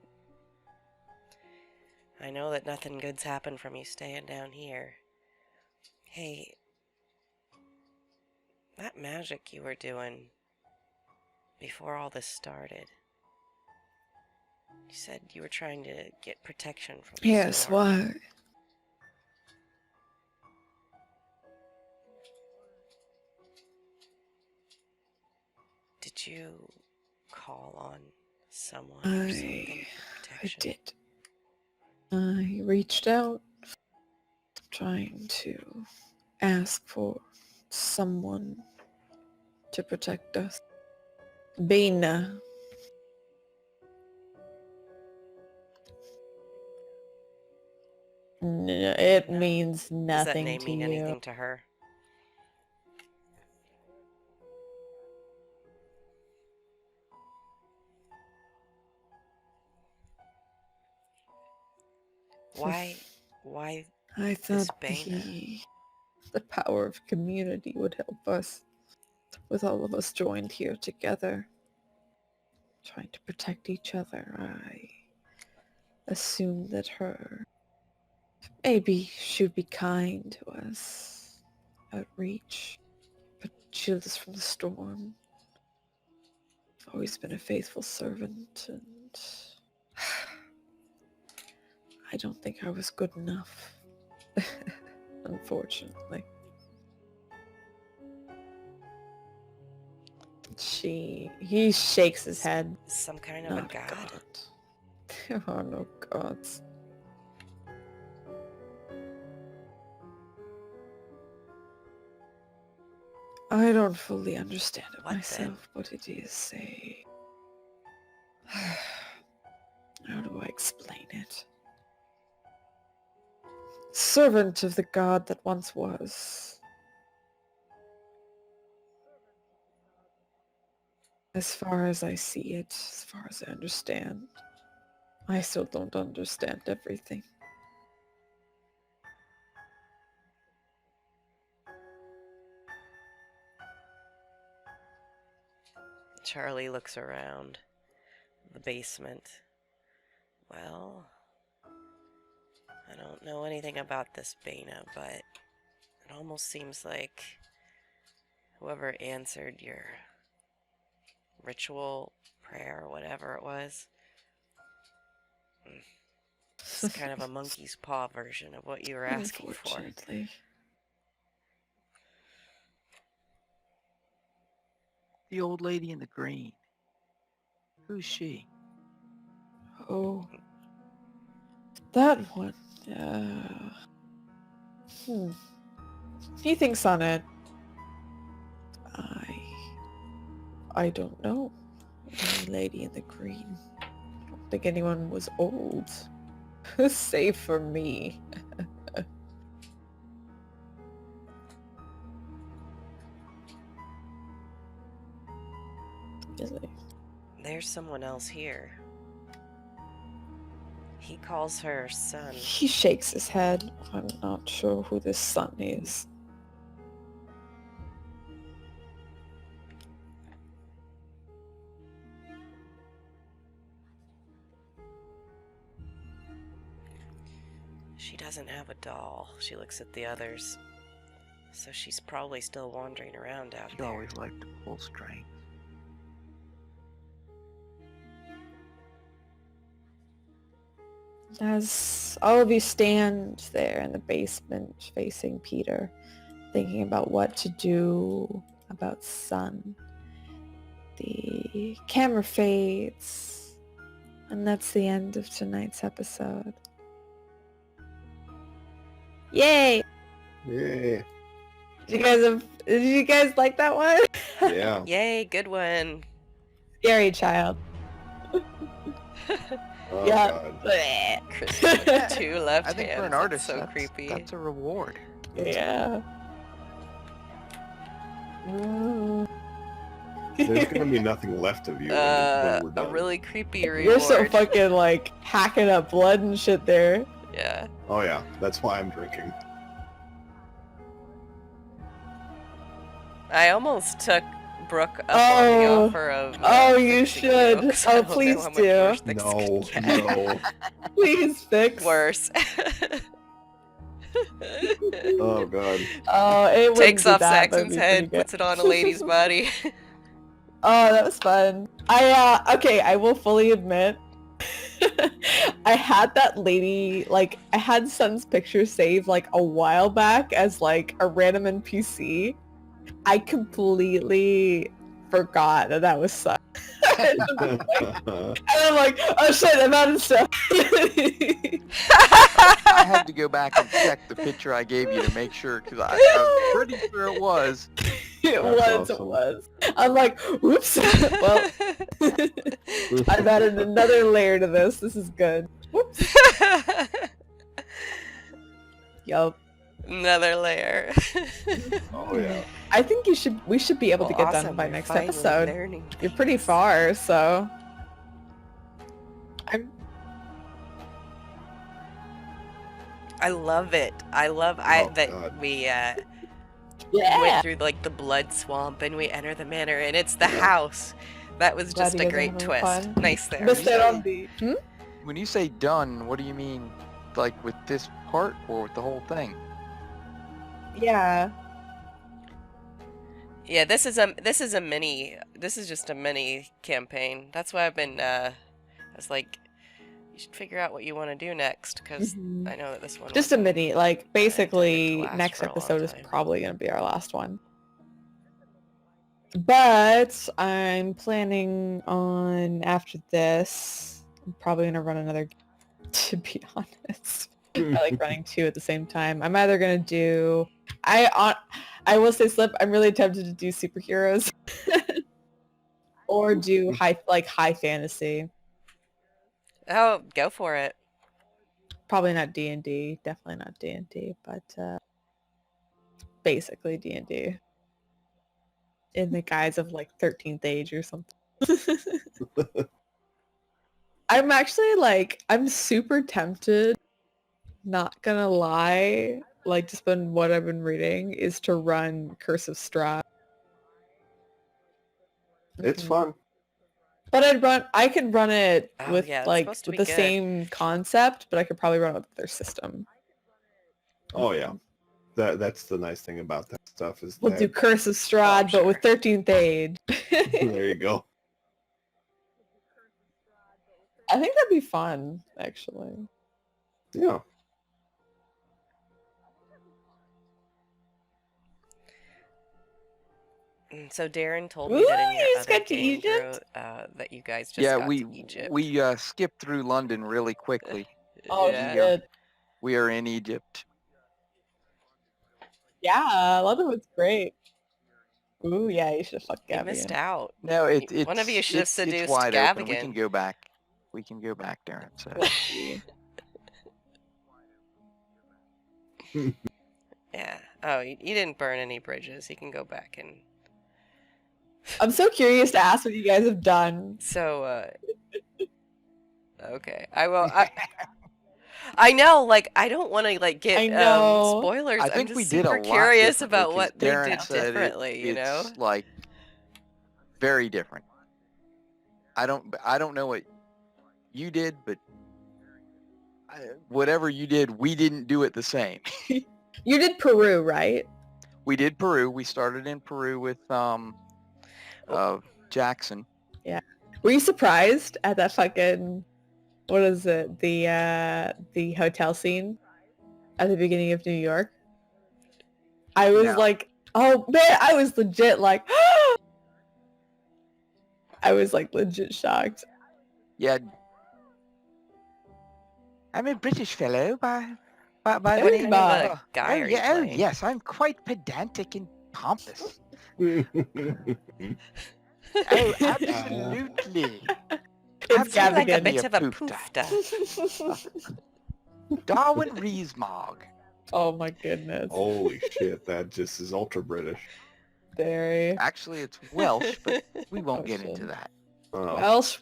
I know that nothing good's happened from you staying down here. Hey, that magic you were doing before all this started. You said you were trying to get protection from the Yes, storm. why? Did you call on someone or something for I protection? did. I reached out, trying to ask for someone to protect us. Bina. It means Does that nothing name to mean you. anything to her? Why I this thought Bana? the power of community would help us, with all of us joined here together, trying to protect each other. I assumed that maybe she would be kind to us, outreach, but shield us from the storm. I've always been a faithful servant, and I don't think I was good enough, unfortunately. He shakes his head. Some kind of Not a god? There are no gods. I don't fully understand it What myself, but it is a... How do I explain it? Servant of the god that once was. As far as I see it, as far as I understand. I still don't understand everything. Charlie looks around the basement. Well, I don't know anything about this Bana, but it almost seems like whoever answered your ritual prayer or whatever it was, it's kind of a monkey's paw version of what you were asking for. Unfortunately. The old lady in the green. Who's she? Oh. That one. He thinks on it. I don't know. The lady in the green. I don't think anyone was old. Save for me. Really? There's someone else here. He calls her son. He shakes his head. I'm not sure who this son is. She doesn't have a doll. She looks at the others. So she's probably still wandering around out She there. always liked to pull strings. As all of you stand there in the basement facing Peter, thinking about what to do about Sun, the camera fades, and that's the end of tonight's episode. Yay! Yeah. Did you guys like that one? Yeah. Yay, good one. Scary child. Oh Yeah. God. Bleh. Kristen with 2 left I think hands. for an That's artist, so creepy. that's a reward. Yeah. There's gonna be nothing left of you when we're A done. really creepy reward. You're so fucking like hacking up blood and shit there. Yeah. Oh yeah, that's why I'm drinking. I almost took Brooke up on the Oh. offer of. Oh, you fixing should. You, 'cause Oh, I don't know please how much do. worse things No, could get. no. Please fix. Worse. Oh God. Oh, it wouldn't Takes be off that, but it'd Saxon's be head, pretty good. puts it on a lady's body. Oh, that was fun. Okay, I will fully admit, I had that lady, like, I had Sun's picture saved, like, a while back as, like, a random NPC. I completely forgot that was Sun. And I'm like, oh shit, I'm out of stuff. I had to go back and check the picture I gave you to make sure, because I'm pretty sure it was. It That's was, awesome. it was. I'm like, oops. Well, I've added another layer to this. This is good. Whoops. Yup. Another layer. Oh yeah. I think we should be able to Well, get awesome, done by you're next finally episode. learning You're pretty things. far, so I love it. I love Oh, that God. we yeah. went through like the blood swamp and we enter the manor and it's the Yeah. house. That was Glad just you a guys are great having twist. fun. Nice there. Missed out on the. When you say done, what do you mean? Like with this part or with the whole thing? Yeah. Yeah, this is just a mini campaign. That's why I've been I was like, you should figure out what you want to do next because Mhm. I know that this one Just a wasn't mini. Like intended to basically, last next for a long episode is time. probably gonna be our last one. But I'm planning on after this. I'm probably gonna run another. To be honest, I like running 2 at the same time. I'm either gonna do. I will say, Slip. I'm really tempted to do superheroes, or do high fantasy. Oh, go for it. Probably not D&D. Definitely not D&D. But basically D&D. In the guise of like 13th age or something. I'm actually like, I'm super tempted, not gonna lie, like just been what I've been reading is to run Curse of Strahd. It's Mhm. fun. But I could run it Oh, with yeah, it's like supposed to with be the good. same concept, but I could probably run it with their system. Oh yeah. That's the nice thing about that stuff is We'll that do Curse of Strahd, but with 13th age. there you go. I think that'd be fun, actually. Yeah. So Darren told me Ooh, that in your you just other got to game, Drew, Egypt? that you guys just Yeah, got we to Egypt. we skipped through London really quickly. Oh, yeah. shit. We are in Egypt. Yeah, London was great. Ooh, yeah, you should have fucked You Gabby missed in. out. No, it's One of you should have it's seduced wide open. We Gavigan. can go back. We can go back, Darren. So We'll see. Yeah. Oh, you didn't burn any bridges. You can go back and. I'm so curious to ask what you guys have done. So, okay. I will. I know. Like, I don't want to like get I know. spoilers. I think I'm we just did a super lot curious differently, about 'cause what they Darren did said differently. You know. it's like very different. I don't know what you did, but whatever you did, we didn't do it the same. You did Peru, right? We did Peru. We started in Peru with Jackson. Yeah. Were you surprised at that fucking, what is it? The hotel scene at the beginning of New York? I was No. like, oh man, I was legit like, I was like legit shocked. Yeah. I'm a British fellow by by There the you name go. of... What guy are you yeah, playing? yes, I'm quite pedantic and pompous. Oh, absolutely. It's Sounds like a Gavigan. bit of a poofta. poofta. Darwin Reesmog. Oh my goodness. Holy shit, that just is ultra British. Very Actually, it's Welsh, but we won't Oh, get shit. into that. Oh. Welsh.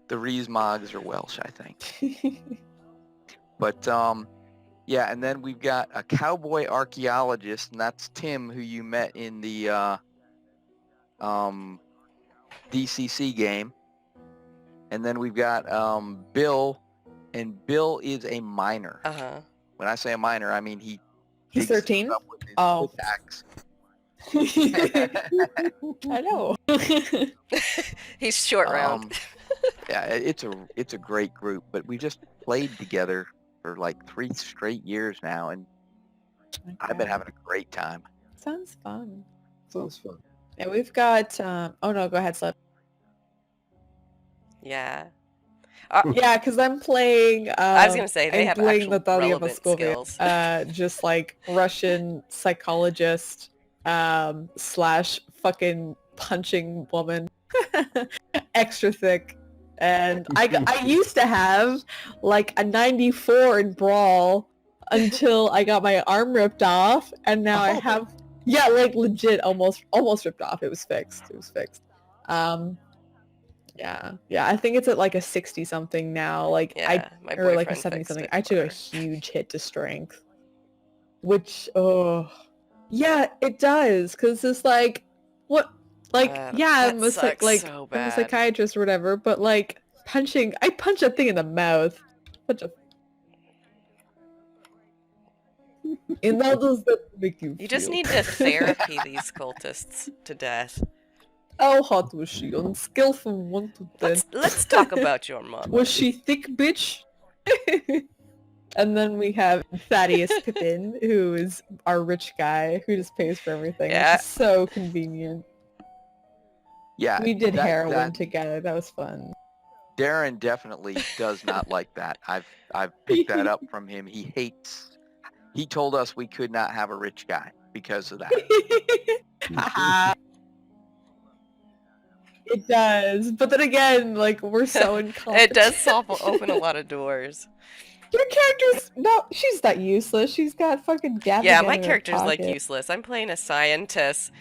The Reesmogs are Welsh, I think. But yeah, and then we've got a cowboy archaeologist, and that's Tim, who you met in the DCC game. And then we've got Bill, and Bill is a miner. Uh-huh. When I say a miner, I mean He's digs 13? stuff with his Oh. pickaxe. I know. He's short round. Yeah, it's a great group, but we just played together for like 3 straight years now, and I've been having a great time. Sounds fun. Sounds fun. Yeah, we've got oh no, go ahead, Slip. Yeah. Yeah, because I'm playing I was gonna say they I'm have playing actual Natalia relevant Moskovia, skills. just like Russian psychologist slash fucking punching woman. Extra thick. And I used to have like a 94 in Brawl until I got my arm ripped off, and now I have like legit almost ripped off. It was fixed. Yeah, I think it's at like a 60 something now. Like Yeah, my or like a boyfriend 70 fixed something. it I took a for huge hit to strength, which yeah, it does, because it's like what yeah, that I'm a sucks like so I'm a bad. psychiatrist or whatever, but like I punch that thing in the mouth. And how does that make you You just feel? need to therapy these cultists to death. How hot was she on a scale from 1 to 10? Let's talk about your mother. Was she thick, bitch? And then we have Thaddeus Pippin, who is our rich guy who just pays for everything. Yeah. Which is so convenient. Yeah, We did heroin that together. That was fun. Darren definitely does not like that. I've picked that up from him. He told us we could not have a rich guy because of that. It does, but then again, like we're so incompetent. It does open a lot of doors. Your character's she's not useless. She's got fucking Gavin. Yeah, my in her character's like pocket. useless. I'm playing a scientist.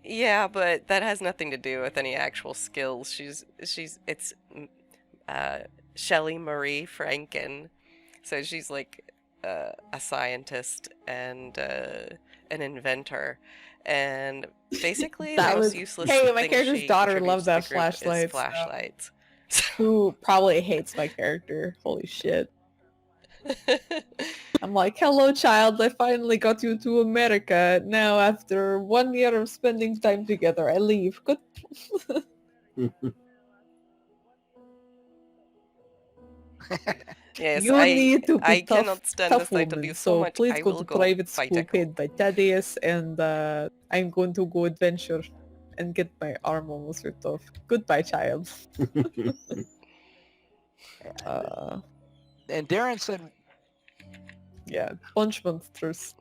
Yeah, but that has nothing to do with any actual skills. It's Shelley Marie Franken. So she's like a scientist and an inventor. And basically the most useless Hey, thing my character's she daughter contributes loves to the that group is flashlights. flashlights. Who probably hates my character. Holy shit. I'm like, hello child, I finally got you to America. Now after 1 year of spending time together, I leave. Good. Yes, You need to be I tough, cannot stand the tough sight of woman, you so much. please I go will to go private fight school a paid by Thaddeus, and I'm going to go adventure and get my arm almost ripped off. Goodbye, child. And Darren said, yeah, punch monsters.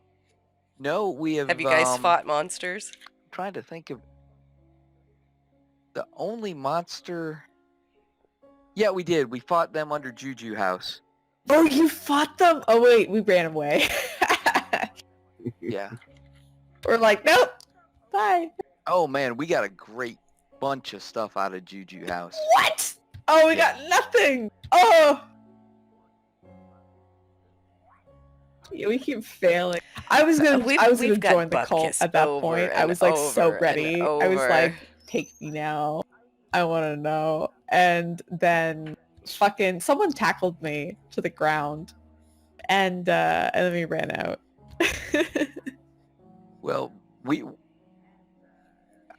no, we have... Have you guys fought monsters? I'm trying to think of the only monster... Yeah, we did. We fought them under Juju House. Oh, you fought them? Oh wait, we ran away. Yeah. We're like, nope, bye. Oh man, we got a great bunch of stuff out of Juju House. What? Oh, we got nothing. Oh. Yeah, we keep failing. I was gonna join the cult at that point. I was like so ready. I was like, take me now. I want to know. And then fucking someone tackled me to the ground, and then we ran out. Well,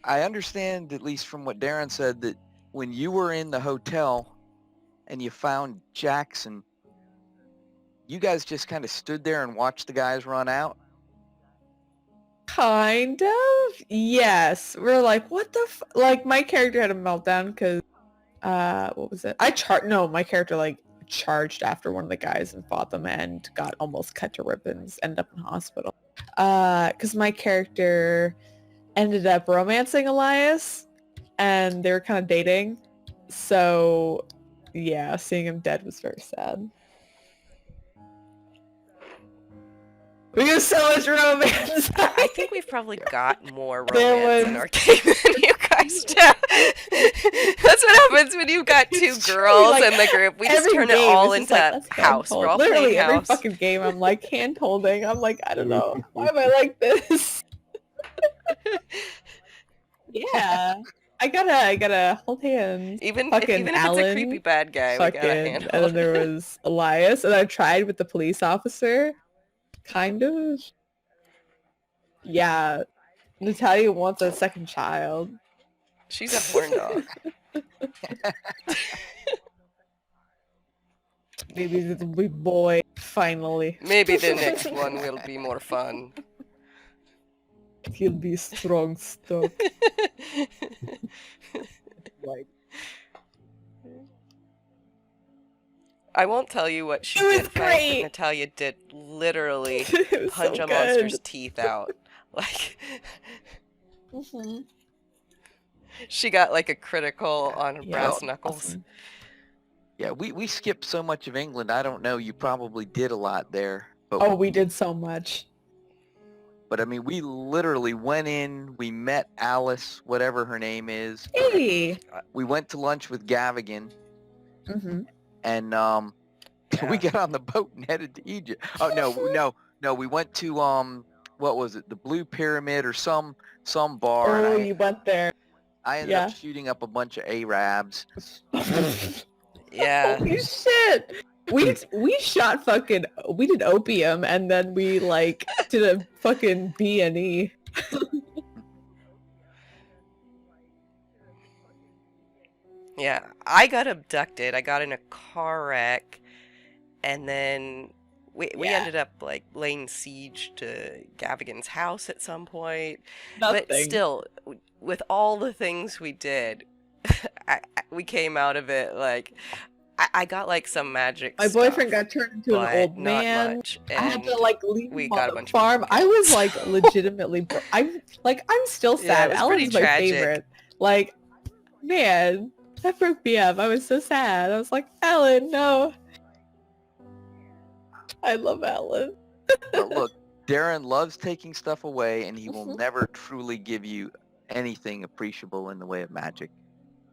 I understand, at least from what Darren said, that when you were in the hotel and you found Jackson, you guys just kind of stood there and watched the guys run out? Kind of. Yes. We're like, what the like my character had a meltdown because what was it? My character like charged after one of the guys and fought them and got almost cut to ribbons, ended up in hospital. Because my character ended up romancing Elias and they were kind of dating. So yeah, seeing him dead was very sad. We have so much romance. I think we've probably got more There romance in was- our game than you guys do. That's what happens when you've got two It's true, girls like, in the group. We just every turn it game all is just into like, let's house. hand-hold. We're all Literally playing every house. fucking game I'm like hand holding. I'm like, I don't know. Why am I like this? Yeah. I gotta hold hands. Even Fucking if it's a Alan, creepy bad guy, we gotta Fucking, handle and then there it. was Elias, and I tried with the police officer. Kind of. Yeah. Natalia wants a second child. She's a porn dog. Maybe the big boy, finally. Maybe the next one will be more fun. He'll be strong stuff. Like, I won't tell you what she It was did, guys, great. but Natalia did literally it was punch so a good. monster's teeth out. Like, Mhm. she got like a critical on her Yeah, brass knuckles. awesome. Yeah, we skipped so much of England. I don't know. You probably did a lot there. But, Oh, we did so much. but I mean, we literally went in. We met Alice, whatever her name is. Hey. We went to lunch with Gavigan, Mm-hmm. and Yeah. we got on the boat and headed to Egypt. Oh no. We went to what was it? The Blue Pyramid or some bar. Oh, And you went there. I ended up shooting up a bunch of Arabs. Yeah. Holy shit. We shot fucking, we did opium and then we like did a fucking B&E. Yeah, I got abducted. I got in a car wreck, and then we Yeah. ended up like laying siege to Gavigan's house at some point. Nothing. But still, with all the things we did, we came out of it like I got like some magic. My boyfriend stuff, got turned into an but old not man. much, I had to and like leave we him got a on bunch the of farm. I was like legitimately, I'm still Yeah, sad. it was pretty Alan's my tragic. favorite. Like, man, that broke me up. I was so sad. I was like, Alan, no. I love Alan. But look, Darren loves taking stuff away, and he will Mhm. never truly give you anything appreciable in the way of magic.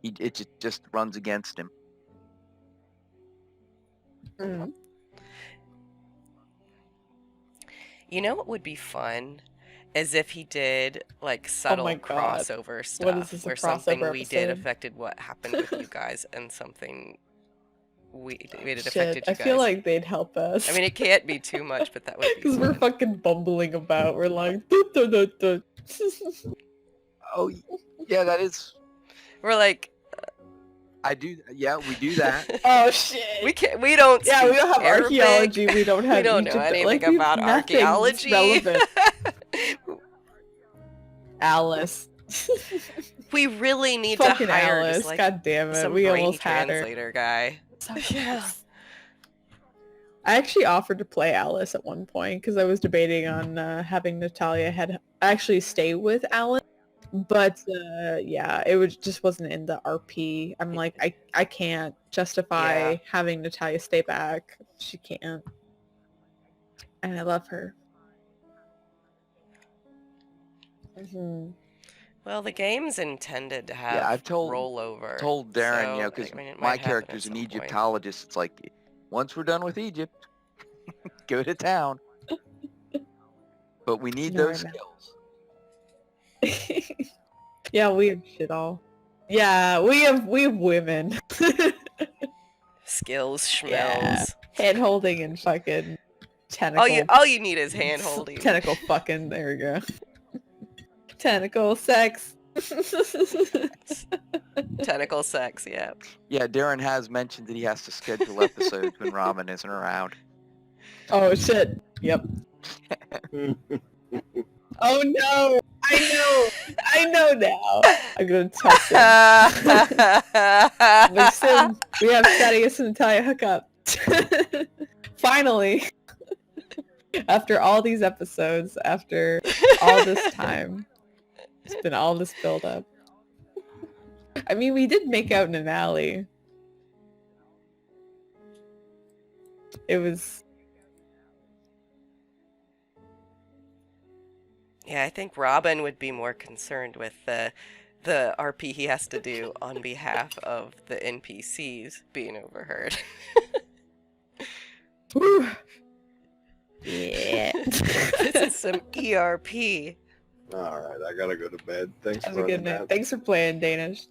It just runs against him. Mm. You know what would be fun? As if he did like subtle my God. crossover What stuff is this, a where something crossover we did episode? affected what happened with you guys and something we did affected Shit, you I guys. feel like they'd help us. I mean, it can't be too much, but that would be because we're fun. fucking bumbling about. We're like, "Dut, dut, dut, dut." Oh, yeah, that is. We're like, I do. Yeah, we do that. Oh shit. we don't Yeah, we speak don't have Arabic. archaeology. We don't have We don't know Egypt. anything Like, we have about nothing archaeology. relevant. Alice. We really need Fucking to hire Alice. just like God damn it. some We brainy almost had her. translator guy. Yeah. I actually offered to play Alice at one point because I was debating on having Natalia actually stay with Alan. But yeah, it just wasn't in the RP. I'm like, I can't justify Yeah. having Natalia stay back. She can't. And I love her. Mhm. Well, the game's intended to have Yeah, I've rollover. told Darren, so, you know, because I mean, it my might happen character's at an some point. Egyptologist. It's like, once we're done with Egypt, go to town. But we need No, those I know. skills. Yeah, we have shit all. Yeah, we have women. Skills, schmells. Yeah. Hand holding and fucking tentacle. All you need is hand holding. Tentacle fucking. There we go. Tentacle sex. Tentacle sex, yeah. Yeah, Darren has mentioned that he has to schedule episodes when Robin isn't around. Oh shit. Yep. Oh no! I know now. I'm gonna tell Sim. But Sim, we have Thaddeus and Natalia hook up. Finally. After all these episodes, after all this time, it's been all this build up. I mean, we did make out in an alley. It was... Yeah, I think Robin would be more concerned with the RP he has to do on behalf of the NPCs being overheard. Whew. Yeah. This is some ERP. All right, I gotta go to bed. Thanks Have for a good running night. that. Thanks for playing, Danish.